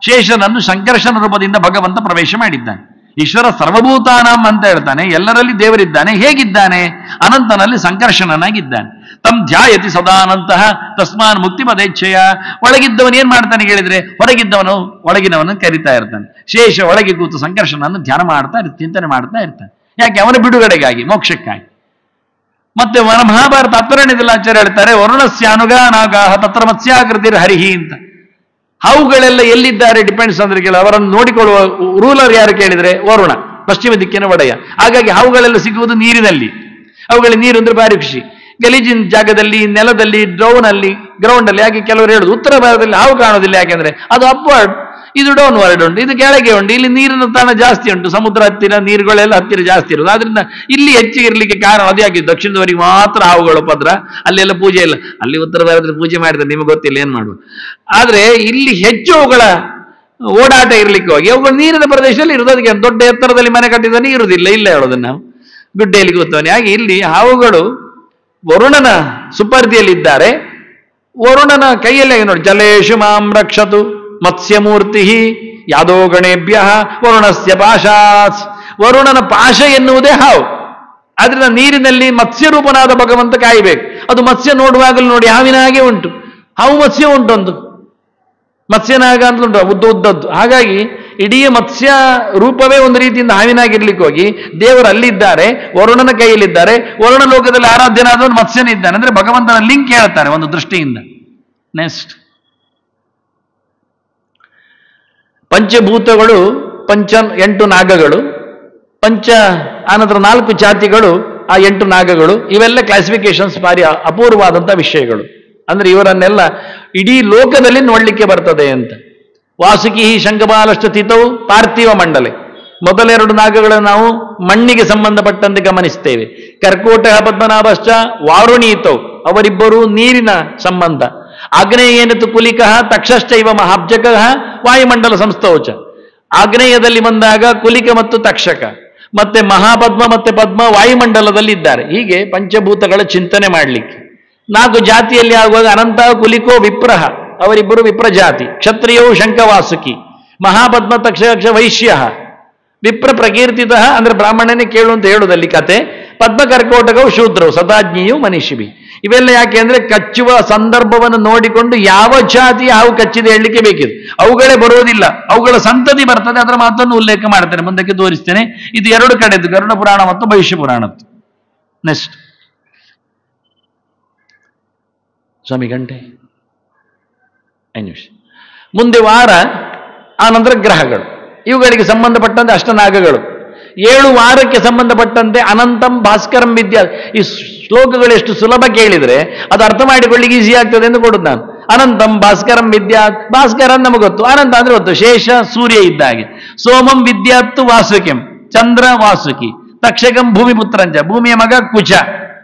ಶೇಷನನ್ನು ಸಂಕರ್ಷಣ ರೂಪದಿಂದ ಭಗವಂತ ಪ್ರವೇಶ ಮಾಡಿದ್ದಾನೆ. ಈಶ್ವರ ಸರ್ವಭೂತಾನಾಂ ಅಂತ ಹೇಳ್ತಾನೆ, ಎಲ್ಲರಲ್ಲಿ ದೇವರಿದ್ದಾನೆ. ಹೇಗಿದ್ದಾನೆ? ಅನಂತನಲ್ಲಿ ಸಂಕರ್ಷಣನಾಗಿದ್ದಾನೆ. ತಮ್ ಧ್ಯಾಯತಿ ಸದಾನಂತಹ ತಸ್ಮಾನ್ ಮುಕ್ತಿ ಪದೇಚ್ಛೆಯ. ಒಳಗಿದ್ದವನು ಏನ್ ಮಾಡ್ತಾನೆ ಹೇಳಿದ್ರೆ, ಹೊರಗಿದ್ದವನು ಒಳಗಿನವನು ಕರಿತಾ ಇರ್ತಾನೆ. ಶೇಷ ಒಳಗೆ ಕೂತು ಸಂಕರ್ಷಣನ್ನು ಧ್ಯಾನ ಮಾಡ್ತಾ ಚಿಂತನೆ ಮಾಡ್ತಾ ಇರ್ತಾನೆ. ಯಾಕೆ? ಅವನ ಬಿಡುಗಡೆಗಾಗಿ, ಮೋಕ್ಷಕ್ಕಾಗಿ. ಮತ್ತೆ ಮಹಾಭಾರತ ಅತ್ತರಣದಲ್ಲಿ ಆಚಾರ್ಯ ಹೇಳ್ತಾರೆ, ವರುಣಸ್ಯಾನುಗಾನಾಗಾಹ ತತ್ರ ಮತ್ಸ್ಯಾಕೃತಿರ್ ಹರಿಹಿ ಅಂತ. ಹಾವುಗಳೆಲ್ಲ ಎಲ್ಲಿದ್ದಾರೆ ಡಿಪೆಂಡ್ಸ್ ಅಂದ್ರೆ ಕೇಳ, ಅವರನ್ನು ನೋಡಿಕೊಳ್ಳುವ ರೂಲರ್ ಯಾರು ಕೇಳಿದ್ರೆ ವರುಣ, ಪಶ್ಚಿಮ ದಿಕ್ಕಿನ ಒಡೆಯ. ಹಾಗಾಗಿ ಹಾವುಗಳೆಲ್ಲ ಸಿಗುವುದು ನೀರಿನಲ್ಲಿ. ಅವುಗಳಿಗೆ ನೀರು ಅಂದ್ರೆ ಭಾರಿ ಖುಷಿ. ಗಲೀಜಿನ ಜಾಗದಲ್ಲಿ, ನೆಲದಲ್ಲಿ, ಗ್ರೌಂಡ್ ಅಲ್ಲಿ. ಹಾಗೆ ಕೆಲವರು ಹೇಳುದು ಉತ್ತರ ಭಾರತದಲ್ಲಿ ಹಾವು ಕಾಣೋದಿಲ್ಲ, ಯಾಕೆಂದ್ರೆ ಅದು ಅಪ್ವರ್ಡ್, ಇದು ಡೌನ್ ವರ್ಡ್ ಉಂಟು, ಇದು ಕೆಳಗೆ ಉಂಟು. ಇಲ್ಲಿ ನೀರಿನ ತಾಣ ಜಾಸ್ತಿ ಉಂಟು, ಸಮುದ್ರ ಹತ್ತಿರ, ನೀರುಗಳೆಲ್ಲ ಹತ್ತಿರ ಜಾಸ್ತಿ ಇರುವುದು. ಆದ್ರಿಂದ ಇಲ್ಲಿ ಹೆಚ್ಚಿಗೆ ಇರಲಿಕ್ಕೆ ಕಾರಣ ಅದೇ ಆಗಿದೆ. ದಕ್ಷಿಣದವರೆಗೆ ಮಾತ್ರ ಹಾವುಗಳು ಪದ್ರ, ಅಲ್ಲೆಲ್ಲ ಪೂಜೆ ಇಲ್ಲ. ಅಲ್ಲಿ ಉತ್ತರ ಭಾರತದಲ್ಲಿ ಪೂಜೆ ಮಾಡಿದ್ರೆ ನಿಮಗೆ ಗೊತ್ತಿಲ್ಲ ಏನ್ ಮಾಡುವ. ಆದ್ರೆ ಇಲ್ಲಿ ಹೆಚ್ಚು ಅವುಗಳ ಓಡಾಟ ಇರ್ಲಿಕ್ಕೆ ಹೋಗಿ ಅವುಗಳು ನೀರಿನ ಪ್ರದೇಶದಲ್ಲಿ ಇರುವುದು. ಅದಕ್ಕೆ ದೊಡ್ಡ ಎತ್ತರದಲ್ಲಿ ಮನೆ ಕಟ್ಟಿದ್ದಾನೆ ಇರುವುದಿಲ್ಲ, ಇಲ್ಲ ಹೇಳೋದನ್ನ ನಾವು ಗುಡ್ಡೆಯಲ್ಲಿ ಕೂತವನೇ. ಹಾಗೆ ಇಲ್ಲಿ ಹಾವುಗಳು ವರುಣನ ಸುಪರ್ದಿಯಲ್ಲಿದ್ದಾರೆ. ವರುಣನ ಕೈಯಲ್ಲಿ ನೋಡಿ, ಜಲೇಶು ಮಾಂ ರಕ್ಷತು ಮತ್ಸ್ಯಮೂರ್ತಿ ಯಾದೋ ಗಣೇಭ್ಯ ವರುಣಸ್ಯ ಪಾಶಾತ್. ವರುಣನ ಪಾಶ ಎನ್ನುವುದೇ ಹಾವು. ಆದ್ರಿಂದ ನೀರಿನಲ್ಲಿ ಮತ್ಸ್ಯರೂಪನಾದ ಭಗವಂತ ಕಾಯಬೇಕು. ಅದು ಮತ್ಸ್ಯ ನೋಡುವಾಗಲೂ ನೋಡಿ ಹಾವಿನ ಹಾಗೆ ಉಂಟು. ಹಾವು ಮತ್ಸ್ಯ ಉಂಟೊಂದು, ಮತ್ಸ್ಯನಾಗ ಅಂತ ಉಂಟು, ಉದ್ದದ್ದು. ಹಾಗಾಗಿ ಇಡೀ ಮತ್ಸ್ಯ ರೂಪವೇ ಒಂದು ರೀತಿಯಿಂದ ಹಾವಿನಾಗಿರ್ಲಿಕ್ಕೆ ಹೋಗಿ ದೇವರು ಅಲ್ಲಿದ್ದಾರೆ, ವರುಣನ ಕೈಯಲ್ಲಿದ್ದಾರೆ. ವರುಣ ಲೋಕದಲ್ಲಿ ಆರಾಧ್ಯನಾದವನು ಮತ್ಸ್ಯನಿದ್ದಾನೆ. ಅಂದ್ರೆ ಭಗವಂತನ ಲಿಂಕ್ ಹೇಳ್ತಾರೆ ಒಂದು ದೃಷ್ಟಿಯಿಂದ. ನೆಕ್ಸ್ಟ್, ಪಂಚಭೂತಗಳು, 8 ನಾಗಗಳು, ಆನಂತರ 4 ಜಾತಿಗಳು, ಆ 8 ನಾಗಗಳು. ಇವೆಲ್ಲ ಕ್ಲಾಸಿಫಿಕೇಶನ್ಸ್ ಭಾರಿ ಅಪೂರ್ವವಾದಂಥ ವಿಷಯಗಳು. ಅಂದ್ರೆ ಇವರನ್ನೆಲ್ಲ ಇಡೀ ಲೋಕದಲ್ಲಿ ನೋಡ್ಲಿಕ್ಕೆ ಬರ್ತದೆ ಅಂತ. ವಾಸುಕಿ ಶಂಖಪಾಲಶ್ಚ ತಿಥೌ ಪಾರ್ಥಿವ ಮಂಡಲೆ. ಮೊದಲ 2 ನಾಗಗಳನ್ನು ನಾವು ಮಣ್ಣಿಗೆ ಸಂಬಂಧಪಟ್ಟಂತೆ ಗಮನಿಸ್ತೇವೆ. ಕರ್ಕೋಟ ಪದ್ಮನಾಭಶ್ಚ ವಾರುಣೀತೌ, ಅವರಿಬ್ಬರು ನೀರಿನ ಸಂಬಂಧ. ಆಗ್ನೇಯೇನತು ಕುಲಿಕಃ ತಕ್ಷಶ್ಚೈವ ಮಹಾಬ್ಜಕಃ ವಾಯುಮಂಡಲ ಸಂಸ್ಥೌಚ. ಆಗ್ನೇಯದಲ್ಲಿ ಬಂದಾಗ ಕುಲಿಕ ಮತ್ತು ತಕ್ಷಕ, ಮತ್ತೆ ಮಹಾಪದ್ಮ ಮತ್ತೆ ಪದ್ಮ ವಾಯುಮಂಡಲದಲ್ಲಿ ಇದ್ದಾರೆ. ಹೀಗೆ ಪಂಚಭೂತಗಳ ಚಿಂತನೆ ಮಾಡಲಿಕ್ಕೆ 4 ಜಾತಿಯಲ್ಲಿ ಆಗುವಾಗ ಅನಂತ ಕುಲಿಕೋ ವಿಪ್ರಹ, ಅವರಿಬ್ಬರು ವಿಪ್ರಜಾತಿ. ಕ್ಷತ್ರಿಯವು ಶಂಖವಾಸುಕಿ, ಮಹಾಪದ್ಮ ತಕ್ಷ ವೈಶ್ಯ, ವಿಪ್ರ ಪ್ರಕೀರ್ತಿತ ಅಂದ್ರೆ ಬ್ರಾಹ್ಮಣನೇ ಕೇಳು ಅಂತ ಹೇಳುವುದಲ್ಲಿ ಕತೆ. ಪದ್ಮ ಕರ್ಕೋಟಕವು ಶೂದ್ರವು, ಸದಾಜ್ಞಿಯು ಮನೀಷಿಬಿ. ಇವೆಲ್ಲ ಯಾಕೆ ಅಂದ್ರೆ ಕಚ್ಚುವ ಸಂದರ್ಭವನ್ನು ನೋಡಿಕೊಂಡು ಯಾವ ಜಾತಿ ಹಾವು ಕಚ್ಚಿದೆ ಹೇಳಲಿಕ್ಕೆ ಬೇಕಿದೆ. ಅವುಗಳೇ ಬರುವುದಿಲ್ಲ, ಅವುಗಳ ಸಂತತಿ ಬರ್ತದೆ. ಅದರ ಮಾತನ್ನು ಉಲ್ಲೇಖ ಮಾಡ್ತೇನೆ, ಮುಂದಕ್ಕೆ ತೋರಿಸ್ತೇನೆ. ಇದು 2 ಕಡೆದು, ಗರುಡ ಪುರಾಣ ಮತ್ತು ಭವಿಷ್ಯ ಪುರಾಣದ್ದು. ನೆಕ್ಸ್ಟ್ ಸ್ವಾಮಿ ಗಂಟೆ ನಿಮಿಷ. ಮುಂದೆ ವಾರ, ಆನಂತರ ಗ್ರಹಗಳು. ಇವುಗಳಿಗೆ ಸಂಬಂಧಪಟ್ಟಂತೆ ಅಷ್ಟನಾಗಗಳು. 7 ವಾರಕ್ಕೆ ಸಂಬಂಧಪಟ್ಟಂತೆ ಅನಂತಂ ಭಾಸ್ಕರಂ ವಿದ್ಯಾ. ಈ ಶ್ಲೋಕಗಳು ಎಷ್ಟು ಸುಲಭ ಕೇಳಿದ್ರೆ ಅದು ಅರ್ಥ ಮಾಡಿಕೊಳ್ಳಿಕ್ಕೆ ಈಸಿ ಆಗ್ತದೆ ಎಂದು ಕೊಡುದು ನಾನು. ಅನಂತಂ ಭಾಸ್ಕರಂ ವಿದ್ಯಾತ್. ಭಾಸ್ಕರ ನಮಗೆ ಗೊತ್ತು, ಅನಂತ ಅಂದ್ರೆ ಗೊತ್ತು, ಶೇಷ ಸೂರ್ಯ ಇದ್ದಾಗೆ. ಸೋಮಂ ವಿದ್ಯಾತ್ತು ವಾಸುಕಿಂ, ಚಂದ್ರ ವಾಸುಕಿ. ತಕ್ಷಕಂ ಭೂಮಿಪುತ್ರಂಚ, ಭೂಮಿಯ ಮಗ ಕುಚ.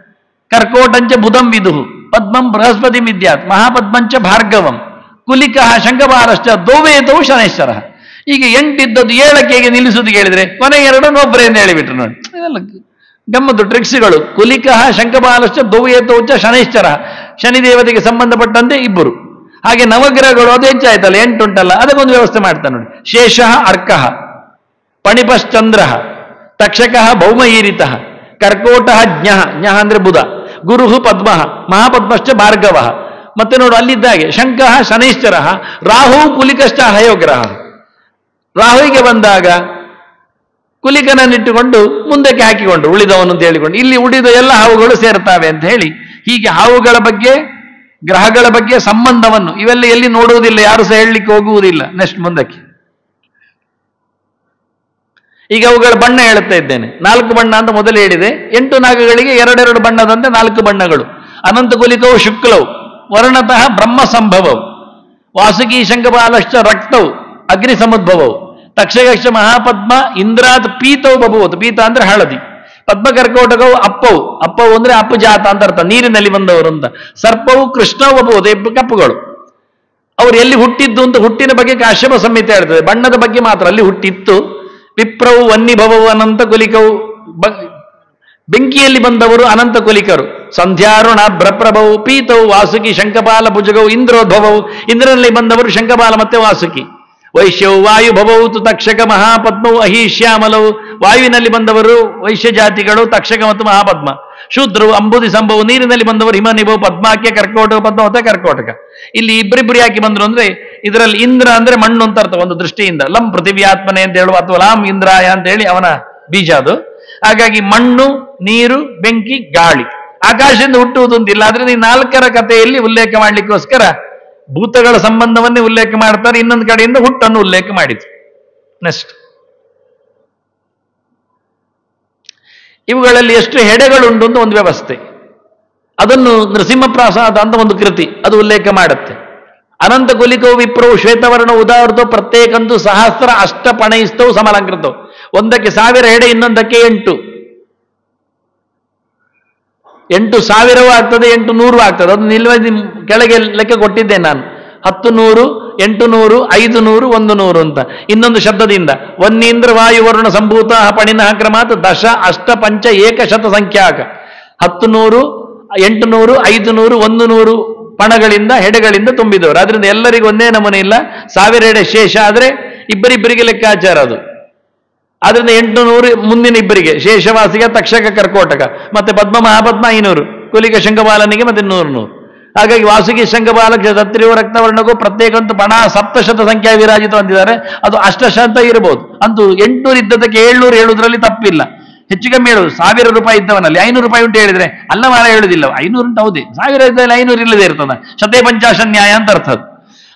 ಕರ್ಕೋಟಂಚ ಬುಧಂ ವಿದುಹು, ಪದ್ಮಂ ಬೃಹಸ್ಪತಿ ವಿದ್ಯಾತ್, ಮಹಾಪದ್ಮಂಚ ಭಾರ್ಗವಂ. ಕುಲಿಕಃ ಶಂಖಪಾಲಶ್ಚ ದೋವೇತವು ಶನೈಶ್ವರ. ಈಗ 8 ಇದ್ದದ್ದು 7ಕ್ಕೆ ಹೇಗೆ ನಿಲ್ಲಿಸುವುದು ಕೇಳಿದ್ರೆ ಕೊನೆ 2 ಒಬ್ಬರೇ ಎಂದು ಹೇಳಿಬಿಟ್ರು ನೋಡಿ. ಇದೆಲ್ಲ ಗಮ್ಮತ್ತು ಟ್ರಿಕ್ಸ್ಗಳು. ಕುಲಿಕಃ ಶಂಖಪಾಲಶ್ಚ ದೌವೇತೌಚ ಶನೈಶ್ಚರ, ಶನಿದೇವತೆಗೆ ಸಂಬಂಧಪಟ್ಟಂತೆ 2. ಹಾಗೆ ನವಗ್ರಹಗಳು ಅದು ಹೆಚ್ಚಾಯ್ತಲ್ಲ, 8 ಉಂಟಲ್ಲ, ಅದಕ್ಕೊಂದು ವ್ಯವಸ್ಥೆ ಮಾಡ್ತಾನೆ ನೋಡಿ. ಶೇಷಃ ಅರ್ಕಃ, ಪಣಿಪಶ್ಚಂದ್ರ, ತಕ್ಷಕಃ ಭೌಮಹೀರಿತ, ಕರ್ಕೋಟಃ ಜ್ಞಃ, ಜ್ಞಃ ಅಂದ್ರೆ ಬುಧ, ಗುರು ಪದ್ಮ, ಮಹಾಪದ್ಮಶ್ಚ ಭಾರ್ಗವ. ಮತ್ತೆ ನೋಡು ಅಲ್ಲಿದ್ದಾಗೆ ಶಂಕಃ ಶನೈಶ್ಚರ, ರಾಹು ಕುಲಿಕಶ್ಚ ಹಯೋಗ್ರಹ. ರಾಹುವಿಗೆ ಬಂದಾಗ ಕುಲಿಕನನ್ನಿಟ್ಟುಕೊಂಡು ಮುಂದಕ್ಕೆ ಹಾಕಿಕೊಂಡ್ರು, ಉಳಿದವನು ಅಂತ ಹೇಳಿಕೊಂಡು. ಇಲ್ಲಿ ಉಳಿದ ಎಲ್ಲ ಹಾವುಗಳು ಸೇರ್ತಾವೆ ಅಂತ ಹೇಳಿ. ಹೀಗೆ ಹಾವುಗಳ ಬಗ್ಗೆ, ಗ್ರಹಗಳ ಬಗ್ಗೆ ಸಂಬಂಧವನ್ನು ಇವೆಲ್ಲ ಎಲ್ಲಿ ನೋಡುವುದಿಲ್ಲ, ಯಾರು ಸಹ ಹೇಳಲಿಕ್ಕೆ ಹೋಗುವುದಿಲ್ಲ. ನೆಕ್ಸ್ಟ್ ಮುಂದಕ್ಕೆ. ಈಗ ಅವುಗಳ ಬಣ್ಣ ಹೇಳುತ್ತಾ ಇದ್ದೇನೆ. 4 ಬಣ್ಣ ಅಂತ ಮೊದಲು ಹೇಳಿದೆ. 8 ನಾಗಗಳಿಗೆ 2 ಬಣ್ಣದಂತೆ 4 ಬಣ್ಣಗಳು. ಅನಂತ ಕುಲಿಕವು ಶುಕ್ಲವು, ವರ್ಣತಃ ಬ್ರಹ್ಮ ಸಂಭವವು. ವಾಸುಕಿ ಶಂಖಪಾಲಶ್ಚ ರಕ್ತವು, ಅಗ್ನಿ ಸಮುದ್ಭವವು. ತಕ್ಷಕಕ್ಷ ಮಹಾಪದ್ಮ ಇಂದ್ರಾತ್ ಪೀತವು ಬಭೂತ್. ಪೀತ ಅಂದ್ರೆ ಹಳದಿ. ಪದ್ಮ ಕರ್ಕೋಟಕವು ಅಪ್ಪವು. ಅಪ್ಪವು ಅಂದ್ರೆ ಅಪ್ಪಜಾತ ಅಂತ ಅರ್ಥ, ನೀರಿನಲ್ಲಿ ಬಂದವರು ಅಂತ. ಸರ್ಪವು ಕೃಷ್ಣವು ಬಭೂತ್, ಕಪ್ಪುಗಳು. ಅವ್ರು ಎಲ್ಲಿ ಹುಟ್ಟಿದ್ದು ಅಂತ ಹುಟ್ಟಿನ ಬಗ್ಗೆ ಕಾಶ್ಯಪ ಸಂಹಿತೆ ಹೇಳ್ತದೆ, ಬಣ್ಣದ ಬಗ್ಗೆ ಮಾತ್ರ ಅಲ್ಲಿ ಹುಟ್ಟಿತ್ತು. ವಿಪ್ರವು ವನ್ನಿಭವವು ಅನಂತ ಕುಲಿಕವು, ಬೆಂಕಿಯಲ್ಲಿ ಬಂದವರು ಅನಂತ ಕುಲಿಕರು. ಸಂಧ್ಯಾರುಣ ಭ್ರಪ್ರಭವು. ಪೀತವು ವಾಸುಕಿ ಶಂಖಪಾಲ ಭುಜಗವು ಇಂದ್ರೋದ್ಭವವು, ಇಂದ್ರನಲ್ಲಿ ಬಂದವರು ಶಂಖಪಾಲ ಮತ್ತೆ ವಾಸುಕಿ. ವೈಶ್ಯವು ವಾಯುಭವವು ತಕ್ಷಕ ಮಹಾಪದ್ಮವು ಅಹಿಶ್ಯಾಮಲವು, ವಾಯುವಿನಲ್ಲಿ ಬಂದವರು ವೈಶ್ಯ ಜಾತಿಗಳು ತಕ್ಷಕ ಮತ್ತು ಮಹಾಪದ್ಮ. ಶೂದ್ರವು ಅಂಬುದಿ ಸಂಭವು, ನೀರಿನಲ್ಲಿ ಬಂದವರು ಹಿಮನಿಭವು ಪದ್ಮಾಖ್ಯ ಕರ್ಕೋಟಕ ಪದ್ಮ ಮತ್ತೆ ಕರ್ಕೋಟಕ. ಇಲ್ಲಿ ಇಬ್ಬರಿಬ್ಬರು ಯಾಕೆ ಬಂದ್ರು ಅಂದ್ರೆ ಇದರಲ್ಲಿ ಇಂದ್ರ ಅಂದ್ರೆ ಮಣ್ಣು ಅಂತ ಅರ್ಥ ಒಂದು ದೃಷ್ಟಿಯಿಂದ. ಲಂ ಪೃಥಿವ್ಯಾತ್ಮನೆ ಅಂತ ಹೇಳುವ ಅಥವಾ ಲಾಂ ಇಂದ್ರಾಯ ಅಂತ ಹೇಳಿ ಅವನ ಬೀಜ ಅದು. ಹಾಗಾಗಿ ಮಣ್ಣು, ನೀರು, ಬೆಂಕಿ, ಗಾಳಿ, ಆಕಾಶದಿಂದ ಹುಟ್ಟುವುದು ಅಂತಿಲ್ಲ. ಆದ್ರೆ ಈ ನಾಲ್ಕರ ಕಥೆಯಲ್ಲಿ ಉಲ್ಲೇಖ ಮಾಡ್ಲಿಕ್ಕೋಸ್ಕರ ಭೂತಗಳ ಸಂಬಂಧವನ್ನೇ ಉಲ್ಲೇಖ ಮಾಡ್ತಾರೆ, ಇನ್ನೊಂದು ಕಡೆಯಿಂದ ಹುಟ್ಟನ್ನು ಉಲ್ಲೇಖ ಮಾಡಿದ್ರು. ನೆಕ್ಸ್ಟ್, ಇವುಗಳಲ್ಲಿ ಎಷ್ಟು ಹೆಡೆಗಳುಂಟು ಅಂತ ಒಂದು ವ್ಯವಸ್ಥೆ, ಅದನ್ನು ನೃಸಿಂಹಪ್ರಾಸಾದ ಅಂತ ಒಂದು ಕೃತಿ ಅದು ಉಲ್ಲೇಖ ಮಾಡುತ್ತೆ. ಅನಂತ ಕುಲಿಕವು ವಿಪ್ರವು ಶ್ವೇತವರ್ಣ ಉದಾಹೃತೋ ಪ್ರತ್ಯೇಕಂತೂ ಸಹಸ್ರ ಅಷ್ಟಪಣಯಿಸ್ತವು ಸಮಲಂಕೃತವು. ಒಂದಕ್ಕೆ 1000 ಹೆಡೆ, ಇನ್ನೊಂದಕ್ಕೆ 8,000 ಆಗ್ತದೆ, 800 ಆಗ್ತದೆ. ಅದು ನಿಲ್ವದಿ ಕೆಳಗೆ ಲೆಕ್ಕ ಕೊಟ್ಟಿದ್ದೆ ನಾನು. 10 100 800 500 100 ಅಂತ ಇನ್ನೊಂದು ಶಬ್ದದಿಂದ. ವನ್ನೇಂದ್ರ ವಾಯುವರುಣ ಸಂಭೂತ ಪಣಿನ ಕ್ರಮಾತ್ ದಶ ಅಷ್ಟ ಪಂಚ ಏಕಶತ ಸಂಖ್ಯಾಕ. 10 100 800 500 100 ಪಣಗಳಿಂದ ಹೆಡೆಗಳಿಂದ ತುಂಬಿದವರು. ಆದ್ರಿಂದ ಎಲ್ಲರಿಗೂ ಒಂದೇ ನಮೂನೆ ಇಲ್ಲ. 1000 ಹೆಡೆ ಶೇಷ ಆದ್ರೆ ಇಬ್ಬರಿಬ್ಬರಿಗೆ ಲೆಕ್ಕಾಚಾರ ಅದು. ಆದ್ರಿಂದ 800 ಮುಂದಿನ ಇಬ್ಬರಿಗೆ, ಶೇಷವಾಸಿಗೆ ತಕ್ಷಕ ಕರ್ಕೋಟಕ, ಮತ್ತೆ ಪದ್ಮ ಮಹಾಪದ್ಮ 500, ಕುಲಿಕ ಶಂಖಪಾಲನಿಗೆ ಮತ್ತೆ 100. ಹಾಗಾಗಿ ವಾಸುಕಿ ಶಂಖಪಾಲ ಕ್ಷತ್ರಿಯ ರಕ್ತವರ್ಣಗೂ ಪ್ರತ್ಯೇಕಂತೂ ಬಣ ಸಪ್ತಶತ ಸಂಖ್ಯಾ ವಿರಾಜಿತ ಅಂತಿದ್ದಾರೆ. ಅದು ಅಷ್ಟಶತ ಇರಬಹುದು. ಅಂತೂ 800 ಇದ್ದದಕ್ಕೆ 700 ಹೇಳುವುದರಲ್ಲಿ ತಪ್ಪಿಲ್ಲ. ಹೆಚ್ಚು ಕಮ್ಮಿ ಹೇಳುದು. 1000 ರೂಪಾಯಿ ಇದ್ದವನಲ್ಲಿ 500 ರೂಪಾಯಿ ಉಂಟು ಹೇಳಿದ್ರೆ ಅಲ್ಲ ಮಾರ ಹೇಳುದಿಲ್ಲ. 500 ಉಂಟು ಹೌದೇ, 1000 ಇದ್ದಲ್ಲಿ 500 ಇಲ್ಲದೆ ಇರ್ತದ. ಶತೇ ಪಂಚಾಶನ್ ನ್ಯಾಯ ಅಂತ ಅರ್ಥ.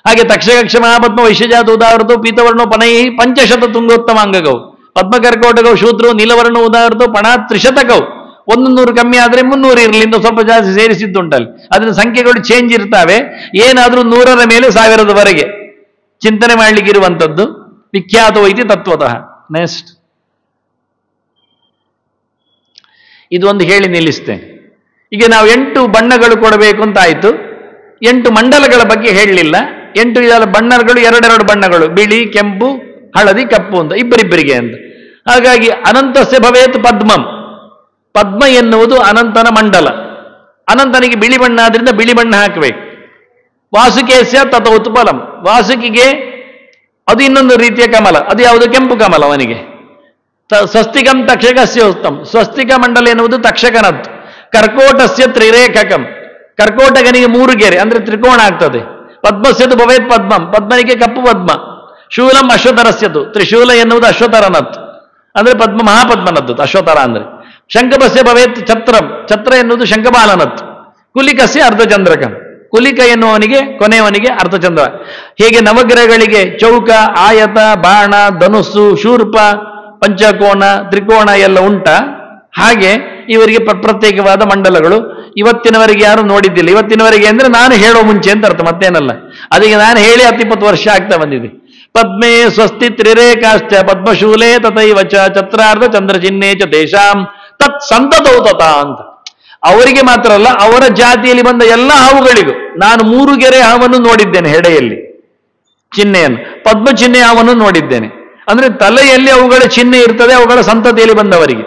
ಹಾಗೆ ತಕ್ಷಕಕ್ಷ ಮಹಾಪದ್ಮ ವೈಶ್ಯಜಾತ ಉದಾಹೃತೋ ಪೀತವರ್ಣೋ ಪನೈ ಪಂಚಶತ ತುಂಗೋತ್ತಮ ಅಂಗಗವು. ಪದ್ಮಕರ್ಕೋಟಕವು ಶೂದ್ರವು ನೀಲವರ್ಣ ಉದಾಹೃತೋ ಪಣ ತ್ರಿಶತಕವು. 100 ಕಮ್ಮಿ ಆದ್ರೆ 300 ಇರಲಿ, ಇಂದ ಸ್ವಲ್ಪ ಜಾಸ್ತಿ ಸೇರಿಸಿದ್ದುಂಟಲ್ಲಿ. ಅದ್ರ ಸಂಖ್ಯೆಗಳು ಚೇಂಜ್ ಇರ್ತಾವೆ. ಏನಾದ್ರೂ 100ರ ಮೇಲೆ 1000ದವರೆಗೆ ಚಿಂತನೆ ಮಾಡ್ಲಿಕ್ಕಿರುವಂಥದ್ದು ವಿಖ್ಯಾತವೈತಿ ತತ್ವತಃ. ನೆಕ್ಸ್ಟ್, ಇದು ಒಂದು ಹೇಳಿ ನಿಲ್ಲಿಸ್ತೇನೆ. ಈಗ ನಾವು 8 ಬಣ್ಣಗಳು ಕೊಡಬೇಕು ಅಂತ ಆಯ್ತು. 8 ಮಂಡಲಗಳ ಬಗ್ಗೆ ಹೇಳಲಿಲ್ಲ. 8 ಇದರ ಬಣ್ಣಗಳು 2 ಬಣ್ಣಗಳು, ಬಿಳಿ, ಕೆಂಪು, ಹಳದಿ, ಕಪ್ಪು ಅಂತ ಇಬ್ಬರಿಬ್ಬರಿಗೆ ಅಂತ. ಹಾಗಾಗಿ ಅನಂತಸ್ಯ ಭವೇತ್ ಪದ್ಮಂ. ಪದ್ಮ ಎನ್ನುವುದು ಅನಂತನ ಮಂಡಲ. ಅನಂತನಿಗೆ ಬಿಳಿ ಬಣ್ಣ ಆದ್ರಿಂದ ಬಿಳಿ ಬಣ್ಣ ಹಾಕಬೇಕು. ವಾಸುಕೇಸ್ಯ ತತ ಉತ್ಪಲಂ. ವಾಸುಕಿಗೆ ಅದು ಇನ್ನೊಂದು ರೀತಿಯ ಕಮಲ. ಅದು ಯಾವುದು? ಕೆಂಪು ಕಮಲ ಅವನಿಗೆ. ಸ್ವಸ್ತಿಕಂ ತಕ್ಷಕಸ್ಯ ಉತ್ತಮ. ಸ್ವಸ್ತಿಕ ಮಂಡಲ ಎನ್ನುವುದು ತಕ್ಷಕನದ್ದು. ಕರ್ಕೋಟಸ್ಯ ತ್ರಿರೇಖಕಂ. ಕರ್ಕೋಟಕನಿಗೆ 3 ಗೆರೆ ಅಂದ್ರೆ ತ್ರಿಕೋಣ ಆಗ್ತದೆ. ಪದ್ಮಸ್ಯದು ಭವೇತ್ ಪದ್ಮಂ. ಪದ್ಮನಿಗೆ ಕಪ್ಪು ಪದ್ಮ. ಶೂಲಂ ಅಶ್ವತರಸ್ಯದು. ತ್ರಿಶೂಲ ಎನ್ನುವುದು ಅಶ್ವತರನದ್ದು ಅಂದ್ರೆ ಪದ್ಮ ಮಹಾಪದ್ಮನದ್ದು ಅಶ್ವತರ ಅಂದ್ರೆ. ಶಂಖಪಸ್ಯ ಭವೇತ್ ಛತ್ರಂ. ಛತ್ರ ಎನ್ನುವುದು ಶಂಖಪಾಲನದ್ದು. ಕುಲಿಕಸ್ಯ ಅರ್ಧಚಂದ್ರಕಂ. ಕುಲಿಕ ಎನ್ನುವನಿಗೆ ಕೊನೆಯವನಿಗೆ ಅರ್ಧಚಂದ್ರ. ಹೇಗೆ ನವಗ್ರಹಗಳಿಗೆ ಚೌಕ, ಆಯತ, ಬಾಣ, ಧನುಸ್ಸು, ಶೂರ್ಪ, ಪಂಚಕೋಣ, ತ್ರಿಕೋಣ ಎಲ್ಲ ಉಂಟ, ಹಾಗೆ ಇವರಿಗೆ ಪ್ರತ್ಯೇಕವಾದ ಮಂಡಲಗಳು. ಇವತ್ತಿನವರೆಗೆ ಯಾರು ನೋಡಿದ್ದಿಲ್ಲ. ಇವತ್ತಿನವರೆಗೆ ಅಂದ್ರೆ ನಾನು ಹೇಳೋ ಮುಂಚೆ ಅಂತ ಅರ್ಥ, ಮತ್ತೇನಲ್ಲ. ಅದಕ್ಕೆ ನಾನು ಹೇಳಿ 10-20 ವರ್ಷ ಆಗ್ತಾ ಬಂದಿದೆ. ಪದ್ಮೇ ಸ್ವಸ್ತಿ ತ್ರಿರೇಖಾಶ್ಚ ಪದ್ಮಶೂಲೇ ತಥೈವ ಚ ಛತ್ರಾರ್ಧ ಚಂದ್ರಚಿಹ್ನೆ ಚ ತೇಷಾಂ ತತ್ ಸಂತತೌ ತಥಾ ಅಂತ. ಅವರಿಗೆ ಮಾತ್ರ ಅಲ್ಲ, ಅವರ ಜಾತಿಯಲ್ಲಿ ಬಂದ ಎಲ್ಲ ಹಾವುಗಳಿಗೂ ನಾನು 3 ಗೆರೆ ಹಾವನ್ನು ನೋಡಿದ್ದೇನೆ ಹೆಡೆಯಲ್ಲಿ, ಚಿಹ್ನೆಯನ್ನು. ಪದ್ಮ ಚಿಹ್ನೆ ಹಾವನ್ನು ನೋಡಿದ್ದೇನೆ. ಅಂದ್ರೆ ತಲೆಯಲ್ಲಿ ಅವುಗಳ ಚಿಹ್ನೆ ಇರ್ತದೆ, ಅವುಗಳ ಸಂತತಿಯಲ್ಲಿ ಬಂದವರಿಗೆ.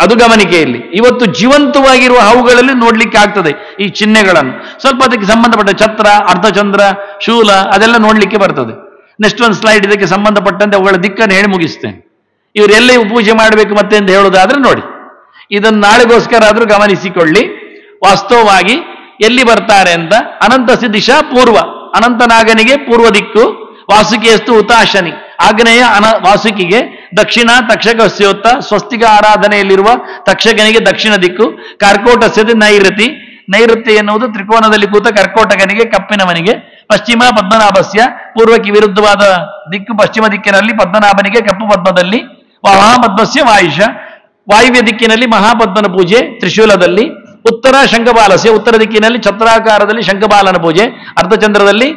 ಅದು ಗಮನಿಕೆಯಲ್ಲಿ. ಇವತ್ತು ಜೀವಂತವಾಗಿರುವ ಹಾವುಗಳಲ್ಲಿ ನೋಡ್ಲಿಕ್ಕೆ ಆಗ್ತದೆ ಈ ಚಿಹ್ನೆಗಳನ್ನು. ಸ್ವಲ್ಪ ಅದಕ್ಕೆ ಸಂಬಂಧಪಟ್ಟ ಛತ್ರ, ಅರ್ಧಚಂದ್ರ, ಶೂಲ ಅದೆಲ್ಲ ನೋಡ್ಲಿಕ್ಕೆ ಬರ್ತದೆ. ನೆಕ್ಸ್ಟ್ ಒಂದು ಸ್ಲೈಡ್ ಇದಕ್ಕೆ ಸಂಬಂಧಪಟ್ಟಂತೆ ಅವುಗಳ ದಿಕ್ಕನ್ನು ಹೇಳಿ ಮುಗಿಸ್ತೇನೆ. ಇವರೆಲ್ಲೇ ಪೂಜೆ ಮಾಡಬೇಕು ಮತ್ತೆ ಅಂತ ಹೇಳೋದಾದ್ರೆ ನೋಡಿ, ಇದನ್ನು ನಾಳೆಗೋಸ್ಕರ ಆದ್ರೂ ಗಮನಿಸಿಕೊಳ್ಳಿ. ವಾಸ್ತವವಾಗಿ ಎಲ್ಲಿ ಬರ್ತಾರೆ ಅಂತ. ಅನಂತಸ್ಯ ದಿಶಾ ಪೂರ್ವ. ಅನಂತನಾಗನಿಗೆ ಪೂರ್ವ ದಿಕ್ಕು. ವಾಸುಕಿಯಸ್ತು ಹುತಾಶನಿ. ಆಗ್ನೇಯ ವಾಸುಕಿಗೆ. ದಕ್ಷಿಣ ತಕ್ಷಕಸ್ಯೋತ್ತ. ಸ್ವಸ್ತಿಕ ಆರಾಧನೆಯಲ್ಲಿರುವ ತಕ್ಷಕನಿಗೆ ದಕ್ಷಿಣ ದಿಕ್ಕು. ಕರ್ಕೋಟಸ್ಯದ ನೈಋತಿ. ನೈಋತ್ಯ ಎನ್ನುವುದು ತ್ರಿಕೋನದಲ್ಲಿ ಕೂತ ಕರ್ಕೋಟಕನಿಗೆ, ಕಪ್ಪಿನವನಿಗೆ. ಪಶ್ಚಿಮ ಪದ್ಮನಾಭಸ್ಯ. ಪೂರ್ವಕ್ಕೆ ವಿರುದ್ಧವಾದ ದಿಕ್ಕು ಪಶ್ಚಿಮ ದಿಕ್ಕಿನಲ್ಲಿ ಪದ್ಮನಾಭನಿಗೆ, ಕಪ್ಪು ಪದ್ಮದಲ್ಲಿ. ಮಹಾಪದ್ಮಸ್ಯ ವಾಯುಷ. ವಾಯುವ್ಯ ದಿಕ್ಕಿನಲ್ಲಿ ಮಹಾಪದ್ಮನ ಪೂಜೆ ತ್ರಿಶೂಲದಲ್ಲಿ. ಉತ್ತರ ಶಂಖಪಾಲಸ್ಯ. ಉತ್ತರ ದಿಕ್ಕಿನಲ್ಲಿ ಛತ್ರಾಕಾರದಲ್ಲಿ ಶಂಖಪಾಲನ ಪೂಜೆ. ಅರ್ಧಚಂದ್ರದಲ್ಲಿ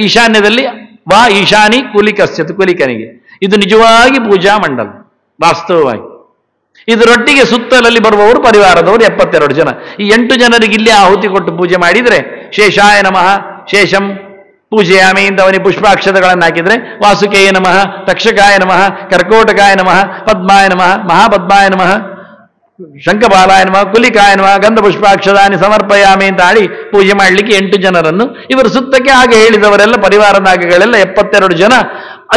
ಈಶಾನ್ಯದಲ್ಲಿ ವಾ ಈಶಾನಿ ಕುಲಿಕಸ್ಯ. ಕುಲಿಕನಿಗೆ ಇದು ನಿಜವಾಗಿ ಪೂಜಾ ಮಂಡಲ ವಾಸ್ತವವಾಗಿ. ಇದರೊಟ್ಟಿಗೆ ಸುತ್ತಲಲ್ಲಿ ಬರುವವರು ಪರಿವಾರದವರು 72 ಜನ. ಈ 8 ಜನರಿಗೆ ಇಲ್ಲಿ ಆಹುತಿ ಕೊಟ್ಟು ಪೂಜೆ ಮಾಡಿದರೆ ಶೇಷಾಯ ನಮಃ ಶೇಷಂ ಪೂಜೆಯಾಮಿ ಅಂತ ಅವನಿಗೆ ಪುಷ್ಪಾಕ್ಷತಗಳನ್ನು ಹಾಕಿದರೆ, ವಾಸುಕೇಯ ನಮಃ, ತಕ್ಷಕಾಯ ನಮಃ, ಕರ್ಕೋಟಕಾಯ ನಮಃ, ಪದ್ಮಾಯ ನಮಃ, ಮಹಾಪದ್ಮಾಯ ನಮಃ, ಶಂಖಪಾಲಾಯ ನಮಃ, ಕುಲಿಕಾಯ ನಮಃ, ಗಂಧ ಪುಷ್ಪಾಕ್ಷದಾನಿ ಸಮರ್ಪಯಾಮಿ ಅಂತ ಆಡಿ ಪೂಜೆ ಮಾಡಲಿಕ್ಕೆ 8 ಜನರನ್ನು ಇವರು ಸುತ್ತಕ್ಕೆ ಹಾಗೆ ಹೇಳಿದವರೆಲ್ಲ ಪರಿವಾರ ನಾಗಗಳೆಲ್ಲ 72 ಜನ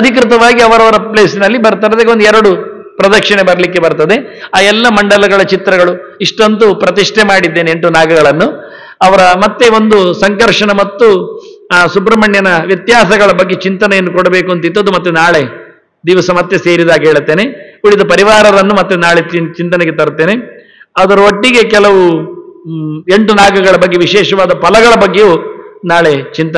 ಅಧಿಕೃತವಾಗಿ ಅವರವರ ಪ್ಲೇಸ್ನಲ್ಲಿ ಬರ್ತಾರೆ. ಅದಕ್ಕೆ ಒಂದು 2 ಪ್ರದಕ್ಷಿಣೆ ಬರಲಿಕ್ಕೆ ಬರ್ತದೆ. ಆ ಎಲ್ಲ ಮಂಡಲಗಳ ಚಿತ್ರಗಳು ಇಷ್ಟಂತೂ ಪ್ರತಿಷ್ಠೆ ಮಾಡಿದ್ದೇನೆ 8 ನಾಗಗಳನ್ನು. ಅವರ ಮತ್ತೆ ಒಂದು ಸಂಕರ್ಷಣ ಮತ್ತು ಸುಬ್ರಹ್ಮಣ್ಯನ ವ್ಯತ್ಯಾಸಗಳ ಬಗ್ಗೆ ಚಿಂತನೆಯನ್ನು ಕೊಡಬೇಕು ಅಂತಿದ್ದದ್ದು ಮತ್ತೆ ನಾಳೆ ದಿವಸ ಮತ್ತೆ ಸೇರಿದಾಗ ಹೇಳುತ್ತೇನೆ. ಉಳಿದ ಪರಿವಾರರನ್ನು ಮತ್ತೆ ನಾಳೆ ಚಿಂತನೆಗೆ ತರ್ತೇನೆ. ಅದರ ಒಟ್ಟಿಗೆ ಕೆಲವು 8 ನಾಗಗಳ ಬಗ್ಗೆ ವಿಶೇಷವಾದ ಫಲಗಳ ಬಗ್ಗೆಯೂ ನಾಳೆ ಚಿಂತನೆ